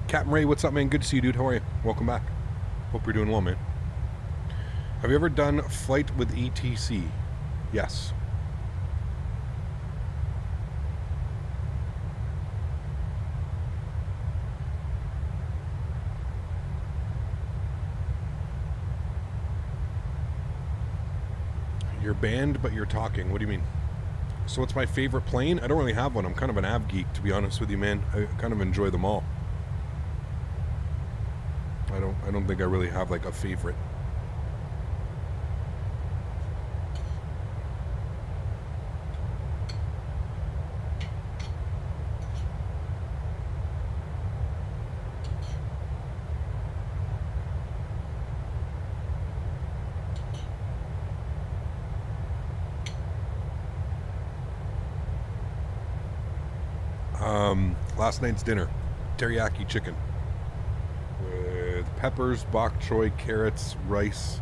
Captain Ray, what's up, man? Good to see you, dude. How are you? Welcome back. Hope you're doing well, man. Have you ever done Flite with ETC? Yes. You're banned, but you're talking. What do you mean? So what's my favorite plane? I don't really have one. I'm kind of an av geek, to be honest with you, man. I kind of enjoy them all. I don't think I really have like a favorite. Last night's dinner, teriyaki chicken with peppers, bok choy, carrots, rice,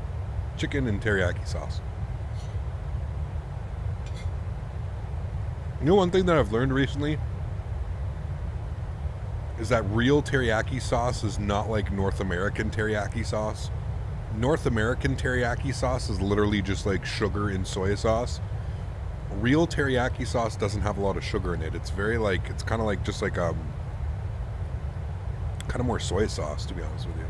chicken, and teriyaki sauce. You know, one thing that I've learned recently is that real teriyaki sauce is not like North American teriyaki sauce. North American teriyaki sauce is literally just like sugar and soy sauce. Real teriyaki sauce doesn't have a lot of sugar in it. It's very like, it's kind of like just like kind of more soy sauce, to be honest with you.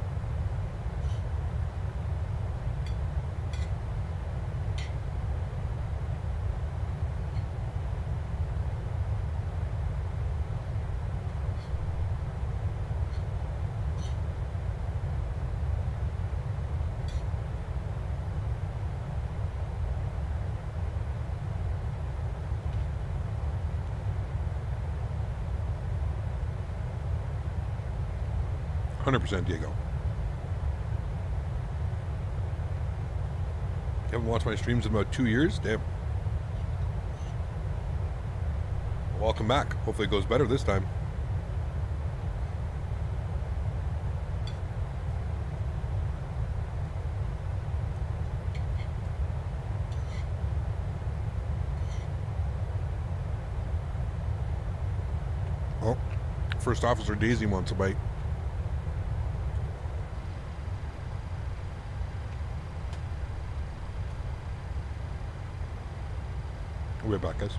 %, Diego. You haven't watched my streams in about 2 years? Damn. Welcome back. Hopefully it goes better this time. Oh, First Officer Daisy wants a bite. We're back, guys.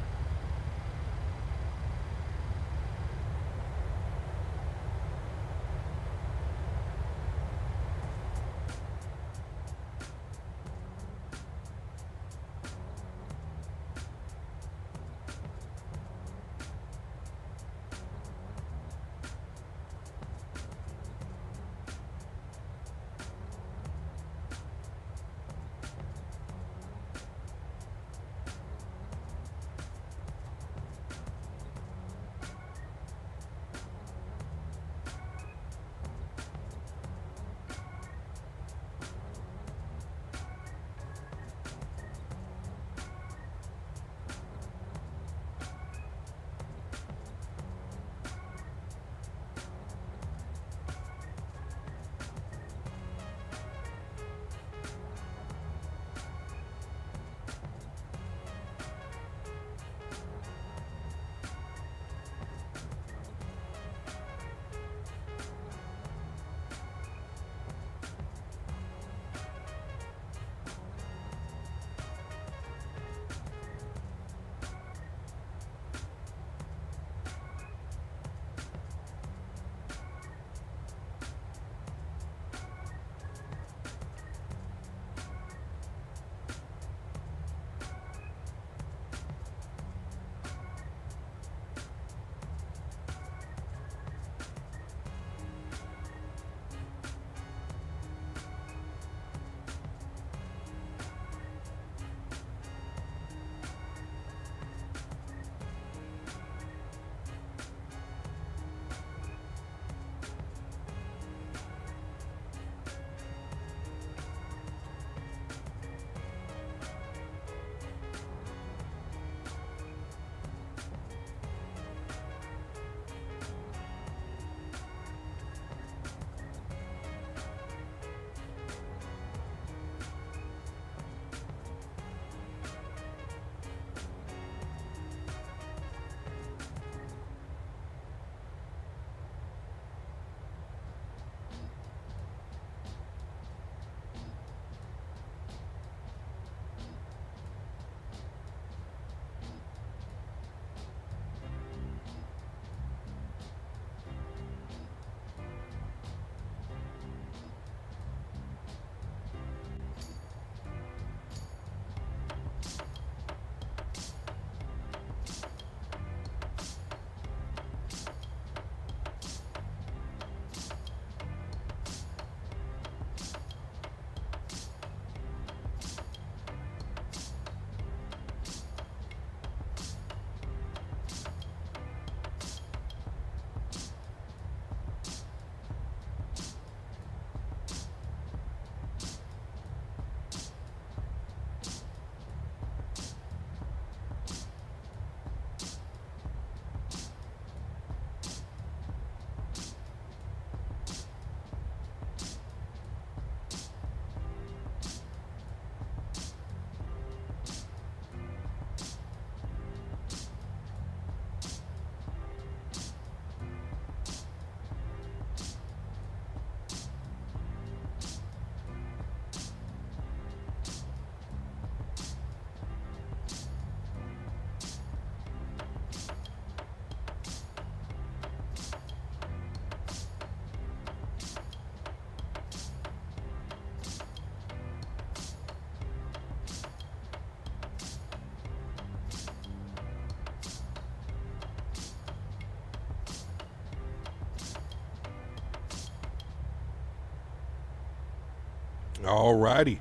Alrighty.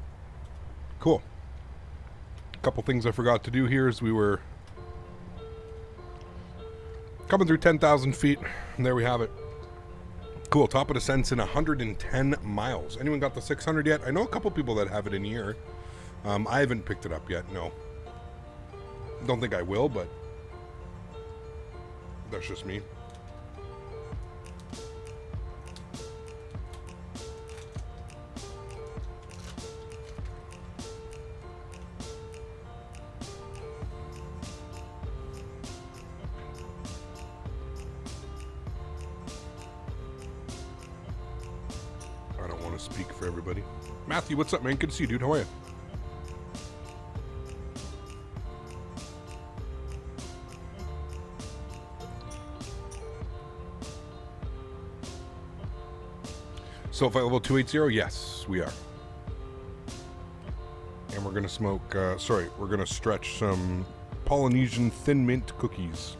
Cool. A couple things I forgot to do here as we were coming through 10,000 feet. And there we have it. Cool. Top of descent's in 110 miles. Anyone got the 600 yet? I know a couple people that have it in here. I haven't picked it up yet. No. Don't think I will, but that's just me. I don't want to speak for everybody. Matthew, what's up, man? Good to see you, dude. How are you? So if I level 280, yes, we are. And we're going to smoke, we're going to stretch some Polynesian thin mint cookies.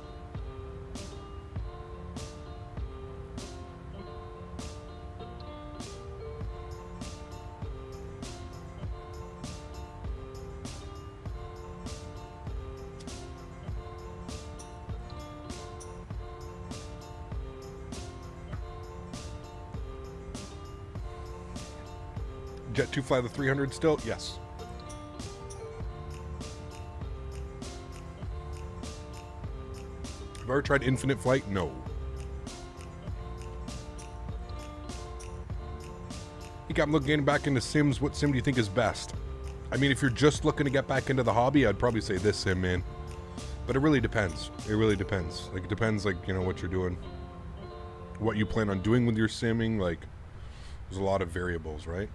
Jet 2 fly the 300 still? Yes. Have I ever tried infinite flight? No. I think I'm looking back into sims. What sim do you think is best? I mean, if you're just looking to get back into the hobby, I'd probably say this sim, man. But it really depends. It really depends. Like, it depends, like, you know, what you're doing. What you plan on doing with your simming. Like, there's a lot of variables, right?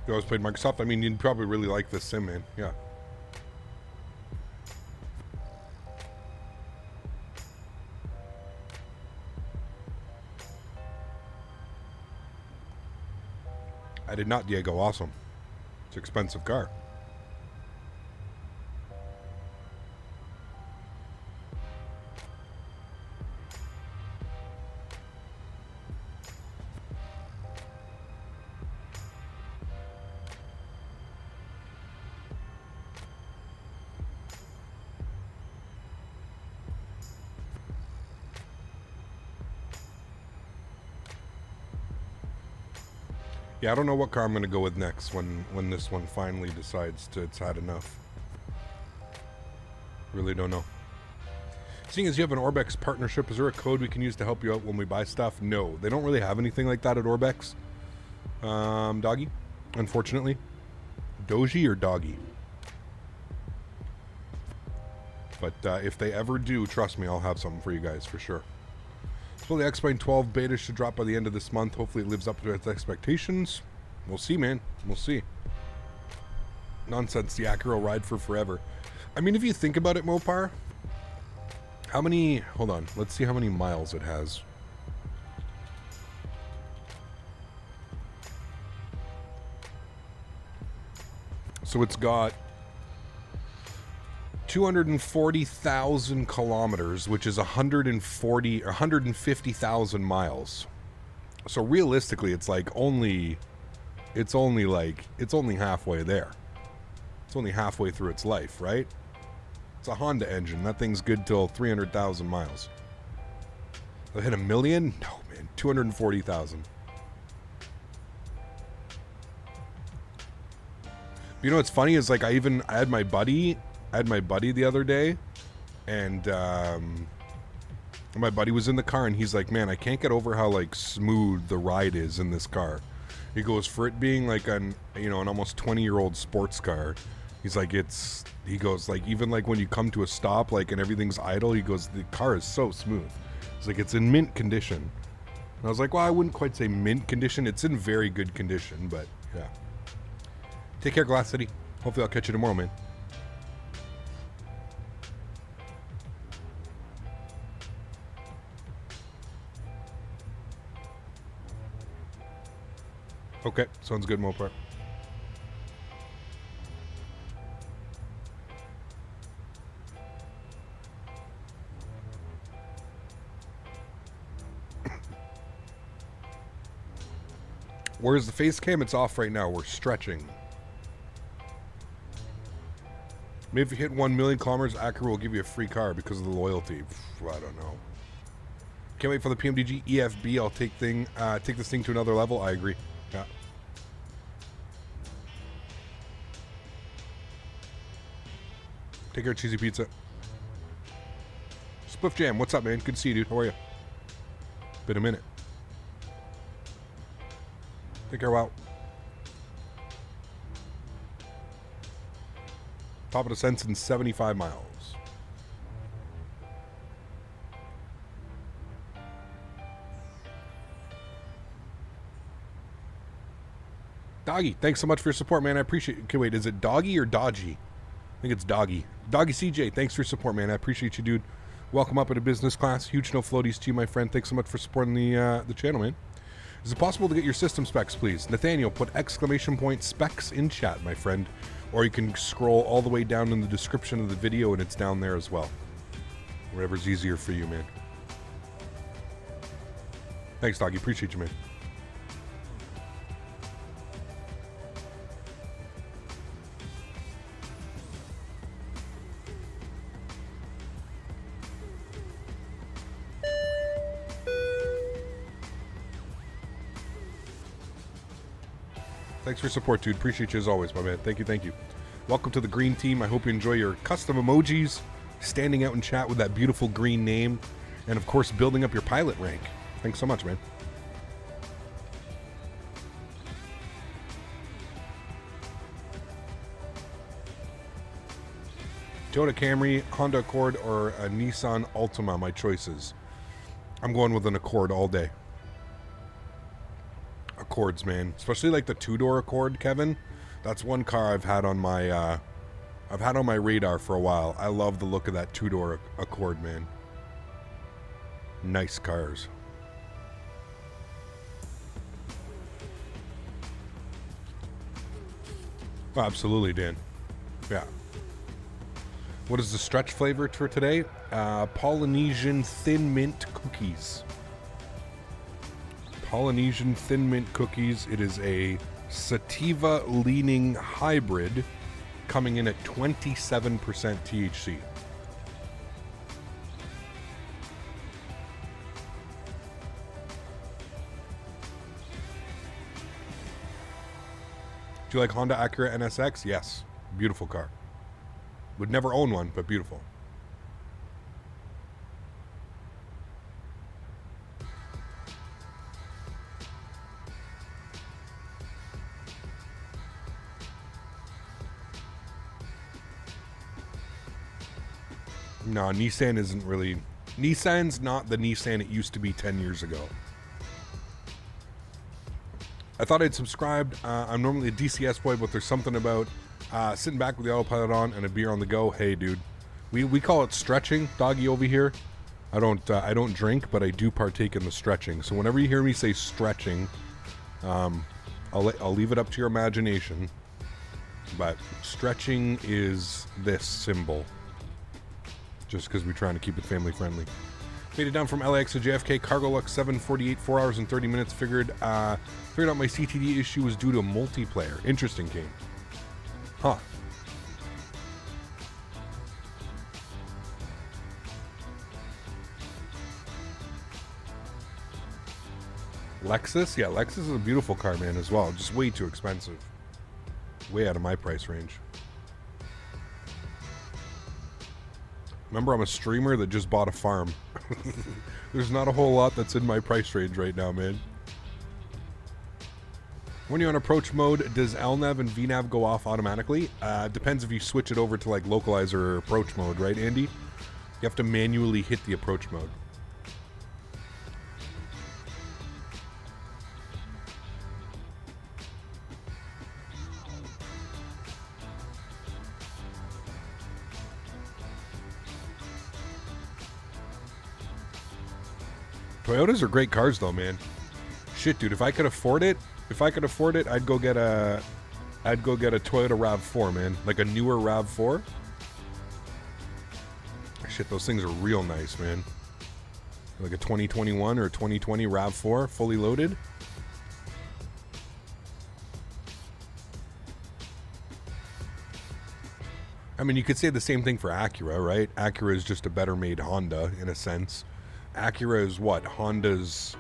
You always played Microsoft? I mean, you'd probably really like this sim, man. Yeah. I did not, Diego. Awesome. It's an expensive car. Yeah, I don't know what car I'm going to go with next when this one finally decides to it's had enough. Really don't know. Seeing as you have an Orbex partnership, is there a code we can use to help you out when we buy stuff? No, they don't really have anything like that at Orbex. Doggy, unfortunately. Doji or Doggy? But if they ever do, trust me, I'll have something for you guys for sure. So the X-Plane 12 beta should drop by the end of this month. Hopefully it lives up to its expectations. We'll see, man. We'll see. Nonsense, the Acura will ride for forever. I mean, if you think about it, Mopar, how many... Hold on. Let's see how many miles it has. So it's got 240,000 kilometers, which is 150,000 miles. So realistically, it's like only halfway there. It's only halfway through its life, right? It's a Honda engine. That thing's good till 300,000 miles. They'll hit 1 million? No, man. 240,000. You know what's funny is like I had my buddy the other day, and my buddy was in the car, and he's like, man, I can't get over how like smooth the ride is in this car. He goes, for it being like an almost 20-year-old sports car, he's like, he goes like, even like when you come to a stop, like, and everything's idle, he goes, the car is so smooth. It's like, it's in mint condition. And I was like, well, I wouldn't quite say mint condition. It's in very good condition, but yeah. Take care, Glass City. Hopefully I'll catch you tomorrow, man. Okay, sounds good, Mopar. Where's the face cam? It's off right now. We're stretching. Maybe if you hit 1 million kilometers, Acura will give you a free car because of the loyalty. I don't know. Can't wait for the PMDG EFB. I'll take this thing to another level. I agree. Yeah. Take care, cheesy pizza. Spliff Jam, what's up, man? Good to see you, dude. How are you? Been a minute. Take care, wow. Top of the sense in 75 miles. Doggy, thanks so much for your support, man. I appreciate it. Okay, wait, is it Doggy or Dodgy? I think it's Doggy. Doggy CJ, thanks for your support, man. I appreciate you, dude. Welcome up into business class. Huge no floaties to you, my friend. Thanks so much for supporting the channel, man. Is it possible to get your system specs, please? Nathaniel, put ! specs in chat, my friend. Or you can scroll all the way down in the description of the video and it's down there as well. Whatever's easier for you, man. Thanks, Doggy. Appreciate you, man. Thanks for your support, dude. Appreciate you as always, my man. Thank you, thank you. Welcome to the green team. I hope you enjoy your custom emojis, standing out in chat with that beautiful green name, and of course, building up your pilot rank. Thanks so much, man. Toyota Camry, Honda Accord, or a Nissan Altima, my choices. I'm going with an Accord all day. Accords, man, especially like the two-door Accord, Kevin. That's one car I've had on my radar for a while. I love the look of that two-door Accord, man. Nice cars. Oh, absolutely, Dan. Yeah. What is the stretch flavor for today? Polynesian Thin Mint Cookies. Polynesian Thin Mint Cookies. It is a sativa leaning hybrid coming in at 27% THC. Do you like Honda Acura NSX? Yes. Beautiful car. Would never own one, but beautiful. No, Nissan isn't really... Nissan's not the Nissan it used to be 10 years ago. I thought I'd subscribed. I'm normally a DCS boy, but there's something about sitting back with the autopilot on and a beer on the go. Hey, dude. We call it stretching, Doggy, over here. I don't drink, but I do partake in the stretching. So whenever you hear me say stretching, I'll leave it up to your imagination. But stretching is this symbol. Just because we're trying to keep it family friendly. Made it down from LAX to JFK, Cargo Lux 748, 4 hours and 30 minutes. Figured out my CTD issue was due to multiplayer. Interesting game. Huh. Lexus? Yeah, Lexus is a beautiful car, man, as well. Just way too expensive. Way out of my price range. Remember, I'm a streamer that just bought a farm. There's not a whole lot that's in my price range right now, man. When you're on approach mode, does LNAV and VNAV go off automatically? Depends if you switch it over to like localizer or approach mode, right, Andy? You have to manually hit the approach mode. Toyotas are great cars, though, man. Shit, dude, if I could afford it, If I could afford it, I'd go get a Toyota RAV4, man. Like a newer RAV4. Shit, those things are real nice, man. Like a 2021 or 2020 RAV4, fully loaded. I mean, you could say the same thing for Acura, right? Acura is just a better made Honda, in a sense. Acura is what? Honda's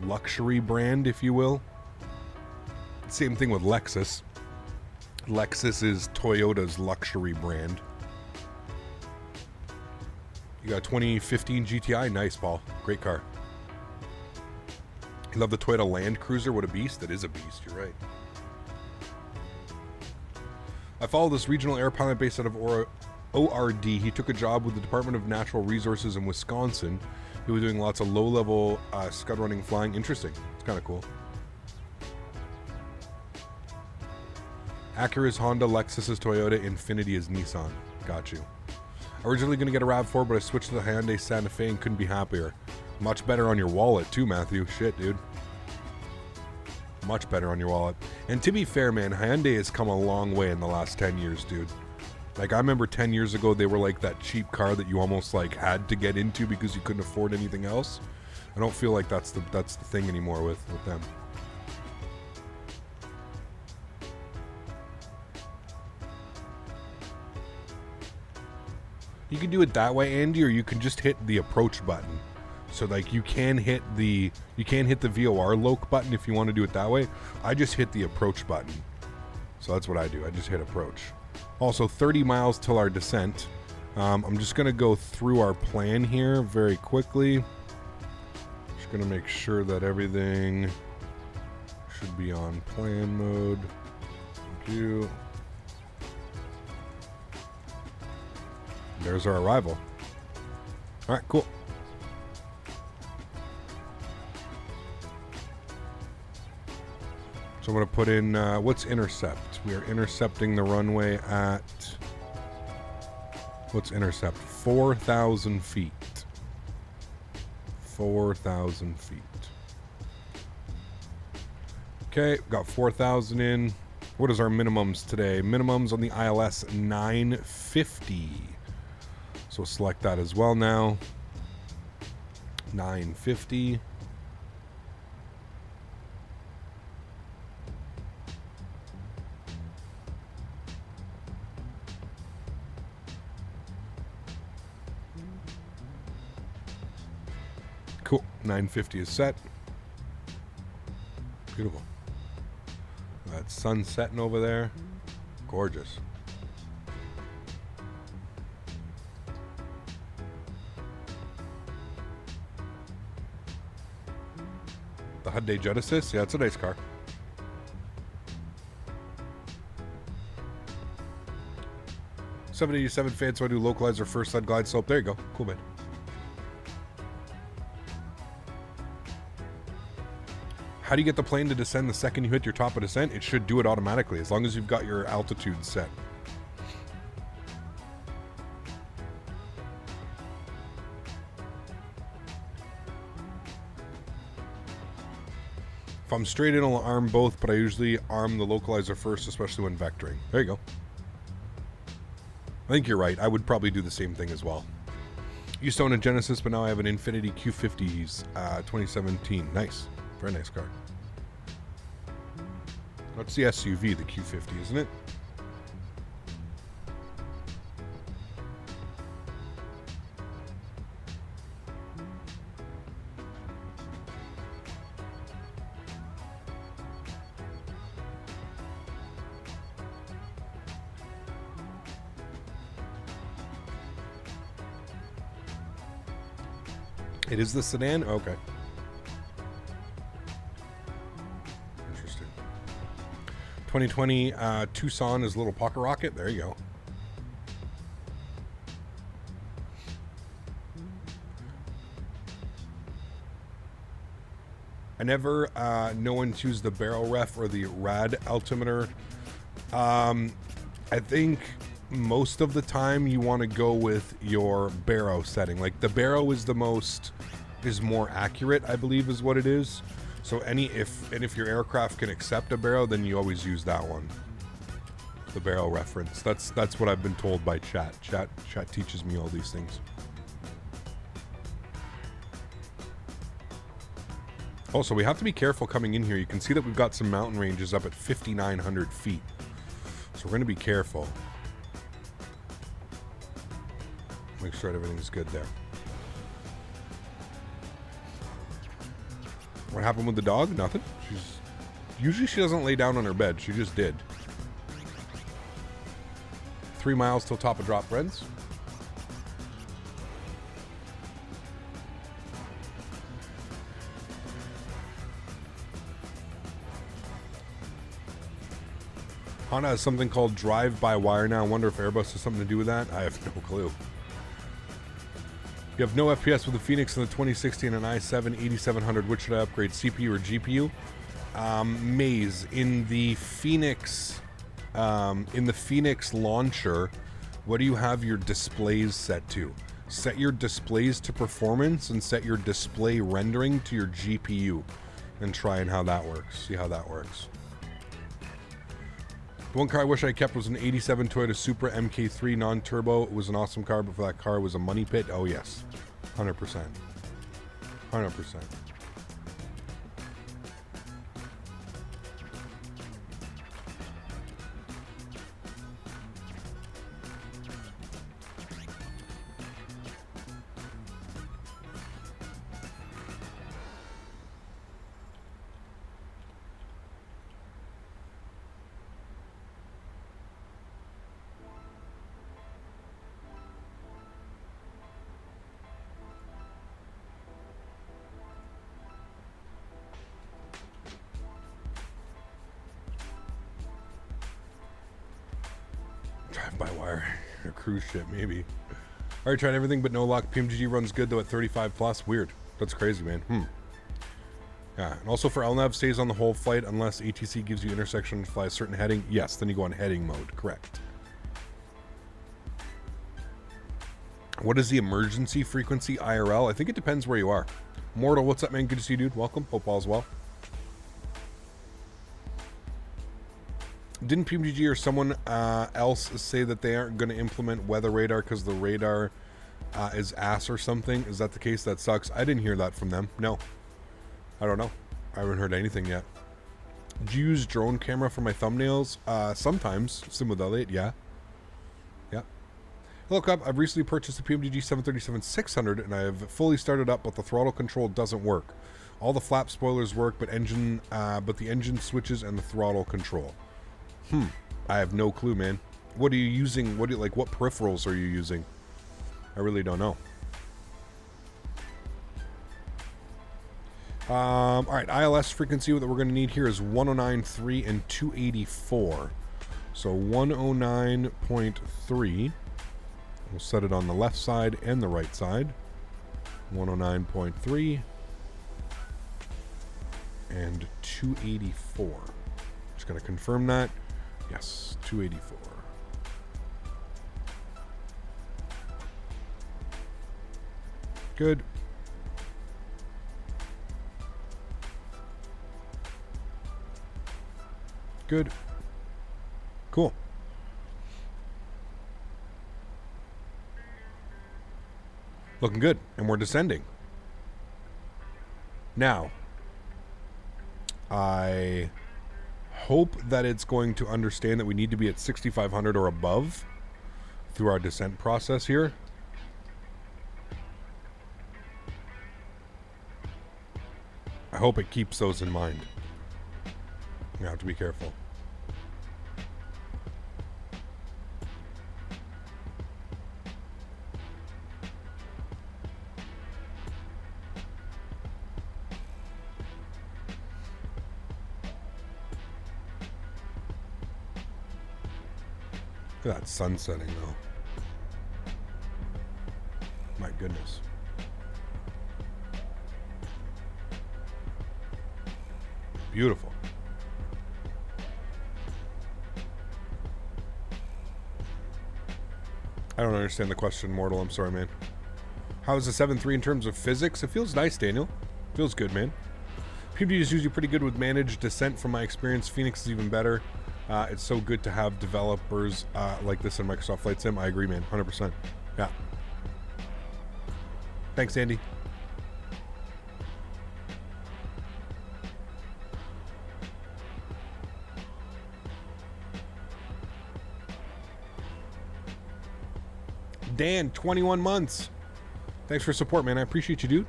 luxury brand, if you will. Same thing with Lexus. Lexus is Toyota's luxury brand. You got 2015 GTI. Nice, Paul. Great car. You love the Toyota Land Cruiser. What a beast. That is a beast. You're right. I follow this regional air pilot based out of ORD. He took a job with the Department of Natural Resources in Wisconsin. He was doing lots of low-level scud running flying. Interesting. It's kind of cool. Acura is Honda, Lexus is Toyota, Infiniti is Nissan. Got you. Originally going to get a RAV4, but I switched to the Hyundai Santa Fe and couldn't be happier. Much better on your wallet too, Matthew. Shit, dude. Much better on your wallet. And to be fair, man, Hyundai has come a long way in the last 10 years, dude. Like, I remember 10 years ago, they were like that cheap car that you almost like had to get into because you couldn't afford anything else. I don't feel like that's the thing anymore with them. You can do it that way, Andy, or you can just hit the approach button. So like you can hit the VOR loc button if you want to do it that way. I just hit the approach button. So that's what I do. I just hit approach. Also 30 miles till our descent. I'm just going to go through our plan here very quickly. Just going to make sure that everything should be on plan mode. Thank you. There's our arrival. All right, cool. So I'm going to put in, what's intercept? We are intercepting the runway at, what's intercept? 4,000 feet. 4,000 feet. Okay, got 4,000 in. What is our minimums today? Minimums on the ILS 950. So select that as well now. 950. Cool. 950 is set. Beautiful. That sun setting over there. Gorgeous. The Hyundai Genesis? Yeah, it's a nice car. $787 fans, so I do localizer first side glide slope. There you go. Cool, man. How do you get the plane to descend the second you hit your top of descent? It should do it automatically as long as you've got your altitude set. If I'm straight in, I'll arm both, but I usually arm the localizer first, especially when vectoring. There you go. I think you're right. I would probably do the same thing as well. Used to own a Genesis, but now I have an Infiniti Q50s 2017. Nice. Very nice car. That's the SUV, the Q50, isn't it? It is the sedan? Okay. Interesting. 2020 Tucson is a little pocket rocket. There you go. I never know when to use the barrel ref or the rad altimeter. I think most of the time you want to go with your baro setting. Like the baro is more accurate, I believe is what it is. So if your aircraft can accept a baro, then you always use that one. The baro reference. That's what I've been told by chat. Chat teaches me all these things. Also, we have to be careful coming in here. You can see that we've got some mountain ranges up at 5,900 feet. So we're going to be careful. Make sure everything's good there. What happened with the dog? Nothing. Usually she doesn't lay down on her bed. She just did. 3 miles till top of drop, friends. Honda has something called drive-by-wire now. I wonder if Airbus has something to do with that. I have no clue. You have no FPS with the Phoenix in the 2016 and i7 8700. Which should I upgrade, CPU or GPU? Maze, in the Phoenix launcher, what do you have your displays set to? Set your displays to performance and set your display rendering to your GPU and try and how that works. See how that works. The one car I wish I kept was an 87 Toyota Supra MK3 non-turbo. It was an awesome car, but for that car, it was a money pit. Oh, yes. 100%. 100%. Drive-by-wire. A cruise ship, maybe. Alright, tried everything but no luck. PMDG runs good, though, at 35 plus. Weird. That's crazy, man. Yeah, and also for LNAV, stays on the whole flight unless ATC gives you intersection to fly a certain heading. Yes, then you go on heading mode. Correct. What is the emergency frequency IRL? I think it depends where you are. Mortal, what's up, man? Good to see you, dude. Welcome. Hope all's well. Didn't PMDG or someone else say that they aren't going to implement weather radar because the radar is ass or something? Is that the case? That sucks. I didn't hear that from them. No. I don't know. I haven't heard anything yet. Do you use drone camera for my thumbnails? Sometimes. Sim with Elliot, yeah. Yeah. Look up, I've recently purchased a PMDG 737-600 and I have fully started up, but the throttle control doesn't work. All the flap spoilers work, but the engine switches and the throttle control. I have no clue, man. What are you using? What peripherals are you using? I really don't know. All right, ILS frequency that we're going to need here is 109.3 and 284. So 109.3. We'll set it on the left side and the right side. 109.3 and 284. Just going to confirm that. Yes, 284. Good. Good. Cool. Looking good. And we're descending. Now, I hope that it's going to understand that we need to be at 6,500 or above through our descent process here. I hope it keeps those in mind. You have to be careful. Look at that sun setting, though. My goodness. Beautiful. I don't understand the question, Mortal. I'm sorry, man. How is the 7.3 in terms of physics? It feels nice, Daniel. Feels good, man. PMDG is usually pretty good with managed descent from my experience. Phoenix is even better. It's so good to have developers like this in Microsoft Flight Sim. I agree, man. 100%. Yeah. Thanks, Andy. Dan, 21 months. Thanks for support, man. I appreciate you, dude.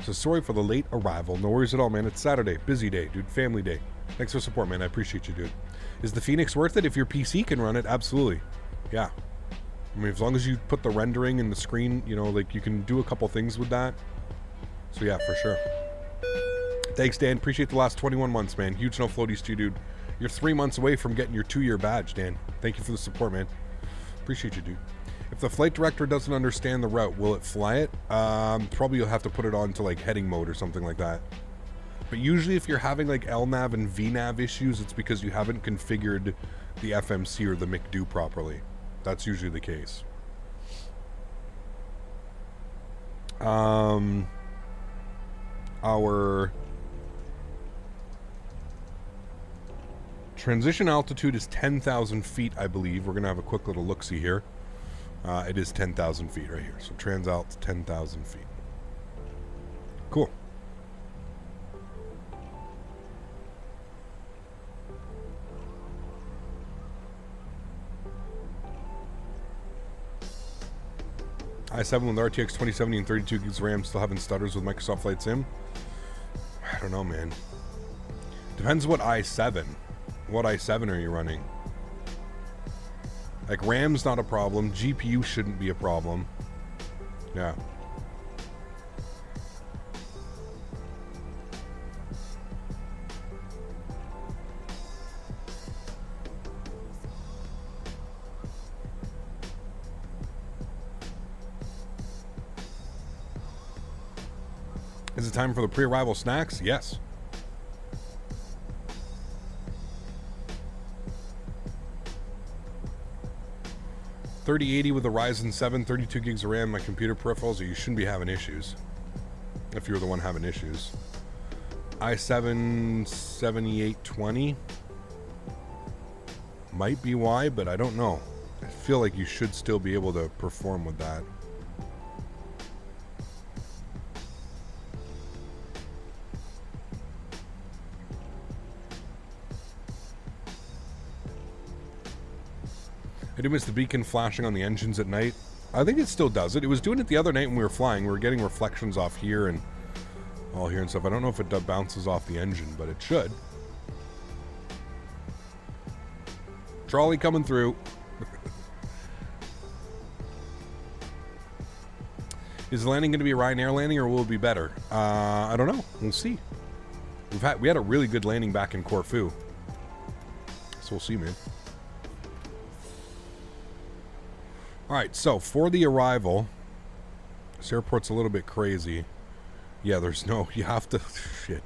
So sorry for the late arrival. No worries at all, man. It's Saturday. Busy day, dude. Family day. Thanks for support, man. I appreciate you, dude. Is the Phoenix worth it? If your PC can run it, absolutely. Yeah. I mean, as long as you put the rendering in the screen, you know, like you can do a couple things with that. So yeah, for sure. Thanks, Dan. Appreciate the last 21 months, man. Huge no floaties to you, dude. You're 3 months away from getting your 2-year badge, Dan. Thank you for the support, man. Appreciate you, dude. If the flight director doesn't understand the route, will it fly it? Probably you'll have to put it on to like heading mode or something like that. But usually if you're having like LNAV and VNAV issues, it's because you haven't configured the FMC or the McDo properly. That's usually the case. Our transition altitude is 10,000 feet, I believe. We're going to have a quick little look-see here. It is 10,000 feet right here. So transalt's 10,000 feet. Cool. i7 with RTX 2070 and 32 gigs RAM, still having stutters with Microsoft Flight Sim. I don't know, man. Depends what i7. What i7 are you running? Like, RAM's not a problem. GPU shouldn't be a problem. Yeah. Is it time for the pre-arrival snacks? Yes. $3080 with a Ryzen 7, 32 gigs of RAM, my computer peripherals, you shouldn't be having issues. If you're the one having issues. i7 7820 might be why, but I don't know. I feel like you should still be able to perform with that. I do miss the beacon flashing on the engines at night. I think it still does it. It was doing it the other night when we were flying. We were getting reflections off here and all here and stuff. I don't know if it bounces off the engine, but it should. Trolley coming through. Is the landing going to be a Ryanair landing or will it be better? I don't know. We'll see. We had a really good landing back in Corfu. So we'll see, man. All right, so for the arrival, this airport's a little bit crazy. Yeah, there's no, you have to, shit.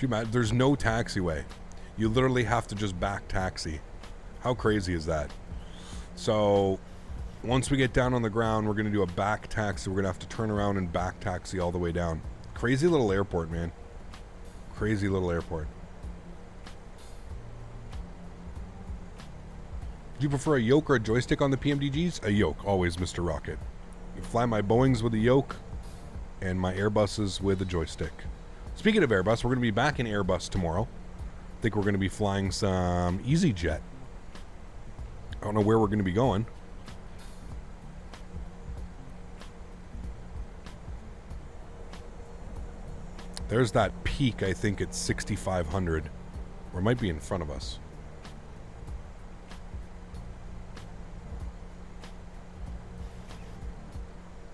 There's no taxiway. You literally have to just back taxi. How crazy is that? So once we get down on the ground, we're going to do a back taxi. We're going to have to turn around and back taxi all the way down. Crazy little airport, man. Crazy little airport. Do you prefer a yoke or a joystick on the PMDGs? A yoke, always, Mr. Rocket. You fly my Boeings with a yoke and my Airbuses with a joystick. Speaking of Airbus, we're going to be back in Airbus tomorrow. I think we're going to be flying some EasyJet. I don't know where we're going to be going. There's that peak, I think it's 6,500. Or it might be in front of us.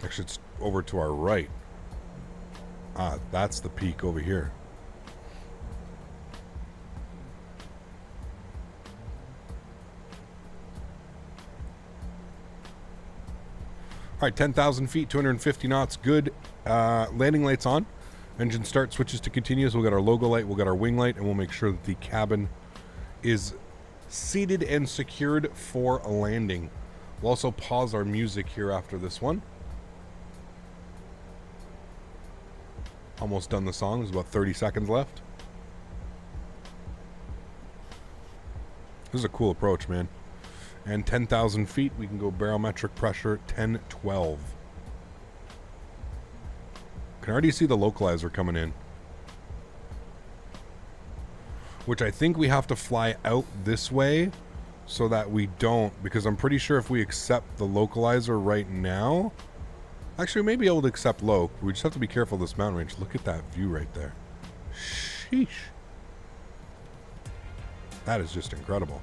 Actually, it's over to our right. Ah, that's the peak over here. All right, 10,000 feet, 250 knots, good. Landing lights on. Engine start, switches to continuous. We'll get our logo light, we'll get our wing light, and we'll make sure that the cabin is seated and secured for a landing. We'll also pause our music here after this one. Almost done the song. There's about 30 seconds left. This is a cool approach, man. And 10,000 feet, we can go barometric pressure 10-12. Can already see the localizer coming in. Which I think we have to fly out this way so that we don't, because I'm pretty sure if we accept the localizer right now, actually we may be able to accept low. We just have to be careful of this mountain range. Look at that view right there. Sheesh. That is just incredible.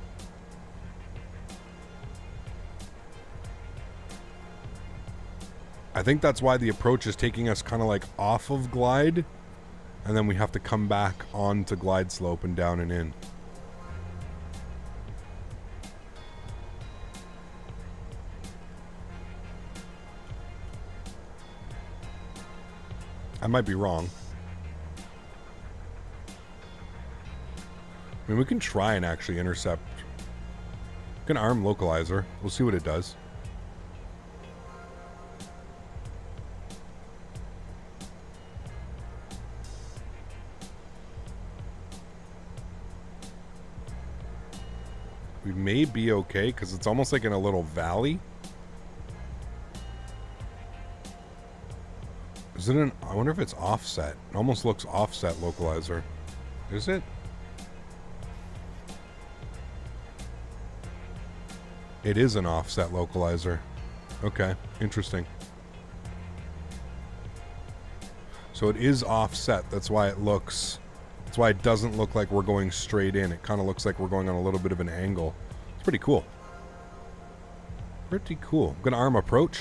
I think that's why the approach is taking us kind of like off of glide, and then we have to come back onto glide slope and down and in. I might be wrong. I mean, we can try and actually intercept. We can arm localizer. We'll see what it does. We may be okay because it's almost like in a little valley. Is it an... I wonder if it's offset. It almost looks offset localizer. Is it? It is an offset localizer. Okay, interesting. So it is offset. That's why it looks... That's why it doesn't look like we're going straight in. It kind of looks like we're going on a little bit of an angle. It's pretty cool. Pretty cool. I'm going to arm approach.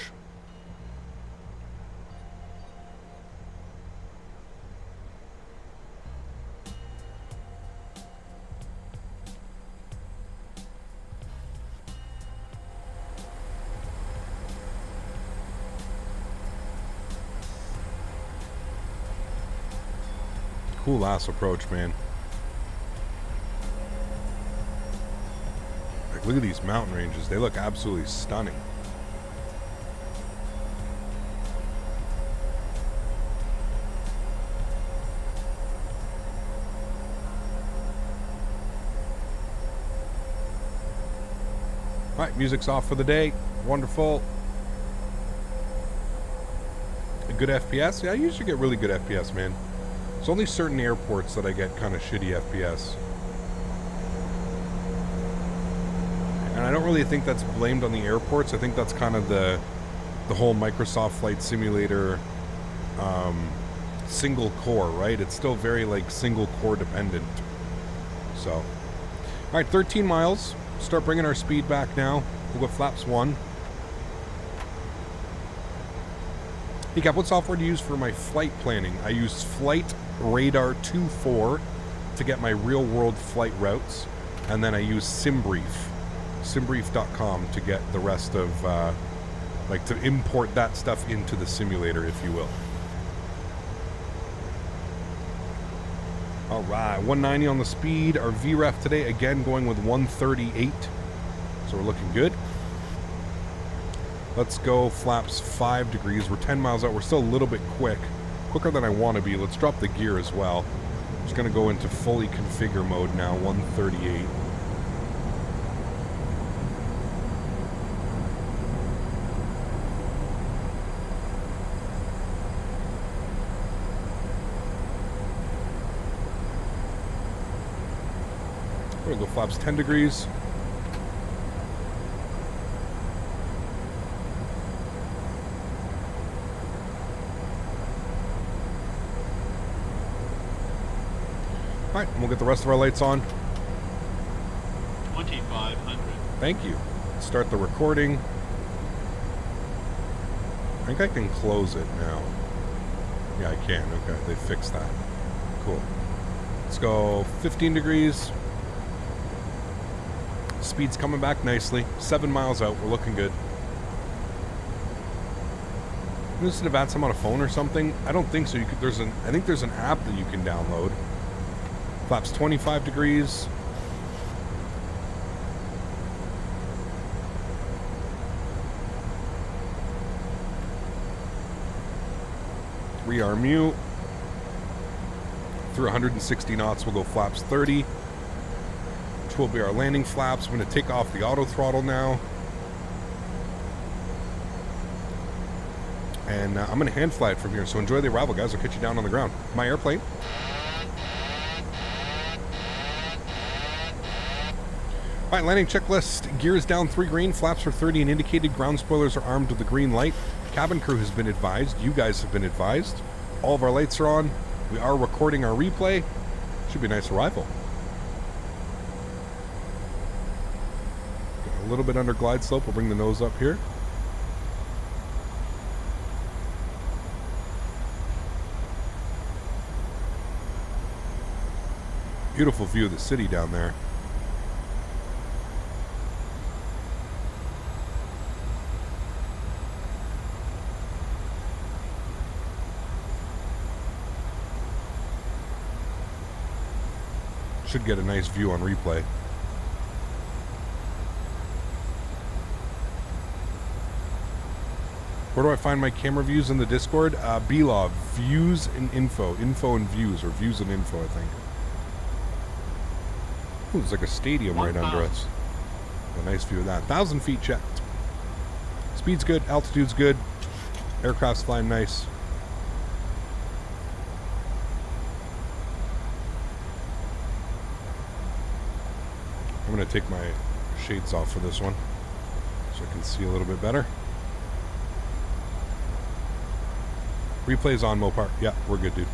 Cool ass approach, man. Like, look at these mountain ranges. They look absolutely stunning. Alright, music's off for the day. Wonderful. A good FPS? Yeah, I usually get really good FPS, man. It's only certain airports that I get kind of shitty FPS. And I don't really think that's blamed on the airports. I think that's kind of the whole Microsoft Flight Simulator single core, right? It's still very like single core dependent. So, all right, 13 miles. Start bringing our speed back now. We'll go flaps 1. Hey Cap, what software do you use for my flight planning? I use Flight Radar 2.4 to get my real-world flight routes, and then I use SimBrief, simbrief.com to get the rest of, like to import that stuff into the simulator, if you will. All right, 190 on the speed. Our VREF today, again, going with 138, so we're looking good. Let's go flaps 5 degrees. We're 10 miles out. We're still a little bit quicker than I want to be. Let's drop the gear as well. Just going to go into fully configure mode now, 138. We're going to go flaps 10 degrees. Alright, and we'll get the rest of our lights on. 2,500. Thank you. Start the recording. I think I can close it now. Yeah, I can. Okay, they fixed that. Cool. Let's go 15 degrees. Speed's coming back nicely. 7 miles out. We're looking good. Is it about some on a phone or something? I don't think so. I think there's an app that you can download. Flaps 25 degrees. Rearm mute. Through 160 knots, we'll go flaps 30. Two will be our landing flaps. I'm going to take off the auto throttle now. And I'm going to hand fly it from here. So enjoy the arrival, guys. I'll catch you down on the ground. My airplane. All right, landing checklist. Gears down 3 green. Flaps are 30 and indicated. Ground spoilers are armed with the green light. Cabin crew has been advised. You guys have been advised. All of our lights are on. We are recording our replay. Should be a nice arrival. Got a little bit under glide slope. We'll bring the nose up here. Beautiful view of the city down there. Should get a nice view on replay. Where do I find my camera views in the Discord? B-Law, views and info. Info and views, or views and info, I think. Ooh, there's like a stadium right under us. A nice view of that. 1,000 feet checked. Speed's good, altitude's good. Aircraft's flying nice. I'm going to take my shades off for this one so I can see a little bit better. Replay's on, Mopar. Yeah, we're good, dude.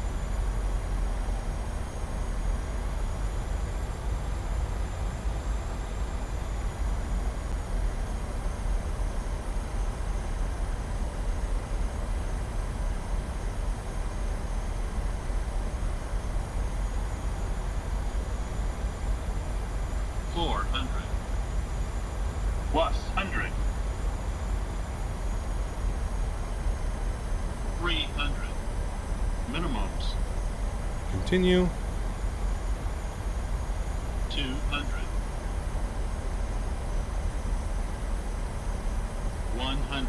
Continue. 200. 100.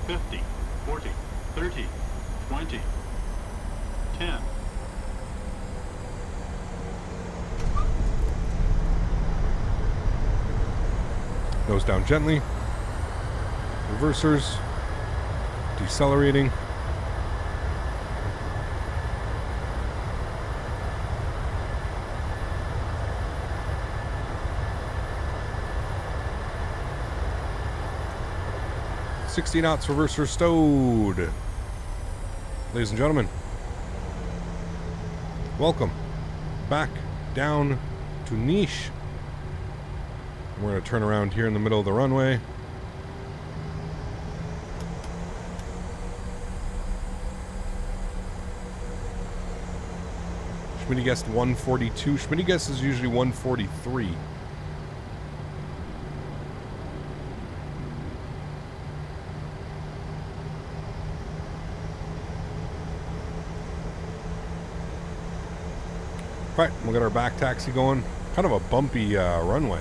50. 40. 30. 20. 10. Nose down gently. Reversers. Decelerating. .60 knots, reverser stowed. Ladies and gentlemen, welcome back down to Niche. We're going to turn around here in the middle of the runway. Smitty guessed 142. Smitty guesses usually 143. Right, we'll get our back taxi going. Kind of a bumpy runway.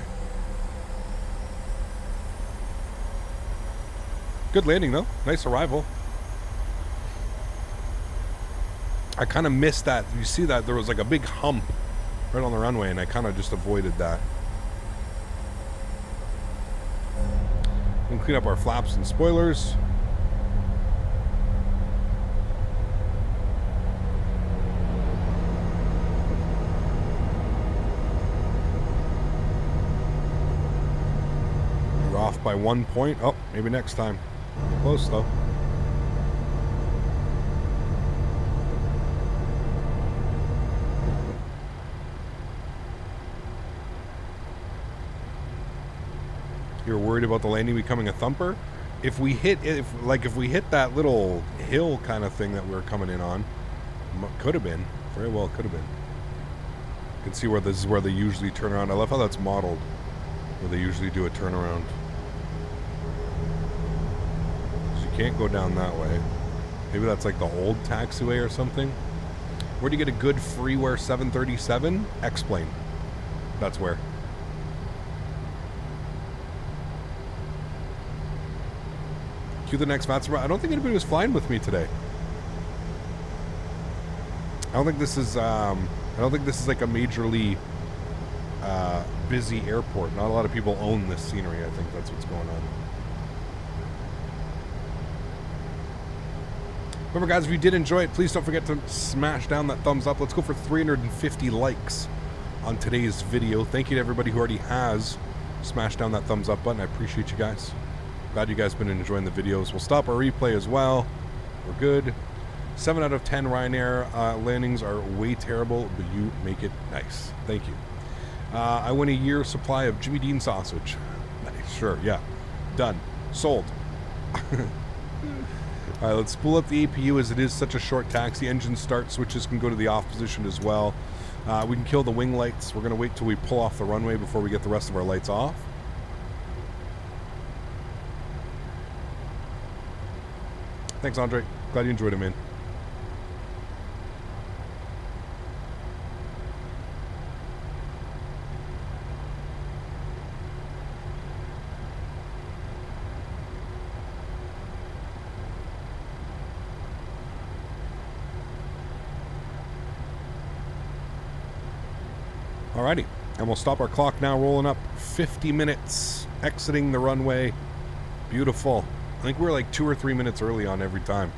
Good landing though. Nice arrival. I kind of missed that. You see that there was like a big hump right on the runway, and I kind of just avoided that. We'll clean up our flaps and spoilers. We're off by 1 point. Oh, maybe next time. Close though. You're worried about the landing becoming a thumper? If we hit that little hill kind of thing that we were coming in on, could have been. Very well could have been. You can see where this is where they usually turn around. I love how that's modeled, where they usually do a turnaround. So you can't go down that way. Maybe that's like the old taxiway or something. Where do you get a good freeware 737? X-plane. That's where. Cue the next Faten. I don't think anybody was flying with me today. I don't think this is like a majorly busy airport. Not a lot of people own this scenery. I think that's what's going on. Remember, guys, if you did enjoy it, please don't forget to smash down that thumbs up. Let's go for 350 likes on today's video. Thank you to everybody who already has smashed down that thumbs up button. I appreciate you guys. Glad you guys have been enjoying the videos. We'll stop our replay as well. We're good. 7 out of 10 Ryanair landings are way terrible, but you make it nice. Thank you. I win a year supply of Jimmy Dean sausage. Nice. Sure, yeah. Done. Sold. All right, let's spool up the APU as it is such a short taxi. Engine start switches can go to the off position as well. We can kill the wing lights. We're going to wait till we pull off the runway before we get the rest of our lights off. Thanks, Andre. Glad you enjoyed it, man. Alrighty, and we'll stop our clock now, rolling up 50 minutes, exiting the runway. Beautiful. I think we're like 2 or 3 minutes early on every time.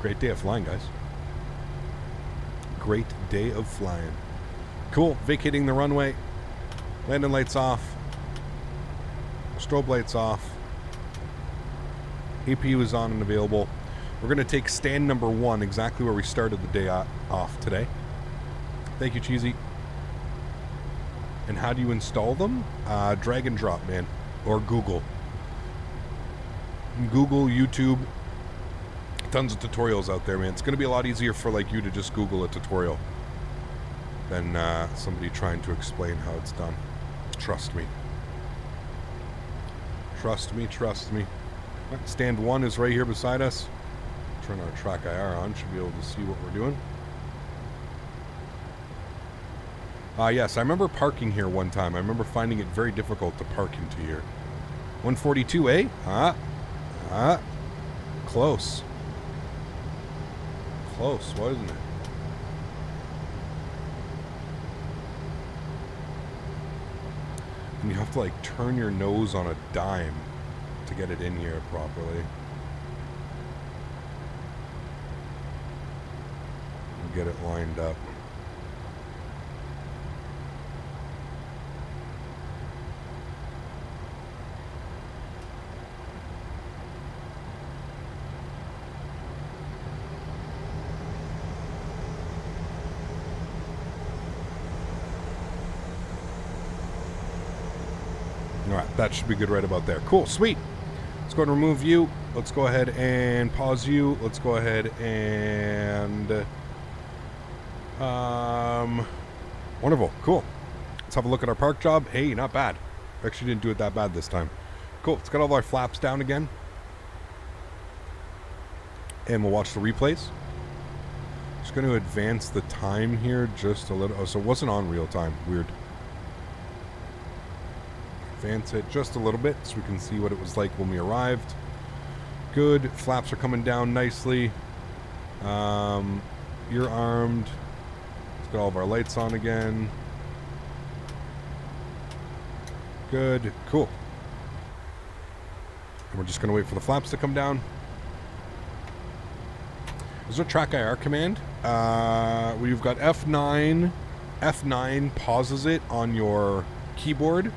Great day of flying, guys. Great day of flying. Cool, vacating the runway. Landing lights off. Strobe lights off. APU is on and available. We're going to take stand number 1, exactly where we started the day off today. Thank you, Cheesy. And how do you install them? Drag and drop, man. Or Google. Google, YouTube. Tons of tutorials out there, man. It's going to be a lot easier for like you to just Google a tutorial than somebody trying to explain how it's done. Trust me. Trust me, trust me. Right, stand 1 is right here beside us. Turn our track IR on. Should be able to see what we're doing. Yes, I remember parking here one time. I remember finding it very difficult to park into here. 142, eh? Close. Close, wasn't it? And you have to like turn your nose on a dime to get it in here properly. And get it lined up. Alright, that should be good right about there. Cool, sweet. Let's go ahead and remove view. Let's go ahead and pause view. Let's go ahead and... wonderful, cool. Let's have a look at our park job. Hey, not bad. Actually didn't do it that bad this time. Cool, let's get all of our flaps down again. And we'll watch the replays. Just going to advance the time here just a little. Oh, so it wasn't on real time. Weird. Advance it just a little bit so we can see what it was like when we arrived. Good. Flaps are coming down nicely. You're armed. Let's get all of our lights on again. Good. Cool. And we're just going to wait for the flaps to come down. Is there a track IR command? We've got F9. F9 pauses it on your keyboard.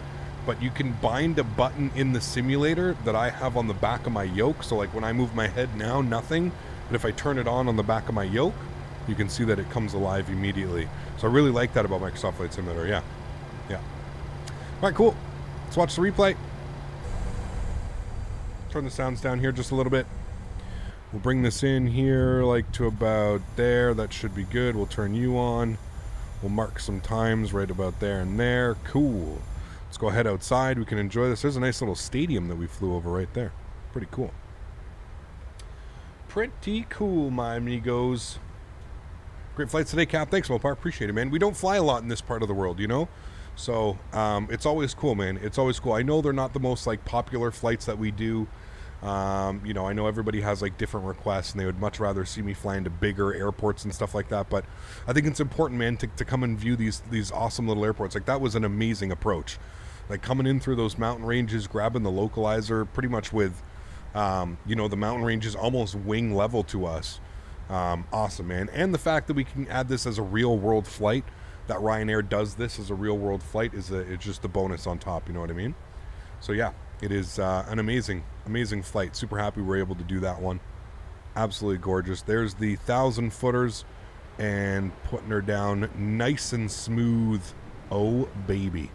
But you can bind a button in the simulator that I have on the back of my yoke. So like when I move my head now, nothing. But if I turn it on the back of my yoke, you can see that it comes alive immediately. So I really like that about Microsoft Flight Simulator. Yeah. Yeah. All right, cool. Let's watch the replay. Turn the sounds down here just a little bit. We'll bring this in here like to about there. That should be good. We'll turn you on. We'll mark some times right about there and there. Cool. Let's go head outside. We can enjoy this. There's a nice little stadium that we flew over right there. Pretty cool. Pretty cool, my amigos. Great flights today, Cap. Thanks, Mopar. Appreciate it, man. We don't fly a lot in this part of the world, you know? So, it's always cool, man. It's always cool. I know they're not the most, like, popular flights that we do. You know, I know everybody has like different requests, and they would much rather see me fly into bigger airports and stuff like that. But I think it's important, man, to come and view these awesome little airports. Like, that was an amazing approach. Like, coming in through those mountain ranges, grabbing the localizer, pretty much with, you know, the mountain ranges almost wing level to us. Awesome, man. And the fact that we can add this as a real world flight, that Ryanair does this as a real world flight, it's just a bonus on top. You know what I mean? So yeah. It is an amazing flight. Super happy we're able to do that one. Absolutely gorgeous. There's the 1,000 footers and putting her down nice and smooth. Oh, baby.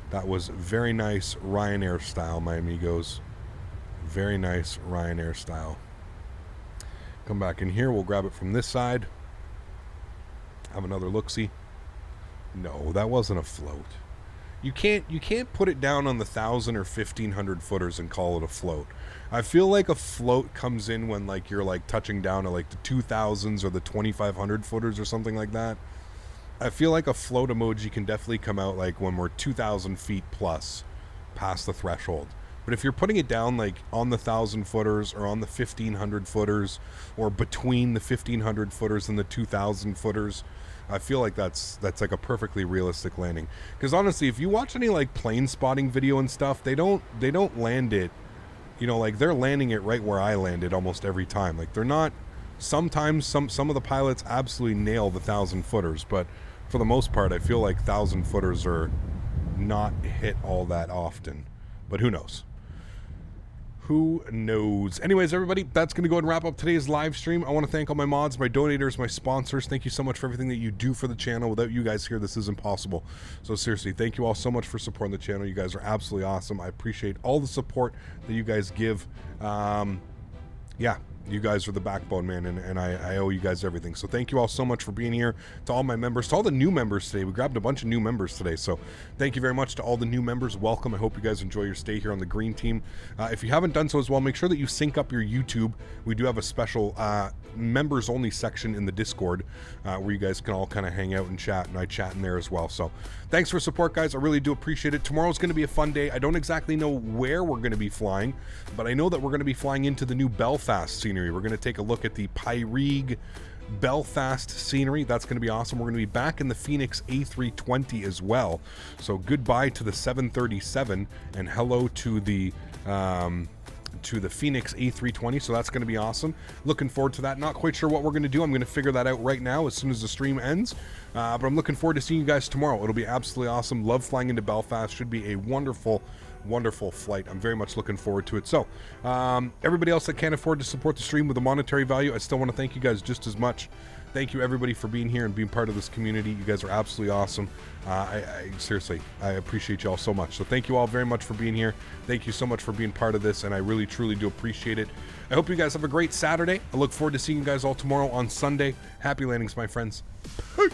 That was very nice Ryanair style, my amigos. Very nice Ryanair style. Come back in here. We'll grab it from this side. Have another look-see. No, that wasn't a float. You can't put it down on the 1,000 or 1,500 footers and call it a float. I feel like a float comes in when like you're like touching down to like the 2,000s or the 2,500 footers or something like that. I feel like a float emoji can definitely come out like when we're 2,000 feet plus past the threshold. But if you're putting it down like on the 1,000 footers or on the 1,500 footers or between the 1,500 footers and the 2,000 footers, I feel like that's like a perfectly realistic landing. Because honestly, if you watch any like plane spotting video and stuff, they don't land it, you know, like they're landing it right where I landed almost every time. Like they're not. Sometimes some of the pilots absolutely nail the 1,000 footers, but for the most part, I feel like 1,000 footers are not hit all that often. But who knows? Who knows? Anyways, everybody, that's going to go ahead and wrap up today's live stream. I want to thank all my mods, my donators, my sponsors. Thank you so much for everything that you do for the channel. Without you guys here, this is impossible. So seriously, thank you all so much for supporting the channel. You guys are absolutely awesome. I appreciate all the support that you guys give. Yeah. You guys are the backbone, man, and I owe you guys everything. So thank you all so much for being here. To all my members, to all the new members today. We grabbed a bunch of new members today, so thank you very much to all the new members. Welcome. I hope you guys enjoy your stay here on the green team. If you haven't done so as well, make sure that you sync up your YouTube. We do have a special members only section in the Discord where you guys can all kind of hang out and chat, and I chat in there as well. So thanks for support, guys. I really do appreciate it. Tomorrow's going to be a fun day. I don't exactly know where we're going to be flying, but I know that we're going to be flying into the new Belfast scenery. We're going to take a look at the Pyrig Belfast scenery. That's going to be awesome. We're going to be back in the Phoenix A320 as well. So goodbye to the 737 and hello to the Phoenix A320. So that's going to be awesome. Looking forward to that. Not quite sure what we're going to do. I'm going to figure that out right now as soon as the stream ends. But I'm looking forward to seeing you guys tomorrow. It'll be absolutely awesome. Love flying into Belfast. Should be a wonderful flight. I'm very much looking forward to it. So everybody else that can't afford to support the stream with a monetary value, I still want to thank you guys just as much. Thank you everybody for being here and being part of this community. You guys are absolutely awesome. Seriously, I appreciate you all so much. So thank you all very much for being here. Thank you so much for being part of this, and I really truly do appreciate it. I hope you guys have a great Saturday. I look forward to seeing you guys all tomorrow on Sunday. Happy landings, my friends. Hey.